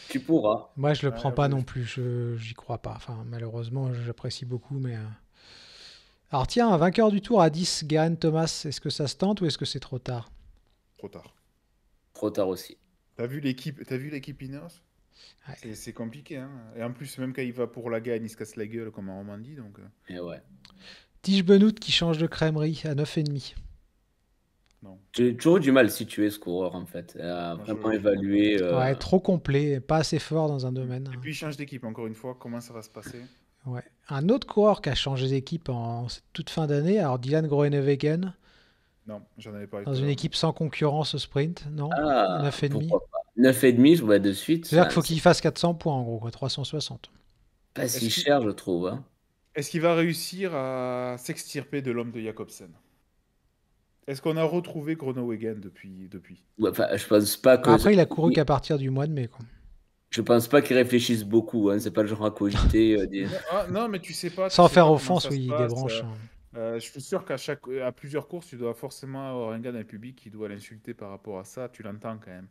F: Tu pourras.
D: Moi, je le prends pas
E: ouais.
D: non plus. J'y crois pas. Enfin, malheureusement, j'apprécie beaucoup, mais. Alors tiens, un vainqueur du Tour à 10, Geraint Thomas. Est-ce que ça se tente ou est-ce que c'est trop tard?
E: Trop tard.
F: Trop tard aussi.
E: T'as vu l'équipe Ineos?
D: Ouais.
E: C'est compliqué, hein. Et en plus, même quand il va pour la gagne, il se casse la gueule comme en Romandie, donc...
F: Et ouais.
D: Tige Benoît qui change de crèmerie à 9,5.
E: non.
F: J'ai toujours eu du mal à situer ce coureur, en fait. À
E: Moi,
F: vraiment
E: je-
F: évaluer.
D: Ouais, trop complet, pas assez fort dans un domaine.
E: Et puis il change d'équipe, encore une fois, comment ça va se passer?
D: Ouais. Un autre coureur qui a changé d'équipe en cette toute fin d'année, alors Dylan Groenewegen,
E: Non, j'en avais pas
D: dans une équipe sans concurrence au sprint, non?
F: Ah,
D: 9,5.
F: pourquoi pas. 9,5, je vois de suite.
D: C'est-à-dire
F: ça,
D: qu'il faut
F: c'est
D: qu'il fasse 400 points en gros, quoi, 360.
F: pas si
E: Est-ce qu'il-
F: cher, je trouve. Hein.
E: Est-ce qu'il va réussir à s'extirper de l'homme de Jacobsen? Est-ce qu'on a retrouvé Groenewegen depuis?
F: Ouais, enfin, je pense pas que.
D: Après, il a couru qu'à partir du mois de mai, quoi.
F: Je pense pas qu'ils réfléchissent beaucoup. Hein. C'est pas le genre à cogiter.
E: Non, mais tu sais pas.
D: Sans
E: tu sais
D: faire
E: pas comment
D: offense,
E: ça se
D: oui, il
E: passe,
D: débranche.
E: Je suis sûr à plusieurs courses, tu dois forcément avoir un gars dans le public qui doit l'insulter par rapport à ça. Tu l'entends quand même.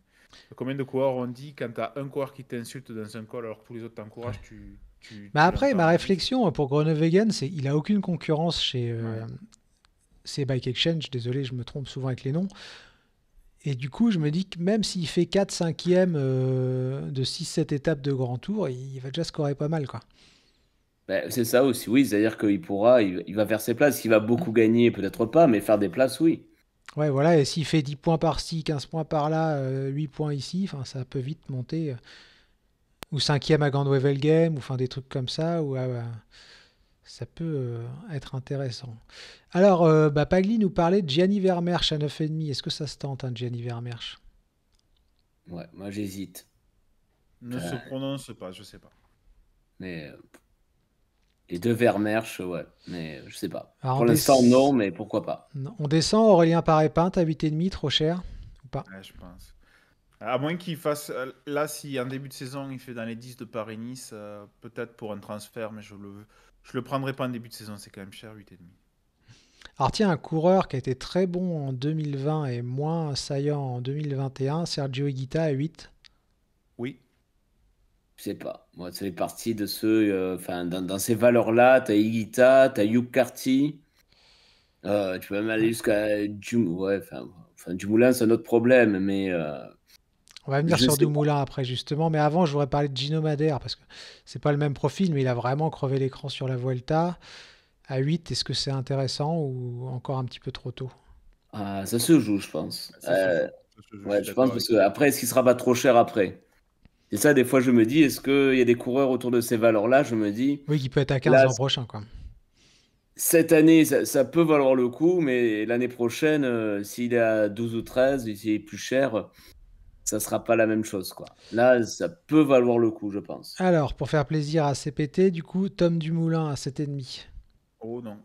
E: Combien de coureurs on dit quand t'as un coureur qui t'insulte dans un col alors que tous les autres t'encouragent, tu
D: Après,
E: l'entends.
D: ma réflexion pour Groenewegen, c'est qu'il a aucune concurrence chez ces Bike Exchange. Désolé, je me trompe souvent avec les noms. Et du coup, je me dis que même s'il fait 4/5e de 6-7 étapes de Grand Tour, il va déjà scorer pas mal, quoi.
F: Ben, c'est ça aussi, oui. C'est-à-dire qu'il pourra, il va faire ses places. Il va beaucoup gagner, peut-être pas, mais faire des places, oui.
D: Ouais, voilà, et s'il fait 10 points par-ci, 15 points par-là, 8 points ici, ça peut vite monter. Ou 5e à Gand-Wevelgem, ou enfin des trucs comme ça. Ou Ça peut être intéressant. Alors, Pagli nous parlait de Gianni Vermeersch à 9,5. Est-ce que ça se tente, hein, Gianni Vermeersch?
F: Ouais, moi j'hésite.
E: Ne se prononce pas, je sais pas.
F: Mais les deux Vermeersch, ouais, mais je sais pas.
D: Alors,
F: Pour l'instant, non, mais pourquoi pas.
D: on descend Aurélien Paré-Pinte à 8,5, trop cher ou pas?
E: Ouais, je pense. À moins qu'il fasse. Là, si en début de saison, il fait dans les 10 de Paris-Nice, peut-être pour un transfert, mais je le prendrai pas en début de saison, c'est quand même cher, 8,5.
D: Alors tiens, un coureur qui a été très bon en 2020 et moins saillant en 2021, Sergio Higuita à 8.
E: Oui.
F: Je sais pas. Moi, ça fait partie de ceux. Enfin, dans ces valeurs-là, t'as Higuita, t'as Hugh Carty. Tu peux même aller jusqu'à ouais, enfin, Dumoulin, c'est un autre problème, mais
D: On va venir
F: je
D: sur
F: sais pas.
D: Dumoulin après justement, mais avant je voudrais parler de Gino Madère parce que c'est pas le même profil, mais il a vraiment crevé l'écran sur la Vuelta. À 8, est-ce que c'est intéressant ou encore un petit peu trop tôt?
F: Ah, ça se joue, je pense.
E: Ça se joue. Ça se joue,
F: Ouais,
E: suis
F: je pense
E: d'accord
F: parce
E: avec
F: que
E: toi.
F: après, est-ce qu'il sera pas trop cher après? Et ça, des fois, je me dis, est-ce qu'il y a des coureurs autour de ces valeurs-là? Je me dis,
D: Oui, qui peut être à 15
F: là,
D: l'an prochain, quoi.
F: cette année, ça peut valoir le coup, mais l'année prochaine, s'il est à 12 ou 13, et s'il est plus cher, ça sera pas la même chose, quoi. Là, ça peut valoir le coup, je pense.
D: Alors, pour faire plaisir à CPT, du coup, Tom Dumoulin à 7,5.
E: Oh non.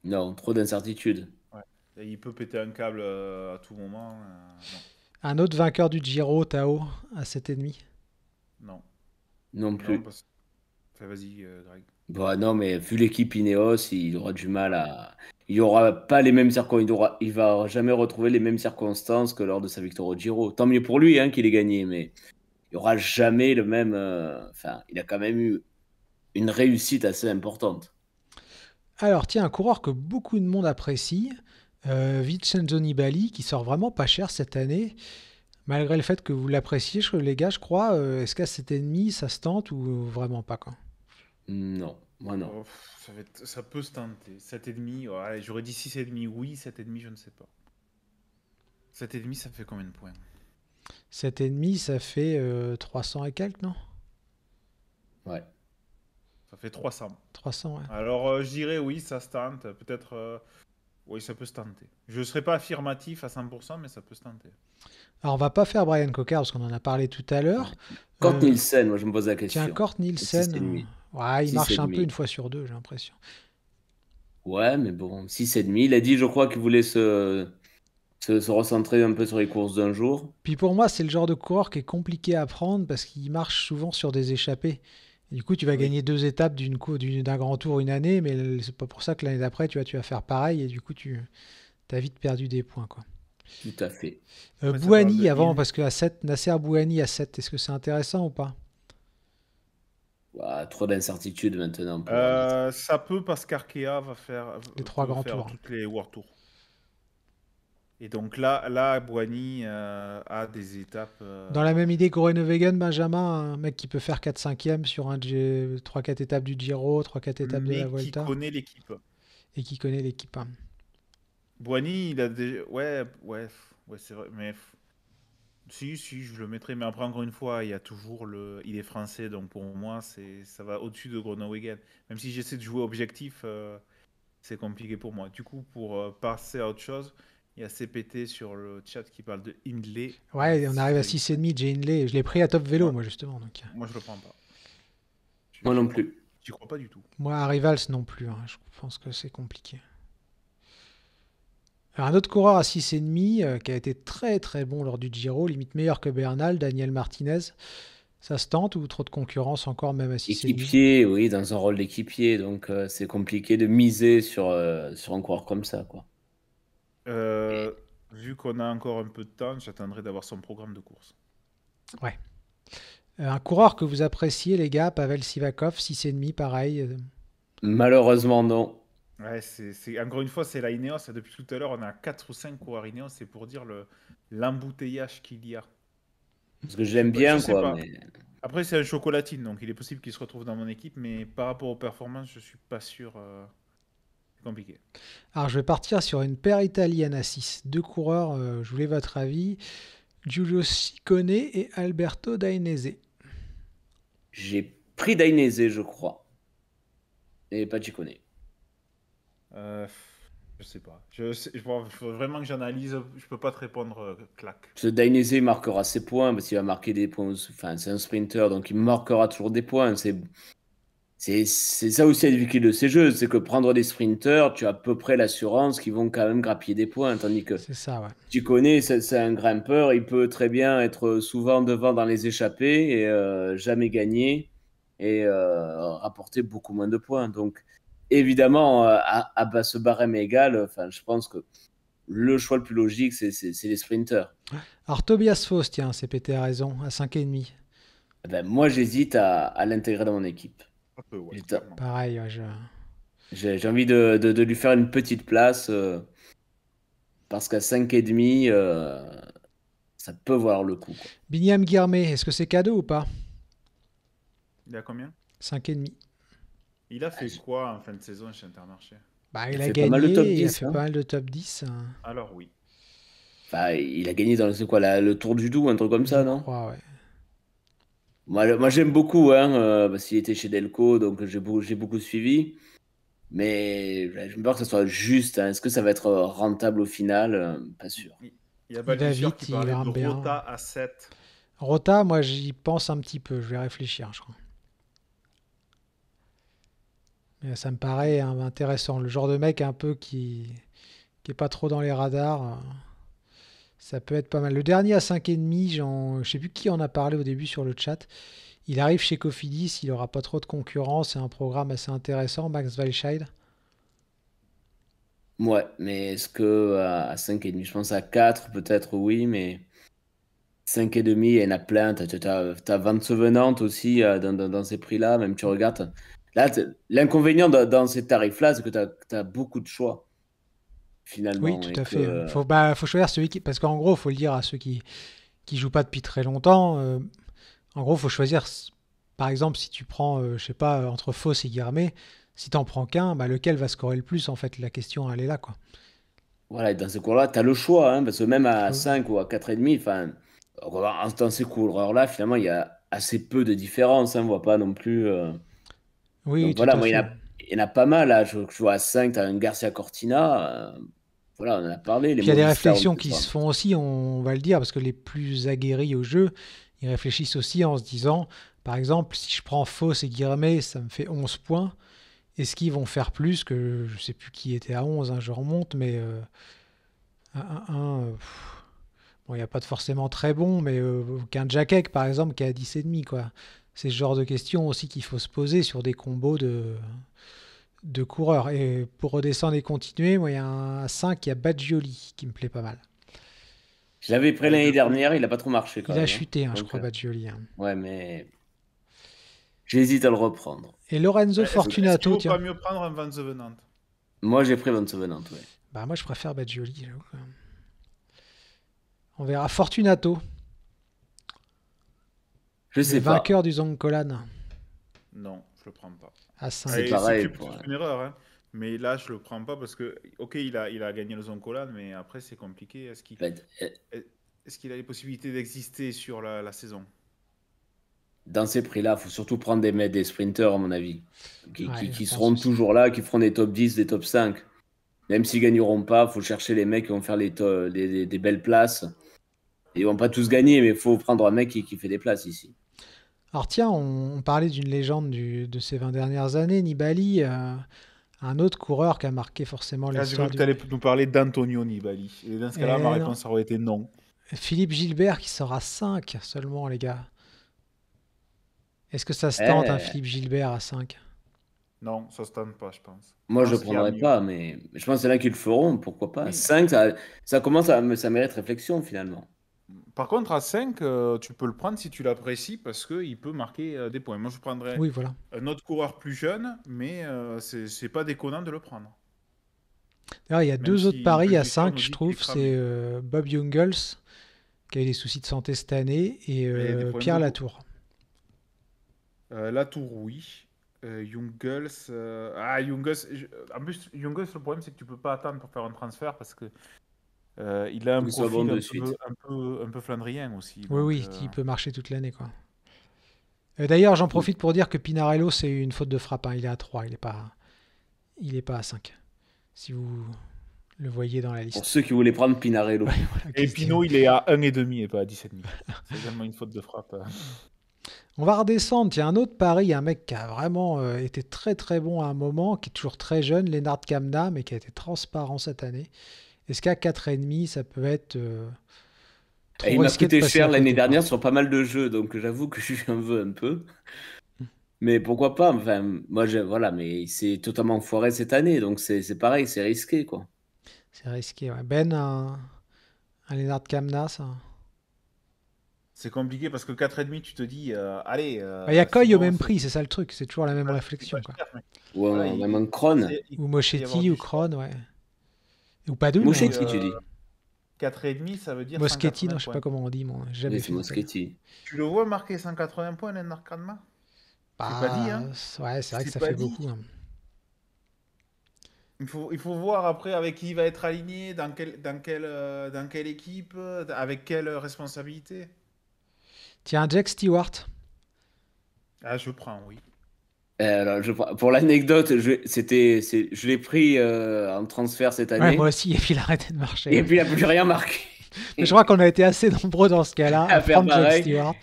F: Non, trop d'incertitudes.
E: Ouais. Et il peut péter un câble à tout moment. Non.
D: Un autre vainqueur du Giro, Tao, à 7,5.
E: Non.
F: Non
E: Non,
F: plus.
E: parce... Enfin, vas-y, Greg.
F: Bon, non, mais vu l'équipe Ineos, il aura du mal à. Il aura pas les mêmes circonstances. Il va jamais retrouver les mêmes circonstances que lors de sa victoire au Giro. Tant mieux pour lui, hein, qu'il ait gagné, mais il n'y aura jamais le même. Enfin, il a quand même eu une réussite assez importante.
D: Alors, tiens, un coureur que beaucoup de monde apprécie, Vincenzo Nibali, qui sort vraiment pas cher cette année, malgré le fait que vous l'appréciez, les gars, je crois. Est-ce qu'à 7,5, ça se tente ou vraiment pas, quoi?
F: Non, moi non.
E: Oh, ça peut se tenter. 7,5, ouais, j'aurais dit 6,5, oui. 7,5, je ne sais pas. 7,5, ça fait combien de points?
D: 7,5, ça fait 300 et quelques, non?
F: Ouais.
E: Ça fait 300.
D: 300, ouais.
E: Alors, je dirais oui, ça se tente. Peut-être. Oui, ça peut se tenter. Je ne serais pas affirmatif à 100%, mais ça peut se tenter.
D: Alors, on va pas faire Brian Cocard parce qu'on en a parlé tout à l'heure.
F: Kort Nielsen, moi je me pose la question.
D: Tiens, Kort Nielsen, ouais, il marche un peu une fois sur deux, j'ai l'impression.
F: Ouais, mais bon, 6,5. Il a dit, je crois, qu'il voulait se recentrer un peu sur les courses d'un jour.
D: Puis pour moi, c'est le genre de coureur qui est compliqué à prendre parce qu'il marche souvent sur des échappées. Et du coup, tu vas gagner 2 étapes d'un grand tour une année, mais c'est pas pour ça que l'année d'après, tu vas faire pareil et du coup, tu as vite perdu des points, quoi.
F: Tout à fait.
D: Bouhanni avant, parce qu'à 7, Nasser Bouhanni à 7, est-ce que c'est intéressant ou pas?
F: Ouais, trop d'incertitudes maintenant.
E: Ça peut parce qu'Arkea va faire
D: les 3 grands tours.
E: Toutes les World Tours. Et donc là Bouhanni a des étapes.
D: Dans la même idée qu'Orenewegen, Benjamin, un mec qui peut faire 4-5e sur 3-4 étapes du Giro, 3-4 étapes de la Vuelta.
E: Qui connaît l'équipe.
D: Et qui connaît l'équipe. Hein.
E: Bouhanni, il a déjà. Ouais, c'est vrai. Mais. Si, je le mettrai. Mais après, encore une fois, il y a toujours le. Il est français, donc pour moi, ça va au-dessus de Groenewegen. Même si j'essaie de jouer objectif, c'est compliqué pour moi. Du coup, pour passer à autre chose, il y a CPT sur le chat qui parle de Hindley.
D: Ouais, on arrive à 6,5, Jay Hindley. Je l'ai pris à top vélo, moi, justement. Donc.
E: Moi, je le prends pas.
F: Moi non plus.
E: J'y crois pas du tout.
D: Moi, à Rivals non plus. Hein. Je pense que c'est compliqué. Alors, un autre coureur à 6,5 qui a été très très bon lors du Giro, limite meilleur que Bernal, Daniel Martinez. Ça se tente ou trop de concurrence encore, même à 6,5?
F: Équipier, oui, dans un rôle d'équipier. Donc, c'est compliqué de miser sur un coureur comme ça, quoi.
E: Vu qu'on a encore un peu de temps, j'attendrai d'avoir son programme de course.
D: Ouais. Un coureur que vous appréciez, les gars, Pavel Sivakov, 6,5, pareil.
F: Malheureusement, non.
E: Ouais, encore une fois, c'est la Ineos. Depuis tout à l'heure, on a 4 ou 5 coureurs Ineos. C'est pour dire l'embouteillage qu'il y a.
F: Parce que j'aime bien, quoi. Mais...
E: Après, c'est un chocolatine, donc il est possible qu'il se retrouve dans mon équipe. Mais par rapport aux performances, je suis pas sûr. C'est compliqué.
D: Alors, je vais partir sur une paire italienne à 6. 2 coureurs, je voulais votre avis. Giulio Ciccone et Alberto Dainese.
F: J'ai pris Dainese, je crois. et pas Ciccone.
E: Je sais pas. Il faut vraiment que j'analyse. Je peux pas te répondre clac.
F: Ce Dainese marquera ses points parce qu'il va marquer des points. Enfin, c'est un sprinter, donc il marquera toujours des points. C'est ça aussi la difficulté de ces jeux, c'est que prendre des sprinters, tu as à peu près l'assurance qu'ils vont quand même grappiller des points, tandis que
D: C'est ça, ouais.
F: Ciccone, c'est un grimpeur, il peut très bien être souvent devant dans les échappées et jamais gagner et rapporter beaucoup moins de points. Donc, évidemment, à ce barème égal, enfin, je pense que le choix le plus logique, c'est les sprinters.
D: Alors Tobias Foss, tiens, CPT a raison, à 5,5.
F: Ben, moi, j'hésite à l'intégrer dans mon équipe.
E: Un peu, ouais,
F: J'hésite.
E: clairement.
D: Pareil, ouais,
F: J'ai envie de lui faire une petite place parce qu'à 5,5, ça peut valoir le coup, quoi.
D: Binyam Guirmé, est-ce que c'est cadeau ou pas?
E: Il a combien?
D: 5,5.
E: Il a fait quoi en fin de saison chez Intermarché?
D: Bah,
F: Il
D: il a
F: fait pas mal de
D: gagné,
F: top
D: il a
F: 10,
D: fait
F: hein.
D: pas mal de top 10.
E: Alors oui.
F: Enfin, il a gagné dans c'est quoi, le Tour du Doubs, un truc comme ça,
D: Je
F: non?
D: crois, ouais.
F: Moi j'aime beaucoup, hein, parce qu'il était chez Delco, donc j'ai beaucoup suivi. Mais je me peur que ça soit juste, hein. Est-ce que ça va être rentable au final? Pas sûr.
E: Il y a
D: va
E: Balduccier
D: vite,
E: qui
D: il
E: parlait
D: grimpe
E: de
D: bien.
E: Rota à 7.
D: Rota, moi j'y pense un petit peu, je vais réfléchir, je crois. Mais ça me paraît intéressant. Le genre de mec un peu qui est pas trop dans les radars. Ça peut être pas mal. Le dernier à 5,5, je sais plus qui en a parlé au début sur le chat. Il arrive chez Cofidis, il aura pas trop de concurrence, c'est un programme assez intéressant, Max Walscheid.
F: Ouais, mais est-ce que à 5,5, je pense à 4 peut-être, oui, mais 5,5, il y en a plein. T'as Van Sevenant aussi dans ces prix-là, même tu regardes. Là, l'inconvénient dans ces tarifs-là, c'est que t'as beaucoup de choix, finalement.
D: Oui, tout
F: et
D: à
F: que,
D: fait. Faut choisir celui qui... Parce qu'en gros, faut le dire à ceux qui jouent pas depuis très longtemps. En gros, faut choisir... Par exemple, si tu prends, je sais pas, entre Foss et Guirmé, si t'en prends qu'un, bah, lequel va scorer le plus, en fait? La question, elle est là, quoi.
F: Voilà, et dans ces cours-là, tu as le choix, hein, parce que même à
D: Faut-
F: 5 ou à 4,5, enfin, dans ces coureurs-là, finalement, il y a assez peu de différence, hein, on voit pas non plus.
D: Oui,
F: Donc
D: tout
F: voilà,
D: à
F: moi,
D: fait.
F: il y en a pas mal, là. Je vois à 5, tu as un Garcia Cortina. Voilà, on en a parlé. Les
D: Puis il y a des
F: Movistar,
D: réflexions qui se font aussi, on va le dire, parce que les plus aguerris au jeu, ils réfléchissent aussi en se disant, par exemple, si je prends Foss et Guirmé, ça me fait 11 points. Est-ce qu'ils vont faire plus que, je sais plus qui était à 11, hein, je remonte, mais bon, il n'y a pas de forcément très bon, mais qu'un Jackek, par exemple, qui est à 10,5, quoi. C'est ce genre de questions aussi qu'il faut se poser sur des combos de coureurs. Et pour redescendre et continuer, moi, il y a un 5, il y a Badgioli, qui me plaît pas mal.
F: Je l'avais pris l'année dernière, il n'a pas trop marché quand
D: Il a
F: même.
D: chuté, je
F: Donc,
D: crois, Badgioli.
F: Ouais, mais j'hésite à le reprendre.
D: Et Lorenzo
E: Est-ce
D: Fortunato,
E: qu'il vaut
D: tiens.
E: pas mieux prendre un Van Zevenant?
F: Moi, j'ai pris Van Sevenant, ouais.
D: Bah, moi, je préfère Badgioli, j'avoue, quand même. On verra. Fortunato,
F: Je
D: le
F: sais pas.
D: vainqueur du Zoncolan,
E: Non, je le prends pas.
D: à 5.
F: C'est pareil,
E: C'est une erreur, hein. Mais là, je le prends pas parce que, ok, il a gagné le Zoncolan, mais après, c'est compliqué. Est-ce qu'il a les possibilités d'exister sur la saison?
F: Dans ces prix-là, il faut surtout prendre des sprinters, à mon avis, qui
D: Ouais, je pense
F: seront
D: aussi.
F: toujours là, qui feront des top 10, des top 5. Même s'ils gagneront pas, il faut chercher les mecs qui vont faire des belles places. Ils vont pas tous gagner, mais il faut prendre un mec qui fait des places ici.
D: Alors tiens, on parlait d'une légende de ces 20 dernières années, Nibali, un autre coureur qui a marqué forcément
E: Là, j'ai
D: l'histoire
E: cru que tu allais nous parler d'Antonio Nibali. Et dans ce cas-là, ma
D: non.
E: réponse aurait été non.
D: Philippe Gilbert qui sort à 5 seulement, les gars. Est-ce que ça se tente, un Philippe Gilbert à 5?
E: Non, ça se tente pas, je pense.
F: Moi, je ne
E: pense qu'il y a
F: prendrais
E: mieux.
F: pas, mais je pense qu'il y en a qui le feront, pourquoi pas.
E: Oui.
F: 5, ça commence ça mérite réflexion, finalement.
E: Par contre, à 5, tu peux le prendre si tu l'apprécies parce qu'il peut marquer des points. Moi, je prendrais
D: Oui, voilà.
E: un autre coureur plus jeune, mais c'est pas déconnant de le prendre.
D: D'ailleurs, il y a
E: Même
D: deux autres
E: si
D: paris à
E: Balduccier
D: 5,
E: nous
D: je
E: dit
D: trouve.
E: qu'il est
D: C'est Bob Jungels, qui a eu des soucis de santé cette année, et
E: Mais il y a des problèmes
D: Pierre
E: de dos.
D: Latour.
E: Latour, oui. Jungels. Jungels. En plus, Jungels, le problème, c'est que tu peux pas attendre pour faire un transfert parce que il a un
F: Faut qu'il soit
E: profil
F: bon de suite.
E: un peu flandrien aussi.
D: Oui,
E: donc,
D: oui, qui peut marcher toute l'année, quoi. D'ailleurs, j'en profite pour dire que Pinarello, c'est une faute de frappe, hein. Il est à 3, il est pas il n'est pas à 5. Si vous le voyez dans la
F: Pour
D: liste.
F: ceux qui voulaient prendre Pinarello.
D: Ouais, voilà,
E: Et
D: Christian.
E: Pinot, il est à 1,5 et pas à 17,5. C'est également une faute de frappe.
D: On va redescendre. Il y a un autre pari, un mec qui a vraiment été très très bon à un moment, qui est toujours très jeune, Lennart Kamna, mais qui a été transparent cette année. Est-ce qu'à 4,5, ça peut être trop
F: Et il m'a
D: risqué de
F: coûté
D: passer
F: cher
D: à
F: l'année
D: côté, quoi.
F: dernière sur pas mal de jeux, donc j'avoue que je lui en veux un peu. Mais pourquoi pas? Enfin, moi, voilà, mais c'est totalement foiré cette année, donc c'est pareil, c'est risqué, quoi.
D: C'est risqué, ouais. Ben, un Lennart Kamna, ça.
E: C'est compliqué parce que 4,5, tu te dis, allez.
D: Il y a Coy
E: c'est
D: au
E: bon,
D: même
E: c'est-
D: prix, c'est ça le truc. C'est toujours la même
E: c'est
D: réflexion,
E: pas
D: quoi.
E: cher, mais
F: Ou
E: voilà,
F: même un Kron.
E: il
D: Ou
E: commence à y avoir
D: Moschetti
E: du
D: ou
E: choix.
D: Kron, ouais. Ou Padoun.
F: Moschetti,
E: euh,
F: tu dis.
E: 4,5, ça veut dire
D: Moschetti,
E: 180
D: non, je sais
E: points.
D: pas comment on dit, moi. J'ai jamais
F: Oui,
D: fait
F: c'est
D: le
F: Moschetti.
E: Tu le vois marquer 180 points, Lennart Kamna?
D: Bah,
E: C'est pas dit, hein.
D: ouais, c'est vrai que
E: C'est
D: ça
E: pas
D: fait
E: dit.
D: beaucoup, hein.
E: Il faut voir après avec qui il va être aligné, dans quelle équipe, avec quelle responsabilité.
D: Tiens, Jack Stewart.
E: Ah, je prends, oui.
F: Alors, pour l'anecdote, je l'ai pris en transfert cette
D: Ouais,
F: année.
D: moi aussi, et puis il a arrêté de marcher.
F: Et puis il n'a plus rien marqué.
D: Mais je crois qu'on a été assez nombreux dans ce cas-là
F: À
D: à
F: faire
D: prendre Jack
F: pareil.
D: Stewart.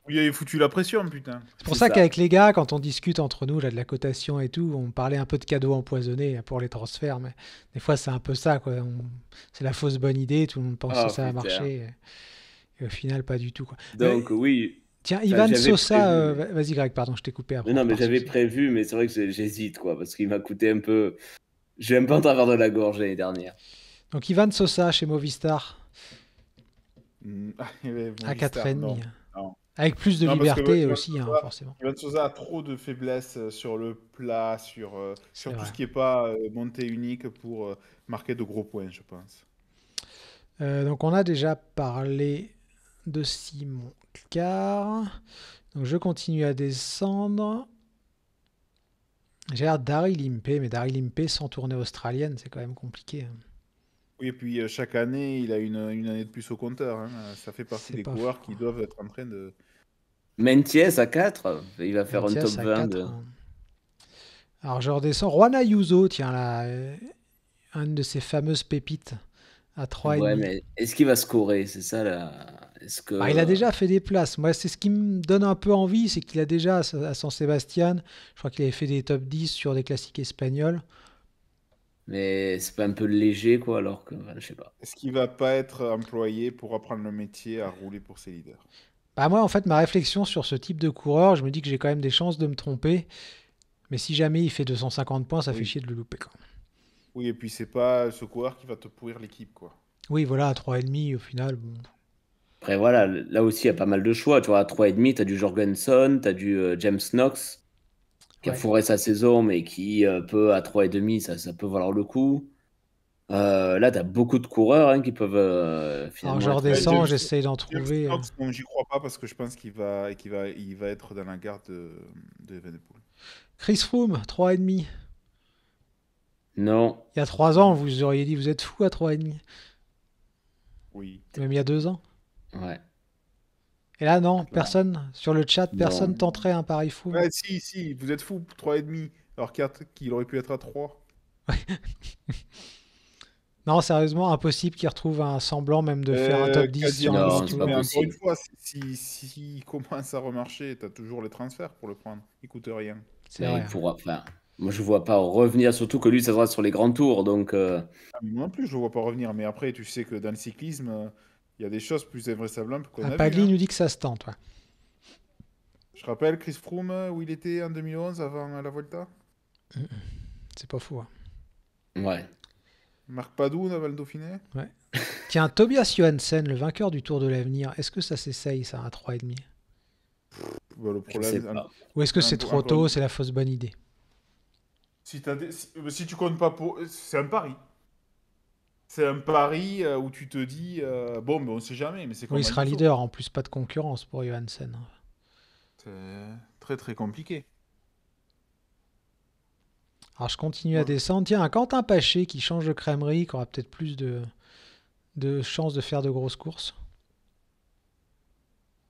E: Il avait foutu la pression, putain.
D: C'est pour
F: C'est
D: ça
F: ça.
D: qu'avec les gars, quand on discute entre nous là, de la cotation et tout, on parlait un peu de cadeaux empoisonnés pour les transferts, mais des fois c'est un peu ça, quoi. C'est la fausse bonne idée, tout le monde pense
F: Oh,
D: que ça va
F: putain.
D: marcher, et au final pas du tout, quoi.
F: Donc oui.
D: Tiens,
F: Enfin,
D: Ivan
F: j'avais
D: Sosa,
F: prévu.
D: vas-y Greg, pardon, je t'ai coupé après.
F: Non,
D: on
F: mais
D: repart sur
F: j'avais
D: ça.
F: prévu, mais c'est vrai que j'hésite, quoi, parce qu'il m'a coûté un peu. J'ai un peu en travers de la gorge l'année dernière.
D: Donc Ivan Sosa chez Movistar à
E: Movistar,
D: 4,5.
E: non. Non.
D: Avec plus de
E: Non, parce que
D: liberté
E: Ivan
D: aussi, hein,
E: Sosa-
D: forcément.
E: Ivan Sosa a trop de faiblesses sur le plat, sur
D: C'est
E: tout
D: vrai.
E: ce qui n'est pas montée unique pour marquer de gros points, je pense.
D: Donc on a déjà parlé de Simon Car. Donc je continue à descendre. J'ai l'air Daryl Impey, mais Daryl Impey sans tournée australienne, c'est quand même compliqué, hein.
E: Oui, et puis chaque année, il a une année de plus au compteur, hein. Ça fait partie
D: C'est
E: des
D: pas
E: coureurs
D: faux.
E: qui doivent être en train de...
F: Mentiès à 4, il va faire un
D: Mathias
F: top
D: à
F: 20
D: 4, hein. Alors je redescends. Juan Ayuso, tiens là, une de ces fameuses pépites à 3,5.
F: Ouais, mais est-ce qu'il va scorer? C'est ça là. Est-ce que.
D: Bah, il a déjà fait des places. Moi, c'est ce qui me donne un peu envie, c'est qu'il a déjà à San Sebastian, je crois qu'il avait fait des top 10 sur des classiques espagnols.
F: Mais c'est pas un peu léger, quoi, alors que. Enfin, je sais pas.
E: Est-ce qu'il va pas être employé pour apprendre le métier à rouler pour ses leaders?
D: Bah moi, en fait, ma réflexion sur ce type de coureur, je me dis que j'ai quand même des chances de me tromper. Mais si jamais il fait 250 points, ça fait
E: Oui.
D: chier de le louper, quoi.
E: Oui, et puis c'est pas ce coureur qui va te pourrir l'équipe, quoi.
D: Oui, voilà, à 3,5 au final. Bon.
F: Après, voilà, là aussi, il y a pas mal de choix. Tu vois, à 3,5, tu as du Jorgensen, tu as du James Knox, qui a
D: Ouais.
F: fourré sa saison, mais qui peut, à 3,5, ça peut valoir le coup. Là, tu as beaucoup de coureurs qui peuvent
D: Alors
F: finalement
D: je
F: être
D: redescends,
E: James-
D: j'essaye d'en
E: James
D: trouver.
E: Knox, bon, j'y crois pas parce que je pense qu'il va être dans la garde de Evenepoel.
D: Chris Froome, 3,5.
F: Non.
D: Il y a 3 ans, vous auriez dit, vous êtes fou à 3,5.
E: Oui.
D: Même il y a 2 ans.
F: Ouais.
D: Et là, non, personne, sur le chat, personne
F: Non.
D: tenterait un pari Froome.
E: Ouais, si, vous êtes fou, 3,5, alors qu'il aurait pu être à 3.
D: Non, sérieusement, impossible qu'il retrouve un semblant même de faire un top 10 sur un
F: Non,
D: liste
F: c'est
D: ou
F: pas
E: mais
D: autre.
E: encore une
F: possible.
E: fois, s'il commence à remarcher, t'as toujours les transferts pour le prendre. Il coûte rien.
D: C'est
F: Mais
D: vrai,
F: il
D: hein.
F: pourra. Enfin, moi, je vois pas revenir, surtout que lui, ça sera sur les grands tours. Donc,
E: Ah, mais moi non plus, je le vois pas revenir. Mais après, tu sais que dans le cyclisme, il y a des choses plus invraisemblables qu'on a vues,
D: Pagli
E: hein.
D: nous dit que ça se tente, ouais.
E: Je rappelle Chris Froome, où il était en 2011 avant la Volta.
D: C'est pas fou, hein.
F: ouais.
E: Marc Padoun avant le Dauphiné.
D: Tiens, Tobias Johansen, le vainqueur du Tour de l'Avenir, est-ce que ça s'essaye, ça, à 3,5?
E: Bah, le
F: Je sais
E: problème,
F: pas.
D: Ou est-ce que
E: Un
D: c'est
E: peu-
D: trop
E: un peu-
D: tôt, c'est la fausse bonne idée?
E: si tu comptes pas pour... C'est un pari. C'est un pari où tu te dis, bon, mais on sait jamais, mais c'est comme
D: Oui, il sera
E: Ayuso.
D: leader, en plus, pas de concurrence pour Johansen, hein.
E: C'est très très compliqué.
D: Alors, je continue à
E: Ouais.
D: descendre. Tiens, un Quentin Paché qui change de crèmerie, qui aura peut-être plus de chances de faire de grosses courses.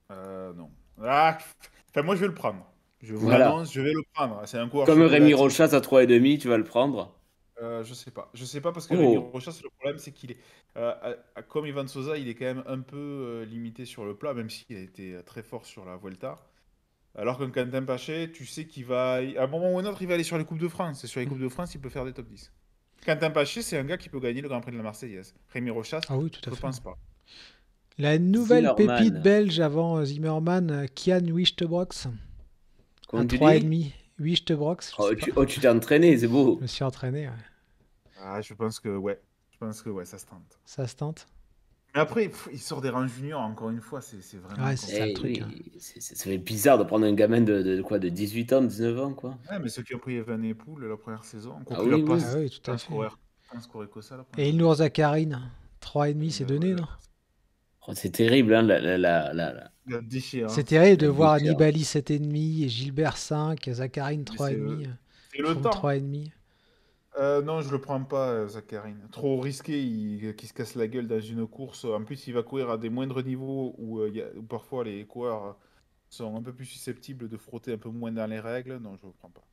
E: Non. Ah, enfin, moi je vais le prendre. Je vous
F: Voilà.
E: l'annonce, je vais le prendre. C'est un coureur
F: Comme Rémi
E: chocolatine.
F: Rochas à 3,5, tu vas le prendre.
E: Je sais pas. Je sais pas parce que
F: Oh.
E: Rémi Rochas, le problème, c'est qu'il est. Comme Ivan Sosa, il est quand même un peu limité sur le plat, même s'il a été très fort sur la Vuelta. Alors qu'un Quentin Paché, tu sais qu'il va. À un moment ou un autre, il va aller sur les Coupes de France. Et sur les Coupes de France, il peut faire des top 10. Quentin Paché, c'est un gars qui peut gagner le Grand Prix de la Marseillaise. Rémi Rochas,
D: Ah oui, tout à
E: je
D: fait.
E: pense pas.
D: La nouvelle
F: Zimmerman.
D: pépite belge avant Zimmerman, Kian Wichtebrox.
F: Comment
D: Un
F: tu
D: 3,5. Wichtebrox, je
F: Oh,
D: sais pas.
F: tu t'es entraîné, c'est beau.
D: Je me suis entraîné, ouais.
E: Ah, je pense que ouais. Je pense que ouais, ça se tente.
D: Ça se tente.
E: Mais après, il sort des rangs juniors, encore une fois, c'est vraiment.
D: Ouais, c'est ça le
F: Eh
D: truc.
F: oui,
D: Hein.
F: ça fait bizarre de prendre un gamin de quoi, de 18 ans, 19 ans, quoi.
E: Ouais, mais ceux qui ont pris Evan Epoul la première saison,
F: Ah oui, oui.
D: Ah oui, tout à fait.
E: un scoré que ça la première
D: Et
E: saison.
D: Ilnour Zakarin, 3,5, c'est donné, non?
F: Oh, c'est terrible, hein,
E: La déchéance.
D: C'est terrible de
F: La
D: voir
F: déchéance.
D: Nibali 7,5 et Gilbert 5, Zakarin 3,5.
E: C'est le temps.
D: 3,5.
E: Non, je le prends pas, Zakarin. Trop risqué qu'il se casse la gueule dans une course. En plus, il va courir à des moindres niveaux où parfois les coureurs sont un peu plus susceptibles de frotter un peu moins dans les règles. Non, je le prends pas.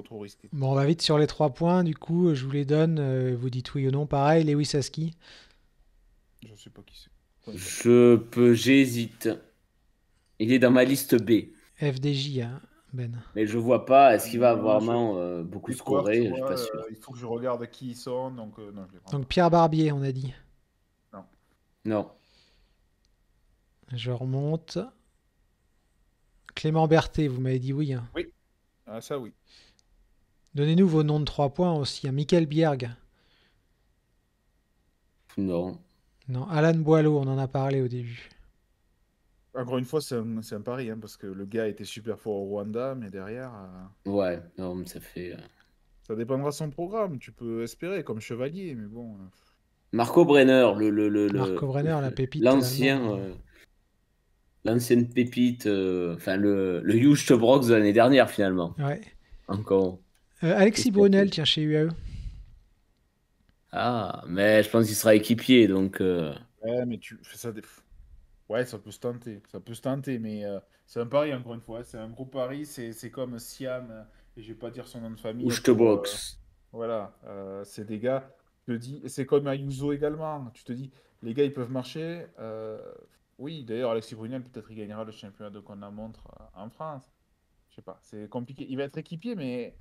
E: Trop risqué.
D: Bon, on va vite sur les 3 points. Du coup, je vous les donne. Vous dites oui ou non. Pareil, Lewis Husky.
E: Je sais pas qui c'est.
F: J'hésite. Il est dans ma liste B.
D: FDJ, hein, Ben.
F: Mais je vois pas, est-ce qu'il va
E: Non,
F: vraiment beaucoup
E: Les coureurs,
F: scorer?
E: tu
F: Je suis
E: vois,
F: pas sûr.
E: il faut que je regarde qui ils sont. Donc, non, je les prends
D: Donc
E: pas.
D: Pierre Barbier, on a dit.
F: Non.
D: Je remonte. Clément Berthet, vous m'avez dit oui. Hein.
E: Ah, ça, oui.
D: Donnez-nous vos noms de 3 points aussi. Hein. Michael Bierg.
F: Non.
D: Non, Alan Boileau, on en a parlé au début.
E: Encore une fois, c'est un pari, hein, parce que le gars était super fort au Rwanda, mais derrière,
F: Ouais, non, mais ça fait.
E: ça dépendra de son programme. Tu peux espérer, comme Chevalier, mais bon.
F: Marco Brenner,
D: Marco Brenner, la pépite
F: l'ancien,
D: allemande.
F: l'ancienne pépite, enfin le Huge Brox de l'année dernière finalement.
D: Ouais.
F: Encore.
D: Alexis Brunel, tiens, chez UAE.
F: Ah, mais je pense qu'il sera équipier, donc.
E: Ouais, mais tu fais ça. Ouais, ça peut se tenter. Ça peut se tenter, mais c'est un pari, encore une fois. C'est un gros pari. C'est comme Siam, et je vais pas dire son nom de famille.
F: Huge Brox.
E: Voilà, c'est des gars. Je te dis, c'est comme Ayuso également. Tu te dis, les gars, ils peuvent marcher. Oui, d'ailleurs, Alexis Brunel, peut-être il gagnera le championnat de contre-la-montre en France. Je sais pas, c'est compliqué. Il va être équipier, mais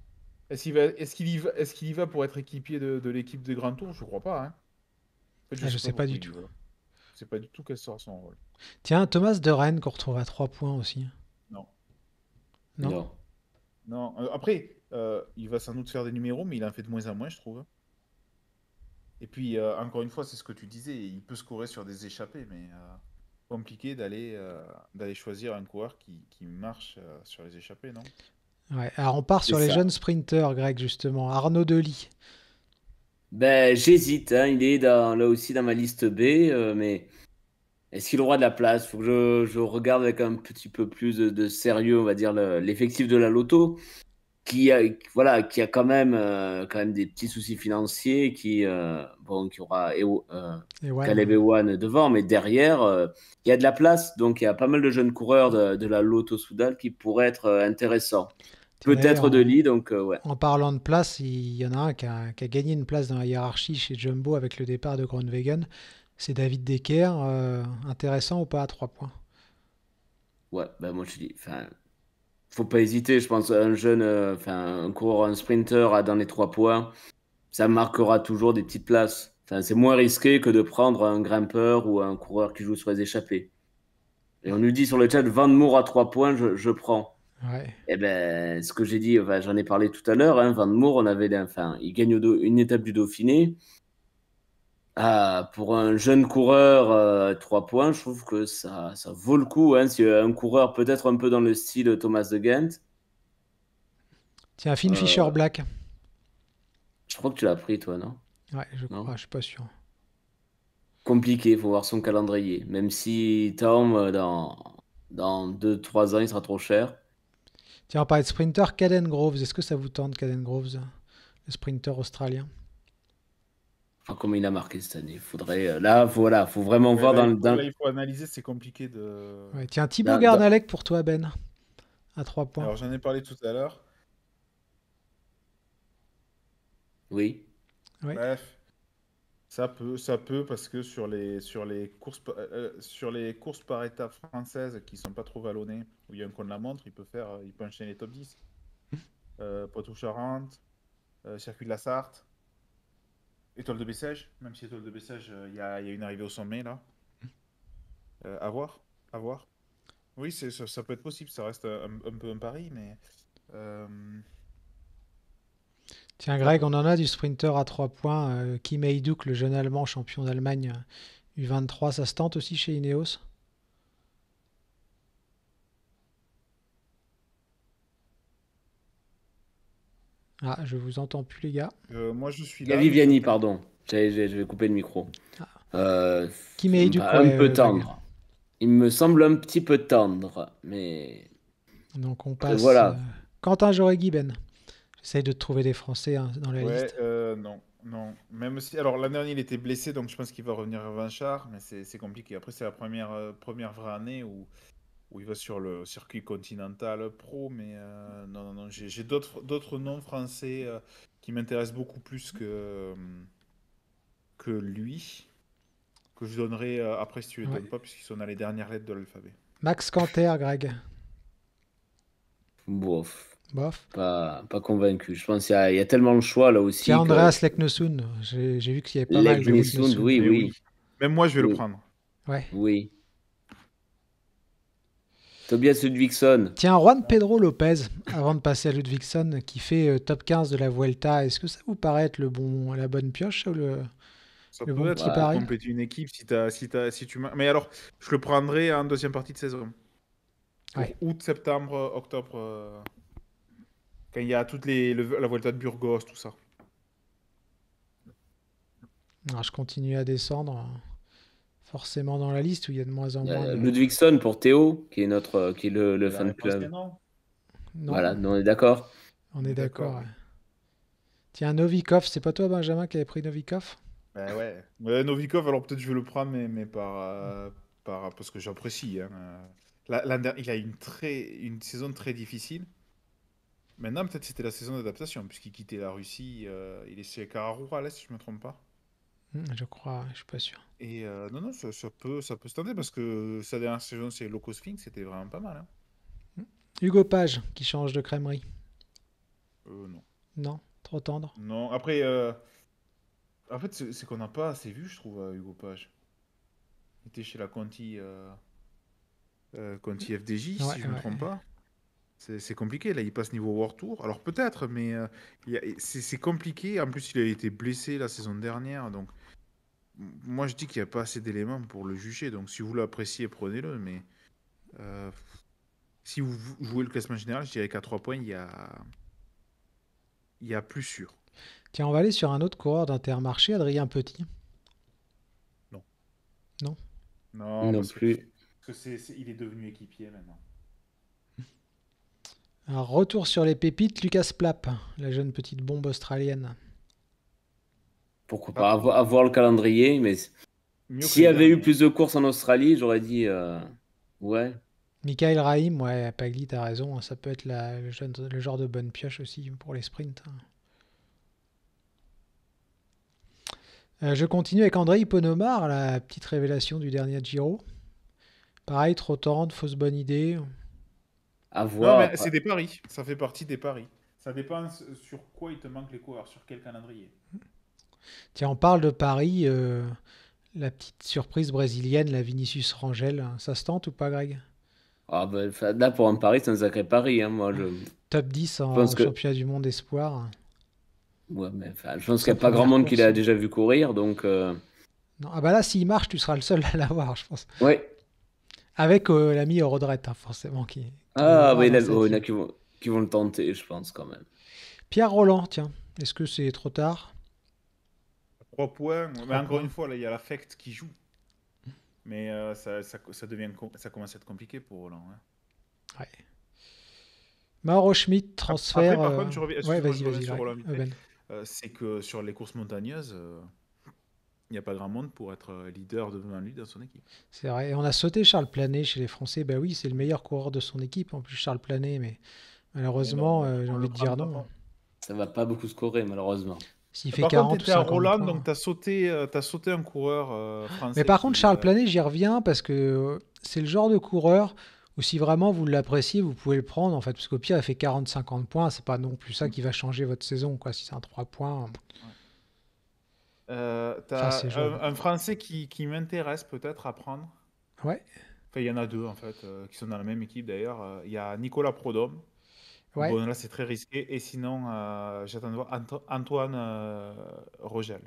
E: est-ce qu'il y va pour être équipier de l'équipe de Grand Tour? Je crois pas. Hein. En fait,
D: Je sais pas
E: pourquoi
D: du
E: il
D: tout.
E: y va. Je sais pas du tout quel sera son rôle.
D: Tiens, Thomas de Rennes qu'on retrouve à 3 points aussi.
E: Non.
D: Non.
E: Non. Après, il va sans doute faire des numéros, mais il en fait de moins en moins, je trouve. Et puis, encore une fois, c'est ce que tu disais, il peut scorer sur des échappées, mais compliqué d'aller choisir un coureur qui marche sur les échappées, non?
D: Ouais. Alors on part sur
F: C'est
D: les
F: ça.
D: jeunes sprinteurs, Greg, justement. Arnaud Delis.
F: Ben, j'hésite, hein, il est là aussi dans ma liste B, mais est-ce qu'il aura de la place? Faut que je regarde avec un petit peu plus de sérieux, on va dire, l'effectif de la Loto, qui a quand même des petits soucis financiers, qui aura
D: Ewan.
F: Caleb Ewan devant, mais derrière, il y a de la place, donc il y a pas mal de jeunes coureurs de la Lotto Soudal qui pourraient être intéressants. Peut-être de lit, donc ouais.
D: En parlant de place, il y en a un qui a gagné une place dans la hiérarchie chez Jumbo avec le départ de Groenewegen. C'est David Decker. Intéressant ou pas à 3 points?
F: Ouais, ben moi je dis, enfin, faut pas hésiter, je pense un jeune, un coureur, un sprinter dans les 3 points, ça marquera toujours des petites places. Enfin, c'est moins risqué que de prendre un grimpeur ou un coureur qui joue sur les échappées. Et on nous dit sur le chat, Van Moor à 3 points, je prends.
D: Ouais.
F: Eh ben, ce que j'ai dit, j'en ai parlé tout à l'heure, hein, Van Moor, il gagne une étape du Dauphiné. Pour un jeune coureur, 3 points, je trouve que ça vaut le coup. Hein, si un coureur peut-être un peu dans le style Thomas de Gent.
D: Tiens, Finn Fisher Black.
F: Je crois que tu l'as pris, toi, non?
D: Ouais, je crois, je suis pas sûr.
F: Compliqué, il faut voir son calendrier. Même si Tom, dans 2-3 ans, il sera trop cher.
D: Tiens, on parlait de sprinter, Caden Groves. Est-ce que ça vous tente, Caden Groves, le sprinter australien?
F: Enfin, comme il a marqué cette année, faudrait. Là, voilà, faut vraiment voir
E: là, il faut analyser, c'est compliqué de.
D: Ouais, tiens, Thibaut Garnalec pour toi, Ben. à 3 points.
E: Alors j'en ai parlé tout à l'heure.
F: Oui.
D: Oui.
E: Bref, ça peut parce que sur les courses par étapes françaises qui sont pas trop vallonnées, où il y a un contre-la-montre, il peut enchaîner les top 10. Poitou-Charentes, Circuit de la Sarthe, Étoile de Bessèges, même si Étoile de Bessèges, il y a une arrivée au sommet là. À voir, à voir. Oui, ça peut être possible, ça reste un peu un pari, mais
D: Tiens,
E: ça
D: Greg,
E: peut.
D: on en a du sprinter à 3 points. Kim Heiduk, le jeune Allemand champion d'Allemagne U23, ça se tente aussi chez Ineos? Ah, je vous entends plus, les gars.
E: Moi je suis
F: Il y a
E: là, mais
F: Viviani,
E: j'attends.
F: pardon. Je vais couper le micro.
D: Ah. Kim
F: Ça me
D: Heiduk,
F: paraît un
D: ouais,
F: peu
D: Greg.
F: tendre. Il me semble un petit peu tendre, mais
D: Donc on
F: après,
D: passe.
F: voilà.
D: Quentin Joregui-Ben. J'essaye de trouver des Français dans la
E: Ouais,
D: liste.
E: non, non. Même si, alors l'année dernière il était blessé, donc je pense qu'il va revenir revanchard, mais c'est compliqué. Après c'est la première vraie année où il va sur le circuit continental pro, mais non, non, non. J'ai d'autres noms français qui m'intéressent beaucoup plus que lui, que je donnerai après si tu les
D: Ouais.
E: donnes pas, puisqu'ils sont dans les dernières lettres de l'alphabet.
D: Max Canter, Greg.
F: Bof,
D: Bof.
F: pas convaincu. Je pense qu'il y a tellement de choix là aussi
D: Tiens,
F: que
D: Andreas Leknesund. J'ai vu qu'il y avait pas mal de
F: Leknesund,
D: Leknesund.
F: oui,
E: Mais
F: oui,
E: oui, même moi je vais le
F: oui,
E: prendre.
D: Ouais.
F: oui. Tobias Ludvigsson,
D: Tiens, Juan Pedro Lopez, avant de passer à Ludvigsson, qui fait top 15 de la Vuelta. Est-ce que ça vous paraît être la bonne pioche ou
E: Ça
D: le
E: peut
D: bon
E: être
D: petit
F: bah,
E: pour
D: pari?
E: compléter une équipe si tu mais alors, je le prendrai en deuxième partie de saison. Pour
D: Ouais.
E: août, septembre, octobre, quand il y a la Vuelta de Burgos, tout ça.
D: Alors, je continue à descendre, forcément dans la liste où il y a de moins en
F: il y
D: moins
F: a
D: de.
F: Ludvigsson pour Théo, qui est le
E: C'est la
F: fan
E: réponse,
F: club.
E: non?
D: Non,
F: Voilà, on est d'accord.
D: on
E: On
D: est
E: est d'accord,
D: d'accord.
E: oui.
D: Ouais. Tiens, Novikov, c'est pas toi, Benjamin, qui avait pris Novikov?
E: Ben ouais. Ouais, Novikov, alors peut-être je vais le prendre, mais parce que j'apprécie, hein. Il a une saison très difficile. Maintenant, peut-être c'était la saison d'adaptation, puisqu'il quittait la Russie. Il est chez Kararura, si je me trompe pas.
D: Je crois, je suis pas sûr.
E: Et non, non, ça peut se tenter, parce que sa dernière saison chez Loco Sphinx, c'était vraiment pas mal, hein.
D: Hugo Page, qui change de crèmerie.
E: Non.
D: Non, trop tendre.
E: Non, après, en fait, c'est qu'on n'a pas assez vu, je trouve, Hugo Page. Il était chez la Conti FDJ,
D: Ouais,
E: si je me
D: ouais.
E: trompe pas. C'est compliqué, là, il passe niveau World Tour. Alors peut-être, mais c'est compliqué. En plus, il a été blessé la saison dernière, donc moi je dis qu'il n'y a pas assez d'éléments pour le juger. Donc si vous l'appréciez, prenez-le. Mais euh, si vous jouez le classement général, je dirais qu'à 3 points, il y a plus sûr.
D: Tiens, on va aller sur un autre coureur d'Intermarché, Adrien Petit.
E: Non.
D: Non.
E: Non,
F: Non
E: parce que,
F: plus.
E: il est devenu équipier maintenant.
D: Alors, retour sur les pépites, Lucas Plapp, la jeune petite bombe australienne.
F: Pourquoi pas avoir le calendrier, mais
E: Mieux que
F: s'il y
E: les
F: avait eu
E: derniers.
F: plus de courses en Australie, j'aurais dit ouais.
D: Michael Rahim, ouais, Pagli, t'as raison, hein, ça peut être le genre de bonne pioche aussi pour les sprints. Je continue avec Andrei Ponomar, la petite révélation du dernier Giro. Pareil, trop tendre, fausse bonne idée.
F: À
E: Non,
F: voir.
E: mais c'est des paris. Ça fait partie des paris. Ça dépend sur quoi il te manque les coureurs, sur quel calendrier.
D: Tiens, on parle de Paris, la petite surprise brésilienne, la Vinicius Rangel, ça se tente ou pas, Greg?
F: Ah ben, là, pour un pari, c'est un sacré pari, hein, moi, je
D: Top 10
F: pense
D: en
F: que
D: championnat du monde espoir.
F: ouais, mais je pense qu'il
D: Sa
F: n'y a pas grand
D: première
F: monde qui
D: course.
F: l'a déjà vu courir, donc
D: Non, ah bah là, s'il marche, tu seras le seul à l'avoir, je pense.
F: ouais.
D: Avec l'ami Eurodret, hein, forcément, qui
F: Ah
D: aura
F: oui,
D: dans
F: il
D: sa
F: y en a
D: team.
F: qui vont le tenter, je pense quand même.
D: Pierre Roland, tiens, est-ce que c'est trop tard?
E: 3 points. Mais
D: 3
E: encore
D: points.
E: une fois, là, il y a l'affect qui joue. Mais ça commence à être compliqué pour Roland, hein.
D: Ouais. Mauro Schmidt,
E: Après,
D: transfert.
E: par contre, je reviens,
D: Ouais,
E: excuse-moi,
D: vas-y,
E: je reviens
D: vas-y,
E: sur
D: Greg.
E: Roland vite fait.
D: Ben.
E: C'est que sur les courses montagneuses, n'y a pas grand monde pour être leader devant lui dans son équipe.
D: C'est vrai. Et on a sauté Charles Planet chez les Français. Bah oui, c'est le meilleur coureur de son équipe, en plus, Charles Planet, mais malheureusement, j'ai envie de dire non.
F: Ça va pas beaucoup scorer, malheureusement.
D: S'il fait
E: Par
D: 40
E: contre,
D: ou
E: tu étais à
D: 50
E: Roland,
D: points.
E: donc tu as sauté un coureur français.
D: Mais par contre, Charles Planet, j'y reviens parce que c'est le genre de coureur où si vraiment vous l'appréciez, vous pouvez le prendre, en fait, parce qu'au pire, il fait 40-50 points, c'est pas non plus ça qui va changer votre saison, quoi. Si c'est un 3 points.
E: T'as
D: c'est jouable.
E: un Français qui m'intéresse peut-être à prendre.
D: Ouais.
E: Enfin, il y en a deux en fait, qui sont dans la même équipe d'ailleurs. Il y a Nicolas Prodhomme.
D: Ouais.
E: Bon, là c'est très risqué. Et sinon, j'attends de voir Antoine Rogel.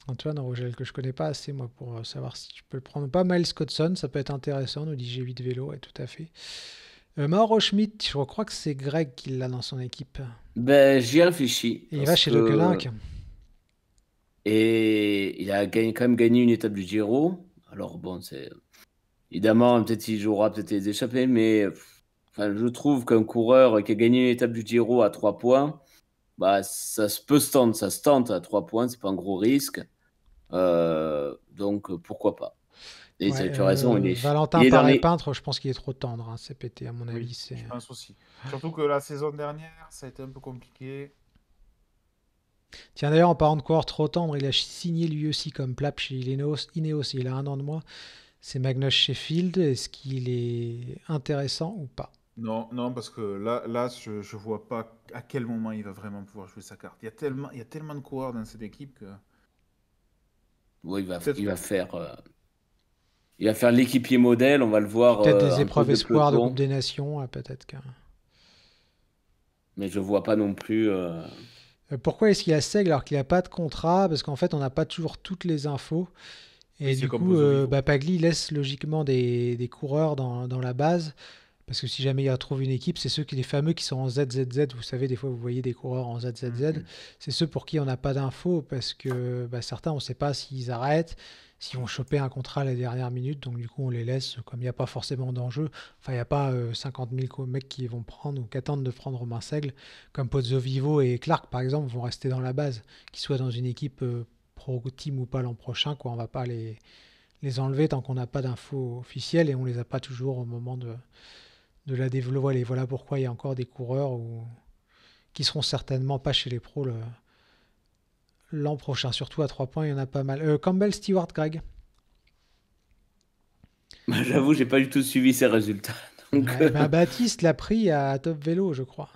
D: Antoine Rogel, que je connais pas assez, moi, pour savoir si tu peux le prendre ou pas. Miles Scottson, ça peut être intéressant, nous dit G8 Vélo, ouais, tout à fait. Mauro Schmidt, je crois que c'est Greg qui l'a dans son équipe.
F: Ben, j'y réfléchis.
D: Et il va chez Le Quelinck.
F: Et il a quand même gagné une étape du Giro. Alors bon, c'est évidemment, peut-être il jouera peut-être les échappées, mais enfin, je trouve qu'un coureur qui a gagné une étape du Giro à 3 points, bah, ça se tente à 3 points, c'est pas un gros risque. Donc pourquoi pas. Et
D: Ouais,
F: tu as raison,
D: Valentin
F: il est dans les...
D: Paré-Peintre, je pense qu'il est trop tendre, hein, CPT, à mon avis.
E: Oui, je pense aussi. Surtout que la saison dernière, ça a été un peu compliqué.
D: Tiens, d'ailleurs, en parlant de coureur trop tendre, il a signé lui aussi comme Plap chez Ineos. Il a 1 an de moins. C'est Magnus Sheffield. Est-ce qu'il est intéressant ou pas?
E: Non, parce que là je vois pas à quel moment il va vraiment pouvoir jouer sa carte. Il y a tellement de coureurs dans cette équipe que...
F: Oui, il va faire l'équipier modèle, on va le voir.
D: Peut-être des épreuves espoirs de Coupe des Nations, peut-être que...
F: Mais je vois pas non plus...
D: Pourquoi est-ce qu'il a Seigle alors qu'il n'a pas de contrat? Parce qu'en fait, on n'a pas toujours toutes les infos. Et du coup, Pagli laisse logiquement des coureurs dans la base. Parce que si jamais il retrouve une équipe, c'est les fameux qui sont en ZZZ. Vous savez, des fois, vous voyez des coureurs en ZZZ. C'est ceux pour qui on n'a pas d'infos parce que certains, on ne sait pas s'ils arrêtent, s'ils vont choper un contrat à la dernière minute. Donc, du coup, on les laisse comme il n'y a pas forcément d'enjeu. Enfin, il n'y a pas 50 000 mecs qui vont prendre ou qui attendent de prendre Romain Seigle. Comme Pozzo Vivo et Clark, par exemple, vont rester dans la base. Qu'ils soient dans une équipe pro team ou pas l'an prochain, quoi. On ne va pas les enlever tant qu'on n'a pas d'infos officielles et on ne les a pas toujours au moment de la développer. Voilà pourquoi il y a encore des coureurs qui seront certainement pas chez les pros l'an prochain. Surtout à 3 points, il y en a pas mal. Campbell Stewart, Greg.
F: J'avoue, j'ai pas du tout suivi ses résultats. Donc...
D: Baptiste l'a pris à Top Vélo, je crois.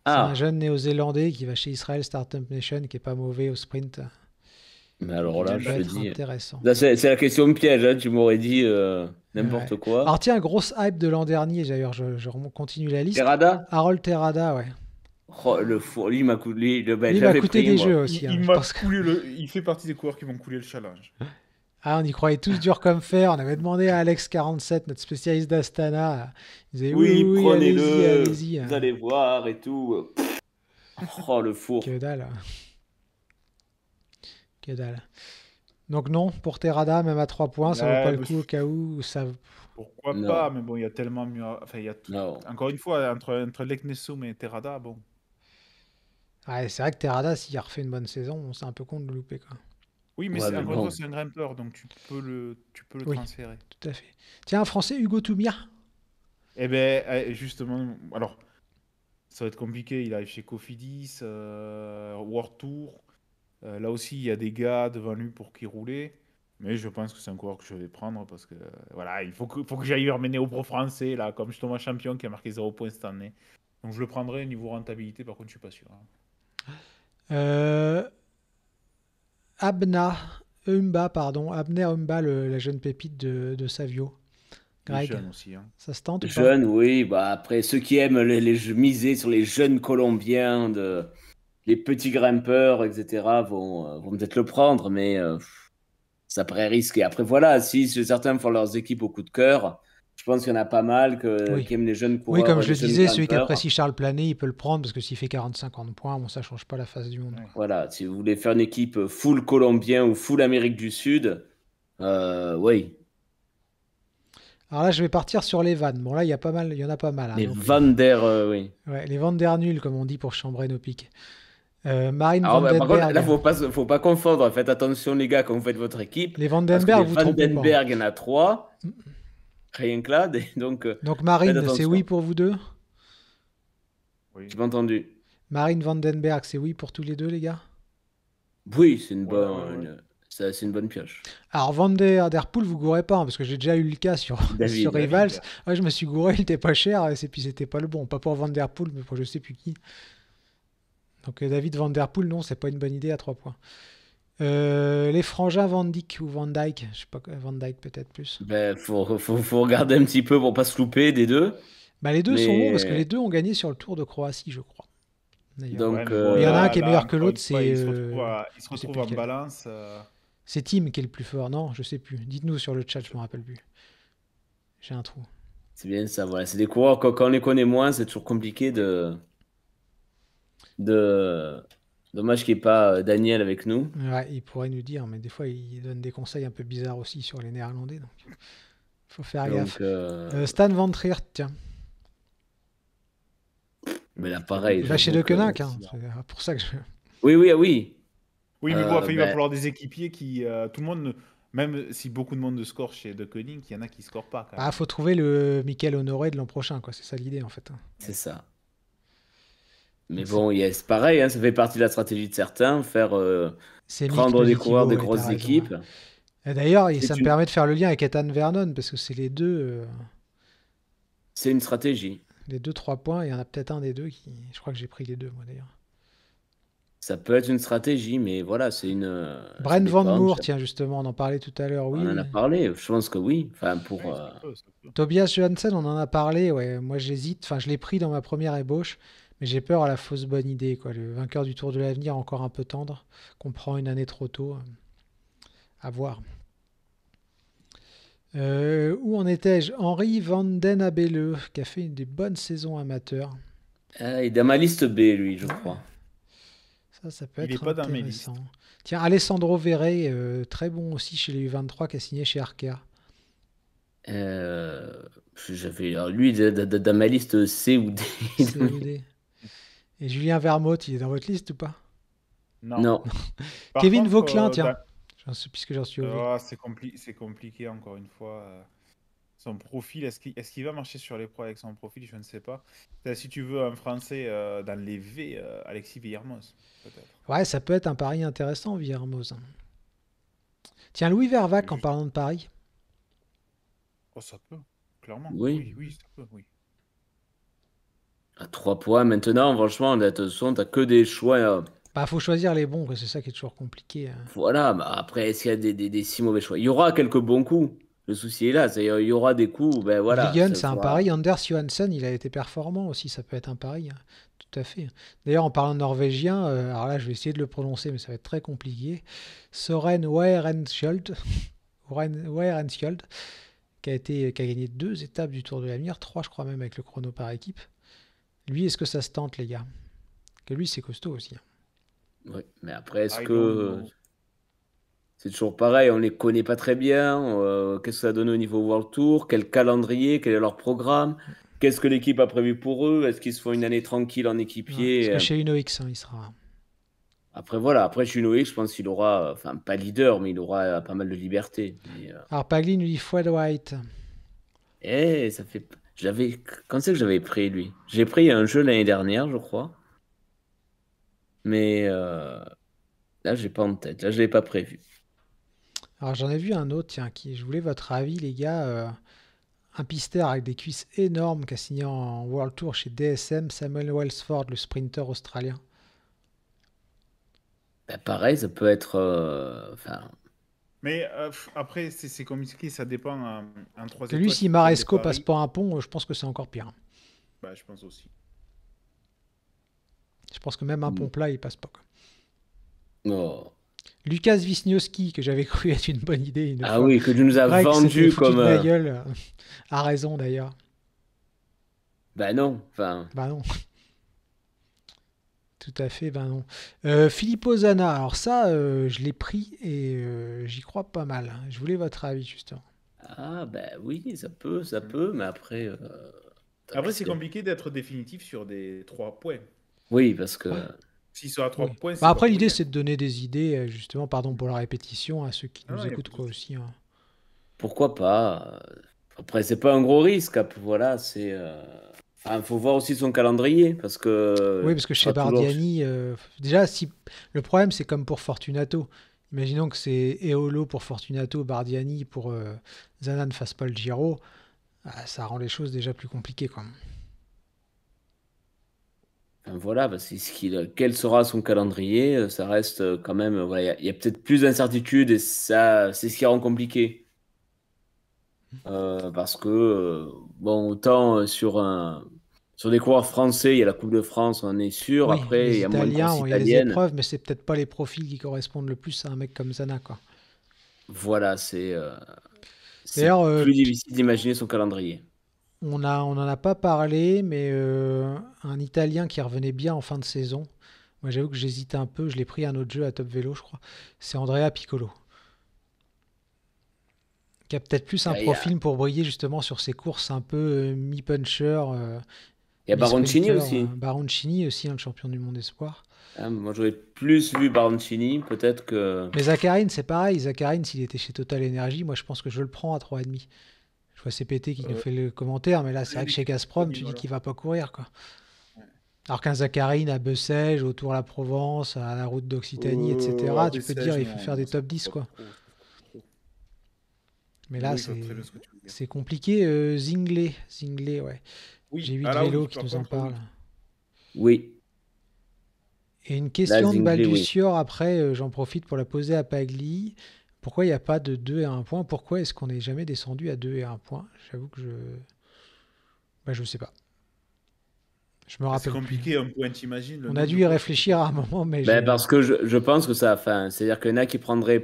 D: C'est un jeune néo-zélandais qui va chez Israel Startup Nation, qui est pas mauvais au sprint.
F: Mais alors là, je te dis...
D: intéressant.
F: Là, c'est la question piège, hein. Tu m'aurais dit n'importe quoi.
D: Alors tiens, grosse hype de l'an dernier, d'ailleurs, je continue la liste.
F: Terrada
D: Harold Terrada, ouais.
F: Oh, le fou, lui, il m'a coûté,
D: des jeux aussi.
E: Il fait partie des coureurs qui m'ont coulé le challenge.
D: Ah, on y croyait tous dur comme fer. On avait demandé à Alex47, notre spécialiste d'Astana. Il disait
F: oui, prenez-le,
D: allez-y.
F: Vous allez voir et tout. Oh, le four.
D: Que dalle. Donc non, pour Terrada, même à 3 points, ça vaut pas le coup au cas où ça...
E: Pourquoi pas, mais bon, il y a tellement mieux... Enfin, il y a tout... Encore une fois, entre Leknessum et Terrada, bon...
D: Ouais, c'est vrai que Terrada, s'il refait une bonne saison, c'est un peu con de le louper, quoi.
E: Oui, mais encore une fois, c'est un grimpeur, donc tu peux le transférer.
D: Tout à fait. Tiens, un Français, Hugo Toumia.
E: Eh ben, justement, alors, ça va être compliqué. Il arrive chez Cofidis, World Tour. Là aussi, il y a des gars devant lui pour qui rouler. Mais je pense que c'est un coureur que je vais prendre parce que, voilà, il faut que j'aille vers mes néo-pro français, là, comme Thomas Champion qui a marqué 0 points cette année. Donc je le prendrai niveau rentabilité, par contre, je suis pas sûr.
D: Abner Umba, la jeune pépite de Savio. Greg,
E: jeune aussi, hein.
D: Ça se tente ou pas?
F: Jeune, oui. Bah, après, ceux qui aiment miser sur les jeunes Colombiens, les petits grimpeurs, etc., vont peut-être le prendre, mais ça paraît risqué. Après, voilà, si certains font leurs équipes au coup de cœur, je pense qu'il y en a pas mal qui aiment les jeunes coureurs.
D: Oui, comme je le disais, celui qui apprécie Charles Planet, il peut le prendre parce que s'il fait 40-50 points, bon, ça change pas la face du monde.
E: Ouais.
F: Voilà, si vous voulez faire une équipe full colombien ou full Amérique du Sud, oui.
D: Alors là, je vais partir sur les vannes. Bon, là, il y en a pas mal. Hein,
F: les Van der, oui.
D: Ouais, les Van der Nul, comme on dit pour chambrer nos pics. Marine
F: Alors, par contre, là,
D: Vandenberg.
F: faut pas confondre. Faites attention, les gars, quand vous faites votre équipe.
D: Les
F: Parce que
D: Vandenberg,
F: les
D: vous trompez pas.
F: Vandenberg, il y en a 3. Rien que là. Donc,
D: Donc
F: faites
D: Marine, c'est
F: attention.
D: oui pour vous deux?
E: Oui.
F: J'ai pas entendu.
D: Marine Vandenberg, c'est oui pour tous les deux, les gars?
F: Oui, c'est une
E: Ouais,
F: bonne,
E: ouais.
F: c'est une bonne pioche.
D: Alors Van Der Poel, vous gourrez pas, hein, parce que j'ai déjà eu le cas sur,
F: David,
D: sur
F: David.
D: Rivals. Ouais, je me suis gouré, il était pas cher, et puis c'était pas le bon. Pas pour Van Der Poel, mais pour je sais plus qui. Donc David Van Der Poel, non, c'est pas une bonne idée à 3 points. Les frangins Van Dijk ou Van Dyke, je sais pas, Van Dyke peut-être plus.
F: Ben, faut regarder un petit peu pour pas se louper des deux.
D: Bah, les deux sont bons, parce que les
F: Mais
D: deux ont gagné sur le Tour de Croatie, je crois. D'ailleurs.
F: donc,
E: Ouais, mais bon,
D: Il y en a un
E: là,
D: qui est
E: là,
D: meilleur que
E: encore
D: l'autre,
E: une fois,
D: c'est.
E: il se
D: je sais
E: retrouve
D: plus
E: en
D: lequel.
E: balance.
D: C'est Tim qui est le plus fort, non? Je sais plus. Dites-nous sur le chat, je me rappelle plus. J'ai un trou.
F: c'est bien ça. Voilà, c'est des coureurs quand on les connaît moins, c'est toujours compliqué de. Dommage qu'il n'y ait pas Daniel avec nous.
D: Ouais, il pourrait nous dire, mais des fois, il donne des conseils un peu bizarres aussi sur les Néerlandais, donc faut faire gaffe.
F: Donc,
D: Stan Van Trier, tiens.
F: mais là, pareil.
D: Bah, chez
F: j'avoue
D: De
F: que-
D: Koninck, hein. C'est pour ça que je...
F: Oui, oui, ah oui.
E: Oui, mais bon, enfin, il va
F: Ben,
E: falloir des équipiers qui. Tout le monde, même si beaucoup de monde ne score chez De Koning, il y en a qui ne scorent pas quand même.
D: Bah, faut trouver le Michael Honoré de l'an prochain, quoi. C'est ça l'idée, en fait.
F: c'est ça. Mais
D: Donc,
F: bon, c'est pareil, hein, ça fait partie de la stratégie de certains, faire
D: c'est Mick
F: prendre des coureurs
D: Positivo,
F: des
D: ouais,
F: grosses
D: t'as raison,
F: équipes.
D: ouais. Et d'ailleurs,
F: C'est
D: ça me
F: une,
D: permet de faire le lien avec Ethan Vernon, parce que c'est les deux,
F: c'est une stratégie.
D: les deux 3 points. Il y en a peut-être un des deux qui... Je crois que j'ai pris les deux, moi, d'ailleurs.
F: Ça peut être une stratégie, mais voilà, c'est une. Ça
D: Brent Van
F: dépend.
D: Moor, tiens, justement, on en parlait tout à l'heure.
F: On
D: Oui,
F: en a
D: oui.
F: parlé, je pense que oui. Enfin, pour.
E: Oui, ça peut, ça peut.
D: Tobias Johansen, on en a parlé. Ouais, moi, j'hésite. Enfin, je l'ai pris dans ma première ébauche, mais j'ai peur à la fausse bonne idée, quoi. Le vainqueur du Tour de l'Avenir, encore un peu tendre, qu'on prend une année trop tôt. À voir. Où en étais-je? Henri Van Den Abele, qui a fait une des bonnes saisons amateurs.
F: Il est dans ma liste B, lui, je crois.
D: Ça peut
E: Il est
D: être
E: pas dans mes listes.
D: intéressant. Tiens, Alessandro Verret, très bon aussi chez les U23, qui a signé chez Arkea.
F: J'avais alors, lui dans ma liste C ou D.
D: CED. Et Julien Vermote, il est dans votre liste ou pas?
E: Non.
F: Non.
E: Par
D: Kevin
E: contre,
D: Vauquelin, tiens. Puisque j'en suis au V.
E: c'est compliqué encore une fois. Son profil, est-ce qu'il va marcher sur les pros avec son profil? Je ne sais pas. Si tu veux un Français dans les V, Alexis Villermoz, peut-être.
D: Ouais, ça peut être un pari intéressant, Villermoz. Tiens, Louis Vervac, en parlant de Paris.
E: Oh, ça peut, clairement.
F: Oui.
E: Oui, ça peut, oui.
F: À 3 points maintenant, franchement, de toute façon, t'as que des choix.
D: Bah, faut choisir les bons, quoi. C'est ça qui est toujours compliqué.
F: Voilà, mais après, est-ce qu'il y a des si mauvais choix? Il y aura quelques bons coups. Le souci est là, il y aura des coups, ben voilà.
D: Ligon,
F: ça
D: c'est un
F: sera-
D: pari. Anders Johansson, il a été performant aussi, ça peut être un pari, hein. Tout à fait. D'ailleurs, en parlant de norvégien, alors là, je vais essayer de le prononcer, mais ça va être très compliqué. Soren Werenskjold, qui a gagné 2 étapes du Tour de l'Avenir, 3 je crois même avec le chrono par équipe. Lui, est-ce que ça se tente, les gars? Que lui, c'est costaud aussi, hein.
F: Ouais, mais après, est-ce
E: I
F: que
E: don't know.
F: c'est toujours pareil, on les connaît pas très bien. Qu'est-ce que ça donne au niveau World Tour? Quel calendrier? Quel est leur programme? Qu'est-ce que l'équipe a prévu pour eux? Est-ce qu'ils se font une année tranquille en
D: Ouais,
F: équipier?
D: parce que chez UnoX, hein, il sera.
F: Après, voilà. Après, chez Noé, je pense qu'il aura, enfin, pas leader, mais il aura pas mal de liberté.
D: Alors, Pagli nous dit Fred White.
F: Ça fait. Quand c'est que j'avais pris lui? J'ai pris un jeu l'année dernière, je crois. Mais là, j'ai pas en tête. Là, je l'ai pas prévu.
D: Alors, j'en ai vu un autre, tiens, je voulais votre avis, les gars. Un pisteur avec des cuisses énormes qui a signé en World Tour chez DSM, Samuel Welsford, le sprinter australien.
F: Ben, pareil, ça peut être. Enfin,
E: Mais après, c'est compliqué, ça dépend. Un 3
D: Que lui,
E: étoiles
D: si
E: qui
D: Maresco
E: prennent des
D: passe
E: paris.
D: pas un pont, je pense que c'est encore pire.
E: Bah, je pense aussi.
D: Je pense que même un pont plat, il passe pas, quoi.
F: oh.
D: Lukas Wisniewski, que j'avais cru être une bonne idée une
F: Ah
D: fois.
F: oui, que tu nous as
D: Greg s'était
F: vendu
D: foutu de
F: comme.
D: ma gueule, a raison d'ailleurs.
F: Ben non. Enfin,
D: Bah non. Tout à fait, ben non. Filippo Zana, alors ça, je l'ai pris et j'y crois pas mal. Je voulais votre avis, justement.
F: ah ben oui, ça peut, mais après.
E: Après, c'est compliqué d'être définitif sur des 3 points.
F: Oui, parce que.
D: Ouais.
E: S'ils sont à 3
D: Oui.
E: points, c'est
D: Bah
E: pas
D: après,
E: pour
D: l'idée,
E: rien.
D: c'est de donner des idées, justement, pardon pour la répétition, à ceux qui
E: Ah
D: nous
E: non, y a
D: écoutent
E: pas de
D: quoi
E: souci.
D: aussi, hein.
F: Pourquoi pas? Après, c'est pas un gros risque. Voilà, c'est. Enfin, faut voir aussi son calendrier parce
D: Oui,
F: que
D: parce que
F: il
D: chez
F: sera toujours.
D: Bardiani, déjà, si le problème, c'est comme pour Fortunato. Imaginons que c'est Eolo pour Fortunato, Bardiani pour Zanan fasse pas le Giro. Ça rend les choses déjà plus compliquées, quoi.
F: Enfin, voilà, parce que quel sera son calendrier, ça reste quand même. Voilà, il y a peut-être plus d'incertitudes et ça, c'est ce qui rend compliqué. Parce que, bon, autant sur des coureurs français, il y a la Coupe de France, on en est sûr.
D: Oui,
F: Après, il
D: les
F: y a moins de
D: Italiens,
F: courses
D: bon, il y a les
F: italiennes.
D: épreuves, mais c'est peut-être pas les profils qui correspondent le plus à un mec comme Zana, quoi.
F: Voilà, c'est
D: D'ailleurs,
F: plus difficile d'imaginer son calendrier.
D: on en a pas parlé, mais un Italien qui revenait bien en fin de saison. Moi, j'avoue que j'hésite un peu. Je l'ai pris à un autre jeu à Top Vélo, je crois. C'est Andrea Piccolo, qui a peut-être plus un
F: Il y a,
D: profil pour briller justement sur ces courses un peu mi-puncher,
F: il y a Baroncini
D: mi-sprinter.
F: aussi.
D: Baroncini aussi, hein, le champion du monde espoir.
F: Hein, moi, j'aurais plus vu Baroncini, peut-être que.
D: Mais Zakharine, c'est pareil. Zakharine, s'il était chez Total Energy, moi, je pense que je le prends à 3,5. Je vois CPT qui nous fait le commentaire, mais là, c'est vrai que chez Gazprom, tu dis qu'il va pas courir, quoi. Alors qu'un Zakharine à Bessèges, autour de la Provence, à la route d'Occitanie, etc., tu peux te dire il faut faire des top 10, quoi. Mais là,
E: Oui, je vois très bien ce que tu veux dire.
D: c'est compliqué. Zinglé, ouais.
E: Oui,
D: J'ai 8
E: ah là,
D: vélos
E: oui,
D: qui
E: par
D: nous en
E: contre,
D: parlent.
F: Oui,
D: Et une
F: là,
D: question de
F: Zinglé, oui.
D: Baldussior, après, j'en profite pour la poser à Pagli. Pourquoi il n'y a pas de 2 et 1 point? Pourquoi est-ce qu'on n'est jamais descendu à 2 et 1 point? J'avoue que je sais pas. Je me
E: c'est
D: rappelle plus.
E: compliqué un point, t'imagines.
D: On a dû y réfléchir à un moment, mais
F: Ben, parce que je pense que ça. Enfin, c'est-à-dire qu'il y en a qui prendraient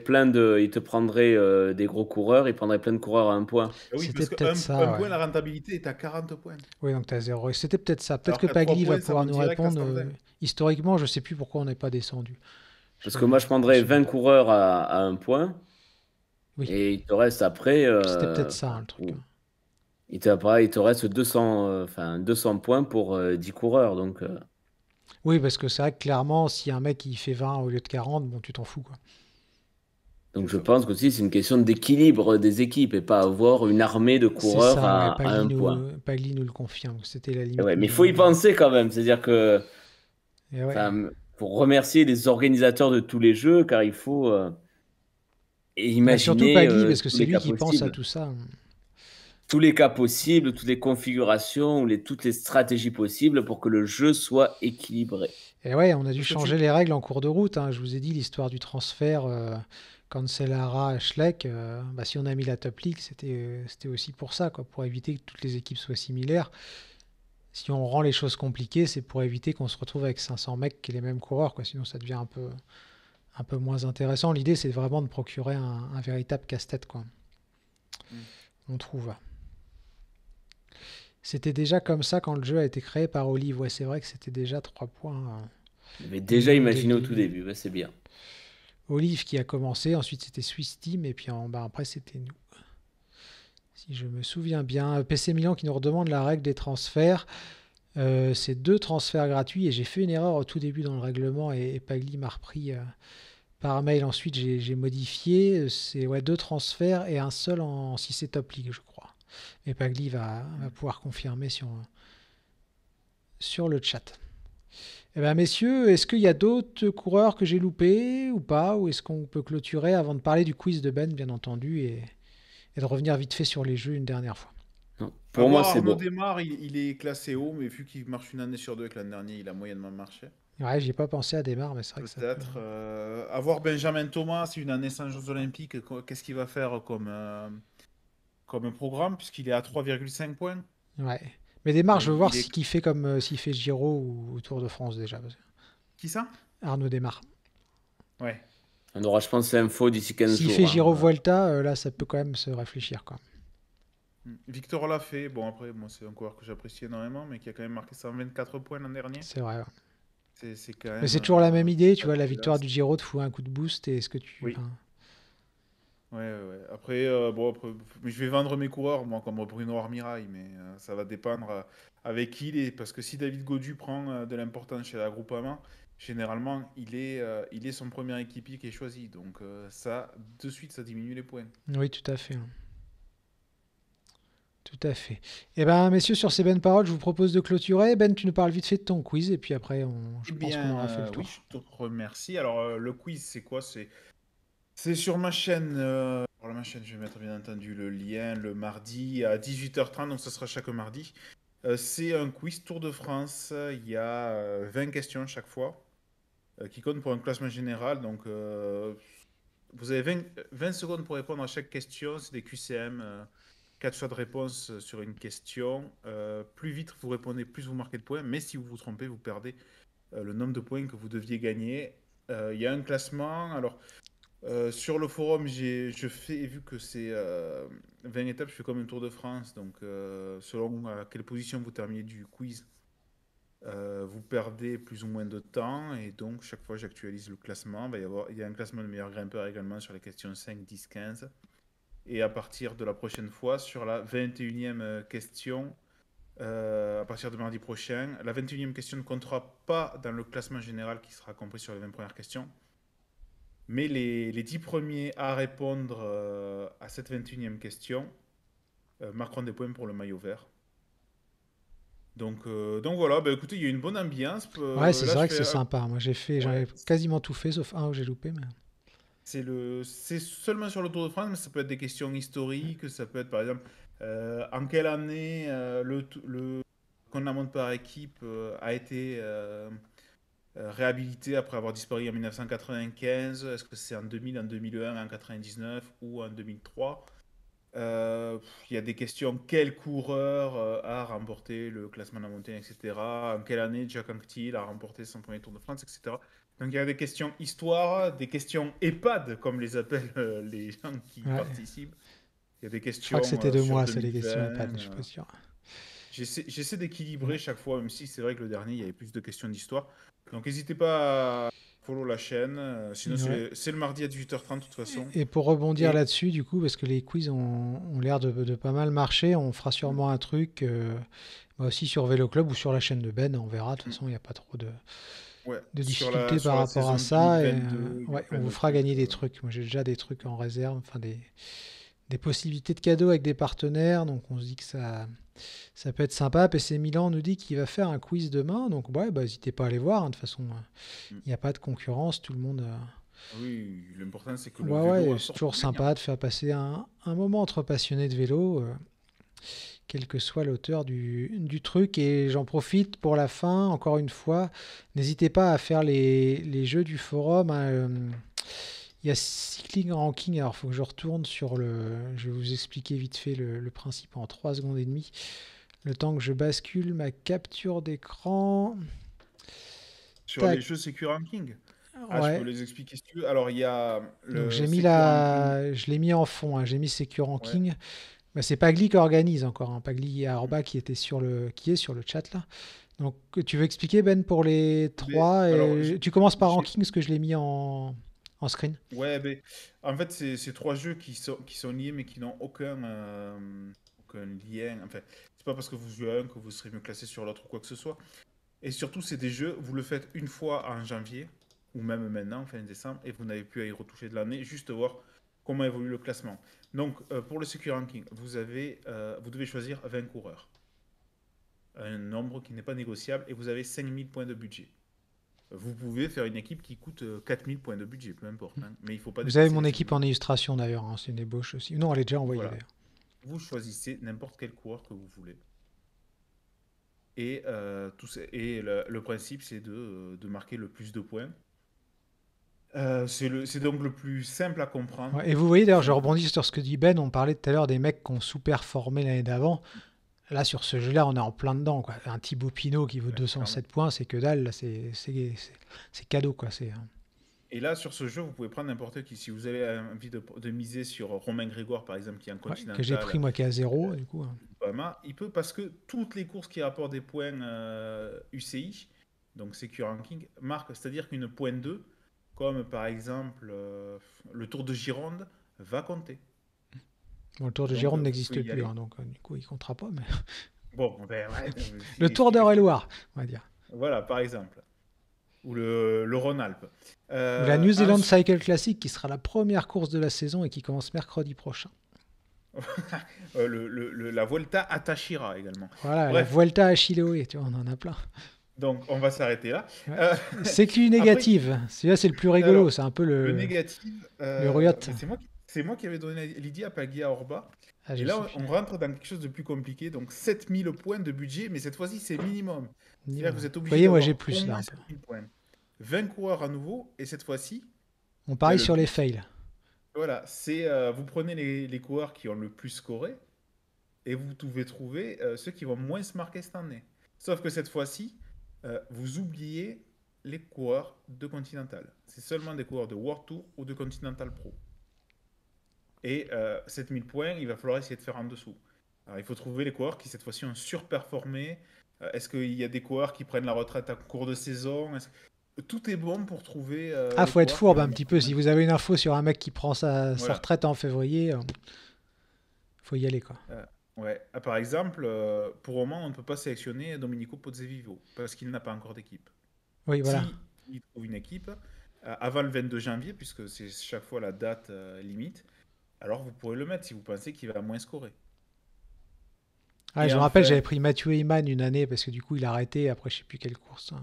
F: ils te prendraient des gros coureurs, ils prendraient plein de coureurs à un point.
E: Oui,
D: c'était
E: parce
D: peut-être
E: qu'un
D: ça,
E: point,
D: ouais.
E: la rentabilité est à 40 points.
D: Oui, donc tu as 0. C'était peut-être ça. Peut-être
E: Alors
D: que
E: qu'à 3
D: Pagli va
E: points, ça
D: pouvoir
E: monte
D: nous
E: direct à
D: répondre.
E: 120.
D: Historiquement, je sais plus pourquoi on n'est pas descendu.
F: Parce que moi, je prendrais 20 coureurs à un point.
D: Oui,
F: Et il te reste après.
D: c'était peut-être ça, hein, le truc. Hein.
F: Il te reste 200 points pour 10 coureurs. Donc,
D: Oui, parce que c'est vrai que clairement, si un mec il fait 20 au lieu de 40, bon, tu t'en fous, quoi.
F: je pense qu'aussi, c'est une question d'équilibre des équipes et pas avoir une armée de
D: C'est
F: coureurs
D: ça, ouais.
F: à un point.
D: Pagli nous le confirme. C'était la
F: Et
D: limite
F: ouais, mais il faut y
D: minimum.
F: penser quand même. C'est-à-dire que.
D: Et ouais.
F: Enfin, pour remercier les organisateurs de tous les jeux, car il faut
D: Bah, surtout
F: imaginer
D: Pagli, parce que
F: tous
D: c'est
F: les
D: lui
F: cas
D: qui pense à
F: possibles.
D: tout ça.
F: Tous les cas possibles, toutes les configurations, toutes les stratégies possibles pour que le jeu soit équilibré.
D: Et ouais, on a dû
E: Parce que
D: changer les règles en cours de route. Hein. Je vous ai dit l'histoire du transfert Cancellara Schleck. Bah, si on a mis la Top League, c'était aussi pour ça, quoi, pour éviter que toutes les équipes soient similaires. Si on rend les choses compliquées, c'est pour éviter qu'on se retrouve avec 500 mecs qui sont les mêmes coureurs, quoi. Sinon, ça devient un peu moins intéressant. L'idée, c'est vraiment de procurer un véritable casse-tête, quoi. On trouve. C'était déjà comme ça quand le jeu a été créé par Olive. Ouais, c'est vrai que c'était déjà 3 points.
F: Mais déjà
D: Dès le
F: imaginé au tout
D: début.
F: début, c'est bien.
D: Olive qui a commencé, ensuite c'était Swiss Team, et puis après c'était nous. Si je me souviens bien. PC Milan qui nous redemande la règle des transferts. C'est 2 transferts gratuits, et j'ai fait une erreur au tout début dans le règlement, et Pagli m'a repris par mail. Ensuite j'ai modifié. C'est 2 transferts et un seul si c'est Top League, je crois. Et Pagli va pouvoir confirmer sur le chat. Eh bien, messieurs, est-ce qu'il y a d'autres coureurs que j'ai loupés ou pas? Ou est-ce qu'on peut clôturer avant de parler du quiz de Ben, bien entendu, et de revenir vite fait sur les jeux une dernière fois?
F: Non. Pour moi, c'est
E: Arnaud
F: bon.
E: Démarre, il est classé haut, mais vu qu'il marche une année sur 2 que l'an dernier, il a moyennement marché.
D: Ouais, j'y ai pas pensé à Démarre, mais c'est vrai que ça peut...
E: Peut-être. Avoir Benjamin Thomas, c'est une année sans Jeux Olympiques, qu'est-ce qu'il va faire comme programme, puisqu'il est à 3,5 points?
D: Ouais. Mais Démarre, je veux voir
E: Il est-
D: ce qu'il fait comme s'il fait Giro ou Tour de France déjà.
E: Qui ça?
D: Arnaud Démarre.
E: Ouais.
F: On aura, je pense, l'info d'ici 15
D: S'il
F: jours.
D: fait
F: hein.
D: Giro Vuelta, là, ça peut quand même se réfléchir, quoi.
E: Victor l'a fait. Bon, après, moi, c'est un coureur que j'apprécie énormément, mais qui a quand même marqué 124 points l'an dernier.
D: C'est vrai. Ouais.
E: C'est quand même.
D: Mais c'est toujours la même idée, tu vois, la
E: là,
D: victoire du Giro te fout un coup de boost, et est-ce que tu...
E: Oui.
D: enfin,
E: Ouais. Après, mais je vais vendre mes coureurs, moi, comme Bruno Armirail, mais ça va dépendre avec qui il est. Parce que si David Gaudu prend de l'importance chez la Groupama, généralement, il est son premier équipier qui est choisi. Donc ça, de suite, ça diminue les points.
D: Oui, tout à fait. Tout à fait. Eh bien, messieurs, sur ces bonnes paroles, je vous propose de clôturer. Ben, tu nous parles vite fait de ton quiz et puis après, je
E: Eh
D: pense qu'on aura fait le
E: bien,
D: tour.
E: oui, je te remercie. Alors, le quiz, c'est quoi? C'est sur ma chaîne. Pour ma chaîne, je vais mettre bien entendu le lien le mardi à 18h30, donc ça sera chaque mardi. C'est un quiz Tour de France. Il y a 20 questions chaque fois qui comptent pour un classement général. Donc, vous avez 20 secondes pour répondre à chaque question. C'est des QCM. 4 choix de réponse sur une question. Plus vite vous répondez, plus vous marquez de points. Mais si vous vous trompez, vous perdez le nombre de points que vous deviez gagner. Il y a un classement. Alors, sur le forum, vu que c'est 20 étapes, je fais comme un Tour de France. Donc, selon à quelle position vous terminez du quiz, vous perdez plus ou moins de temps. Et donc, chaque fois, j'actualise le classement. Il y a un classement de meilleur grimpeur également sur les questions 5, 10, 15. Et à partir de la prochaine fois, sur la 21e question, à partir de mardi prochain, la 21e question ne comptera pas dans le classement général qui sera compris sur les 20 premières questions. Mais les 10 premiers à répondre à cette 21e question marqueront des points pour le maillot vert. Donc voilà, bah, écoutez, il y a une bonne ambiance.
D: Ouais, c'est
E: Là,
D: vrai
E: je
D: que c'est
E: fais,
D: sympa. Moi, j'en ai
E: ouais,
D: quasiment tout fait, sauf un où j'ai loupé. Mais...
E: c'est seulement sur le Tour de France, mais ça peut être des questions historiques, ça peut être par exemple en quelle année le contre-la-montre par équipe a été réhabilité après avoir disparu en 1995. Est-ce que c'est en 2000, en 2001, en 99 ou en 2003? Il y a des questions. Quel coureur a remporté le classement de la montagne, etc. En quelle année Jack Anquetil a remporté son premier Tour de France, etc. Donc il y a des questions histoire, des questions EHPAD, comme les appellent les gens qui
D: Ouais.
E: participent. Il y a des
D: Je crois
E: questions
D: que c'était de
E: sur
D: moi, c'est les
E: 2020.
D: questions EHPAD, mais je suis pas sûr.
E: J'essaie d'équilibrer chaque fois, même si c'est vrai que le dernier, il y avait plus de questions d'histoire. Donc n'hésitez pas à follow la chaîne. Sinon,
D: Ouais.
E: c'est le mardi à 18h30 de toute façon.
D: Et pour rebondir
E: Et
D: là-dessus, du coup, parce que les quiz ont l'air de pas mal marcher, on fera sûrement un truc aussi sur Vélo Club ou sur la chaîne de Ben, on verra. De toute façon, il n'y a pas trop de
E: ouais,
D: difficultés
E: sur
D: par
E: la
D: rapport à
E: saison
D: ça. Et
E: 2022, il y a
D: ouais, on
E: plein
D: vous
E: de
D: fera
E: trucs.
D: gagner des trucs. Moi, j'ai déjà des trucs en réserve, enfin des possibilités de cadeaux avec des partenaires. Donc, on se dit que ça peut être sympa. PC Milan nous dit qu'il va faire un quiz demain. Donc, ouais, bah, n'hésitez pas à aller voir. Hein. De toute façon, il n'y a pas de concurrence. Tout le monde.
E: Oui, l'important c'est que le
D: Ouais,
E: vélo
D: ouais, c'est
E: sorte
D: toujours
E: gagnant.
D: sympa de faire passer un moment entre passionnés de vélo, quel que soit l'auteur du truc. Et j'en profite pour la fin, encore une fois, n'hésitez pas à faire les jeux du forum. Hein, il y a Cycling Ranking, alors il faut que je retourne sur le... Je vais vous expliquer vite fait le principe en 3 secondes et demie. Le temps que je bascule ma capture d'écran.
E: Sur
D: Tac.
E: les jeux Secure Ranking. Ah, je
D: Ouais.
E: peux les expliquer si tu veux. Alors, il y a
D: Donc
E: le
D: j'ai mis
E: Secure Ranking.
D: je l'ai mis en fond, hein, j'ai mis Secure
E: Ouais.
D: Ranking. Bah, c'est Pagli qui organise encore, hein. Pagli Arba qui est sur le chat là. Donc tu veux expliquer Ben pour les trois
E: alors,
D: tu commences par
E: j'ai-
D: Ranking parce que je l'ai mis en screen.
E: Ouais, mais en fait, c'est 3 jeux qui sont liés, mais qui n'ont aucun lien. Enfin, c'est pas parce que vous jouez à un que vous serez mieux classé sur l'autre ou quoi que ce soit. Et surtout, c'est des jeux, vous le faites une fois en janvier, ou même maintenant, fin décembre, et vous n'avez plus à y retoucher de l'année, juste voir comment évolue le classement. Donc, pour le Secure Ranking, vous devez choisir 20 coureurs. Un nombre qui n'est pas négociable, et vous avez 5000 points de budget. Vous pouvez faire une équipe qui coûte 4000 points de budget, peu importe. Hein, mais il faut pas
D: Vous avez
E: dépasser
D: mon
E: les
D: équipe
E: 5000.
D: en illustration d'ailleurs, hein, c'est une ébauche aussi. Non, elle est déjà envoyée
E: Voilà.
D: d'ailleurs.
E: Vous choisissez n'importe quel coureur que vous voulez. Et, le principe, c'est de marquer le plus de points. C'est donc le plus simple à comprendre.
D: Ouais, et vous voyez d'ailleurs, je rebondis sur ce que dit Ben, on parlait tout à l'heure des mecs qui ont sous-performé l'année d'avant. Là, sur ce jeu-là, on est en plein dedans, quoi. Un Thibaut Pinot qui vaut
E: Ouais,
D: 207 points, c'est que dalle, là, c'est cadeau, quoi.
E: Et là, sur ce jeu, vous pouvez prendre n'importe qui. Si vous avez envie de miser sur Romain Grégoire, par exemple, qui est en
D: Ouais,
E: continental,
D: que j'ai pris moi qui est à 0, du coup. Hein.
E: Obama, il peut, parce que toutes les courses qui rapportent des points UCI, donc Secure Ranking, marquent, c'est-à-dire qu'une pointe 2, comme par exemple le Tour de Gironde, va compter.
D: Bon, le Tour de
E: Donc,
D: Gironde
E: vous
D: n'existe
E: pouvez y
D: plus,
E: aller.
D: hein, donc du coup, il comptera pas. Mais...
E: Bon, ben ouais.
D: Le Tour d'Eure-et-Loire, on va dire.
E: Voilà, par exemple. ou le Rhône-Alpes.
D: La New Zealand Cycle Classic qui sera la première course de la saison et qui commence mercredi prochain.
E: La Vuelta à Táchira également.
D: Voilà,
E: Bref.
D: la Vuelta à Chiloé, tu vois, on en a plein.
E: Donc, on va s'arrêter là.
D: Ouais. C'est que négative. Celui-là, c'est le plus rigolo.
E: Alors,
D: c'est un peu le
E: négatif.
D: le Riot.
E: C'est moi qui avais donné l'idée à Pagui à Orba.
D: Ah,
E: Et là, on rentre dans quelque chose de plus compliqué. Donc, 7000 points de budget, mais cette fois-ci, c'est minimum. C'est-à-dire que vous êtes
D: Vous
E: obligé
D: voyez, moi,
E: d'avoir
D: j'ai plus
E: au
D: là.
E: moins
D: Un peu.
E: 7000 points. 20 coureurs à nouveau, et cette fois-ci,
D: On parie
E: le
D: sur
E: but.
D: les fails.
E: voilà, c'est vous prenez les coureurs qui ont le plus scoré, et vous pouvez trouver ceux qui vont moins se marquer cette année. Sauf que cette fois-ci, vous oubliez les coureurs de Continental. C'est seulement des coureurs de World Tour ou de Continental Pro. Et 7000 points, il va falloir essayer de faire en dessous. Alors, il faut trouver les coureurs qui, cette fois-ci, ont surperformé. Est-ce qu'il y a des coureurs qui prennent la retraite à cours de saison? Tout est bon pour trouver.
D: Ah,
E: les
D: faut être
E: coureurs
D: fourbe
E: qui
D: un
E: vont
D: petit
E: marquer
D: peu.
E: moins.
D: Si vous avez une info sur un mec qui prend sa
E: Voilà.
D: retraite en février, faut y aller, quoi.
E: Ouais. Ah, par exemple, pour le moment, on ne peut pas sélectionner Domenico Pozzovivo parce qu'il n'a pas encore d'équipe.
D: Oui, voilà.
E: Si il trouve une équipe avant le 22 janvier, puisque c'est chaque fois la date limite, alors vous pourrez le mettre si vous pensez qu'il va moins scorer.
D: Ah,
E: Et
D: je me
E: en
D: rappelle,
E: fait-
D: j'avais pris Mathieu Heyman une année parce que du coup, il a arrêté après, je sais plus quelle course. Hein.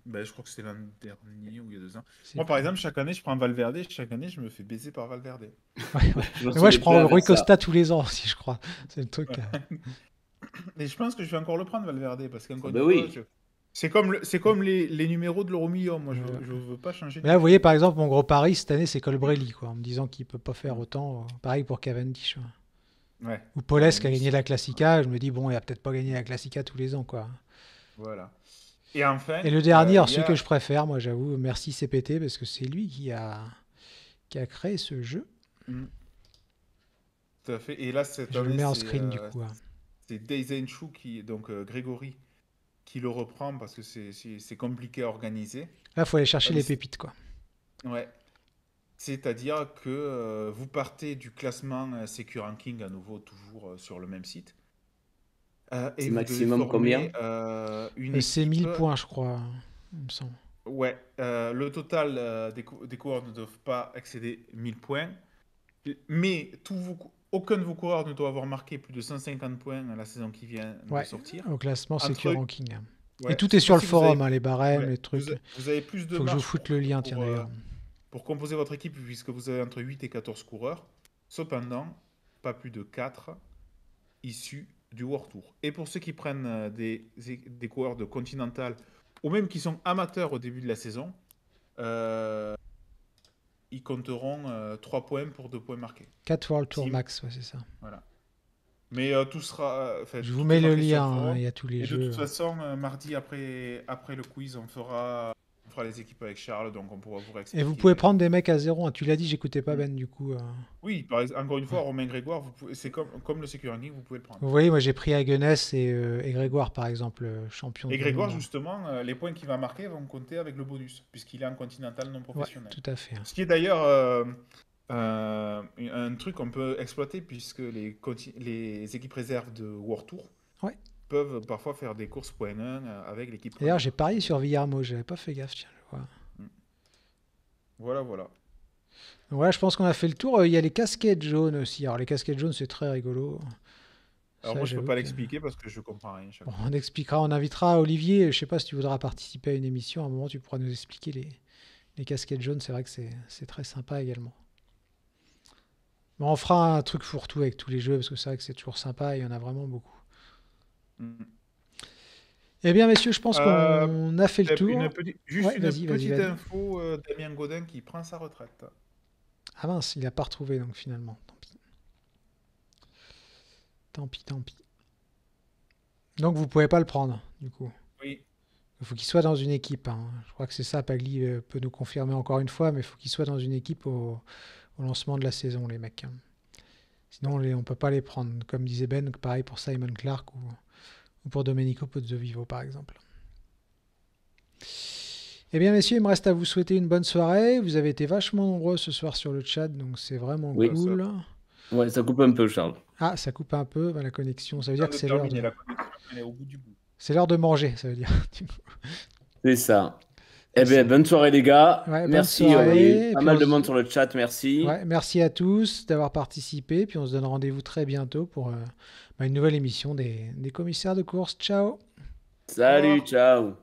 E: Ben, je crois que c'était l'an dernier ou il y a 2 ans.
D: C'est
E: Moi, par
D: plus-
E: exemple, chaque année, je prends Valverde. Chaque année, je me fais baiser par Valverde.
D: Ouais, ouais. Mais moi, je prends Rui Costa tous les ans aussi, je crois. C'est le truc.
E: Et je pense que je vais encore le prendre, Valverde, parce qu'encore
F: Ben
E: une
F: oui.
E: fois, c'est comme les numéros de l'euro million. Moi, je
D: Ouais.
E: ne veux pas changer.
D: Mais là, vous voyez, par exemple, mon gros pari cette année, c'est Colbrelli, quoi, en me disant qu'il peut pas faire autant. Pareil pour Cavendish. Ouais.
E: Ouais,
D: Ou Paulès qui a
E: Cavendish.
D: gagné la Classica. Je me dis, bon, il a peut-être pas gagné la Classica tous les ans, quoi.
E: voilà. Et enfin,
D: Et le dernier, alors,
E: il y
D: celui
E: a-
D: que je préfère, moi, j'avoue, merci CPT, parce que c'est lui qui a créé ce jeu.
E: Tout à fait. Et là, cette
D: Je le
E: année,
D: mets en
E: c'est,
D: screen, du coup. Hein.
E: c'est Deizenchu donc Grégory, qui le reprend parce que c'est compliqué à organiser.
D: Là, il faut aller chercher
E: Ouais,
D: les
E: mais c'est-
D: pépites, quoi.
E: Ouais. C'est-à-dire que vous partez du classement Secure Ranking à nouveau, toujours sur le même site. Et
F: C'est
E: vous
F: maximum
E: devez former,
F: combien
E: une
D: C'est 1000
E: équipe.
D: points, je crois, il me semble.
E: Ouais, le total des coureurs ne doivent pas excéder 1000 points. Mais aucun de vos coureurs ne doit avoir marqué plus de 150 points la saison qui vient
D: Ouais,
E: de sortir.
D: au classement
E: Entre-
D: Secure Ranking. Hein.
E: Ouais,
D: Et tout est sur le
E: si vous
D: forum,
E: avez-
D: hein, les barèmes,
E: ouais,
D: les trucs.
E: vous avez plus de
D: Faut que je vous
E: marge
D: foute le lien,
E: pour,
D: tiens, d'ailleurs.
E: pour composer votre équipe, puisque vous avez entre 8 et 14 coureurs. Cependant, pas plus de 4 issus du World Tour. Et pour ceux qui prennent des coureurs de Continental, ou même qui sont amateurs au début de la saison, ils compteront 3 points pour 2 points marqués.
D: 4 World Tour
E: Si-
D: max, ouais, c'est ça.
E: Voilà. Mais tout sera...
D: Je
E: tout
D: vous
E: est
D: mets le
E: marqué sur
D: lien,
E: forum.
D: hein, il y a tous les
E: Et de
D: jeux.
E: toute façon, mardi après le quiz, on fera les équipes avec Charles, donc on pourra vous
D: Et
E: réexpliquer.
D: vous pouvez prendre des mecs à 0. Hein. Tu l'as dit, j'écoutais pas
E: Mm.
D: Ben, du coup.
E: Oui, encore une fois, Romain Grégoire, c'est comme le Secure Ranking, vous pouvez le prendre.
D: Vous voyez, moi j'ai pris Hagenès et Grégoire, par exemple, champion
E: Et
D: du
E: Grégoire,
D: monde.
E: justement, les points qu'il va marquer vont compter avec le bonus, puisqu'il est en continental non
D: Ouais,
E: professionnel.
D: tout à fait. Hein.
E: Ce qui est d'ailleurs un truc qu'on peut exploiter, puisque les équipes réserves de World Tour
D: Ouais.
E: peuvent parfois faire des courses point 1 avec l'équipe
D: D'ailleurs,
E: première.
D: j'ai parié sur Villarmo, j'avais pas fait gaffe, tiens, je vois.
E: Voilà, voilà.
D: Donc voilà, je pense qu'on a fait le tour. Il y a les casquettes jaunes aussi. Alors, les casquettes jaunes, c'est très rigolo.
E: Alors
D: Ça,
E: moi, je peux
D: j'avoue
E: pas
D: que-
E: l'expliquer parce que je comprends rien. chaque
D: Bon,
E: fois.
D: on expliquera, on invitera Olivier. Je sais pas si tu voudras participer à une émission. À un moment, tu pourras nous expliquer les casquettes jaunes. C'est vrai que c'est très sympa également. Bon, on fera un truc fourre-tout avec tous les jeux parce que c'est vrai que c'est toujours sympa et il y en a vraiment beaucoup.
E: Mm.
D: Eh bien, messieurs, je pense
E: Euh,
D: qu'on a fait le tour.
E: Juste
D: Ouais,
E: une
D: vas-y,
E: petite
D: vas-y.
E: info, Damien Godin qui prend sa retraite.
D: Ah mince, il a pas retrouvé donc finalement. Tant pis. Tant pis, tant pis. Donc vous pouvez pas le prendre du coup.
E: Oui.
D: Il faut qu'il soit dans une équipe. Hein. Je crois que c'est ça, Pagli peut nous confirmer encore une fois, mais il faut qu'il soit dans une équipe au lancement de la saison, les mecs. Hein. Sinon, on peut pas les prendre. Comme disait Ben, pareil pour Simon Clark ou pour Domenico Pozzovivo, par exemple. Eh bien, messieurs, il me reste à vous souhaiter une bonne soirée. Vous avez été vachement nombreux ce soir sur le chat, donc c'est vraiment
F: Oui.
D: cool.
F: Ouais, ça coupe un peu, Charles.
D: Ah, ça coupe un peu la connexion. Ça veut dire que c'est l'heure
E: La
D: de...
E: connexion, elle est au bout du bout.
D: C'est l'heure de manger, ça veut dire.
F: C'est ça. Eh bien, bonne soirée les gars.
D: Ouais, bonne
F: Merci.
D: soirée. Et
F: Pas
D: puis
F: mal
D: on
F: de
D: se-
F: monde sur le chat, merci.
D: Ouais, merci à tous d'avoir participé. Puis on se donne rendez-vous très bientôt pour une nouvelle émission des commissaires de course. Ciao!
F: Salut, ciao.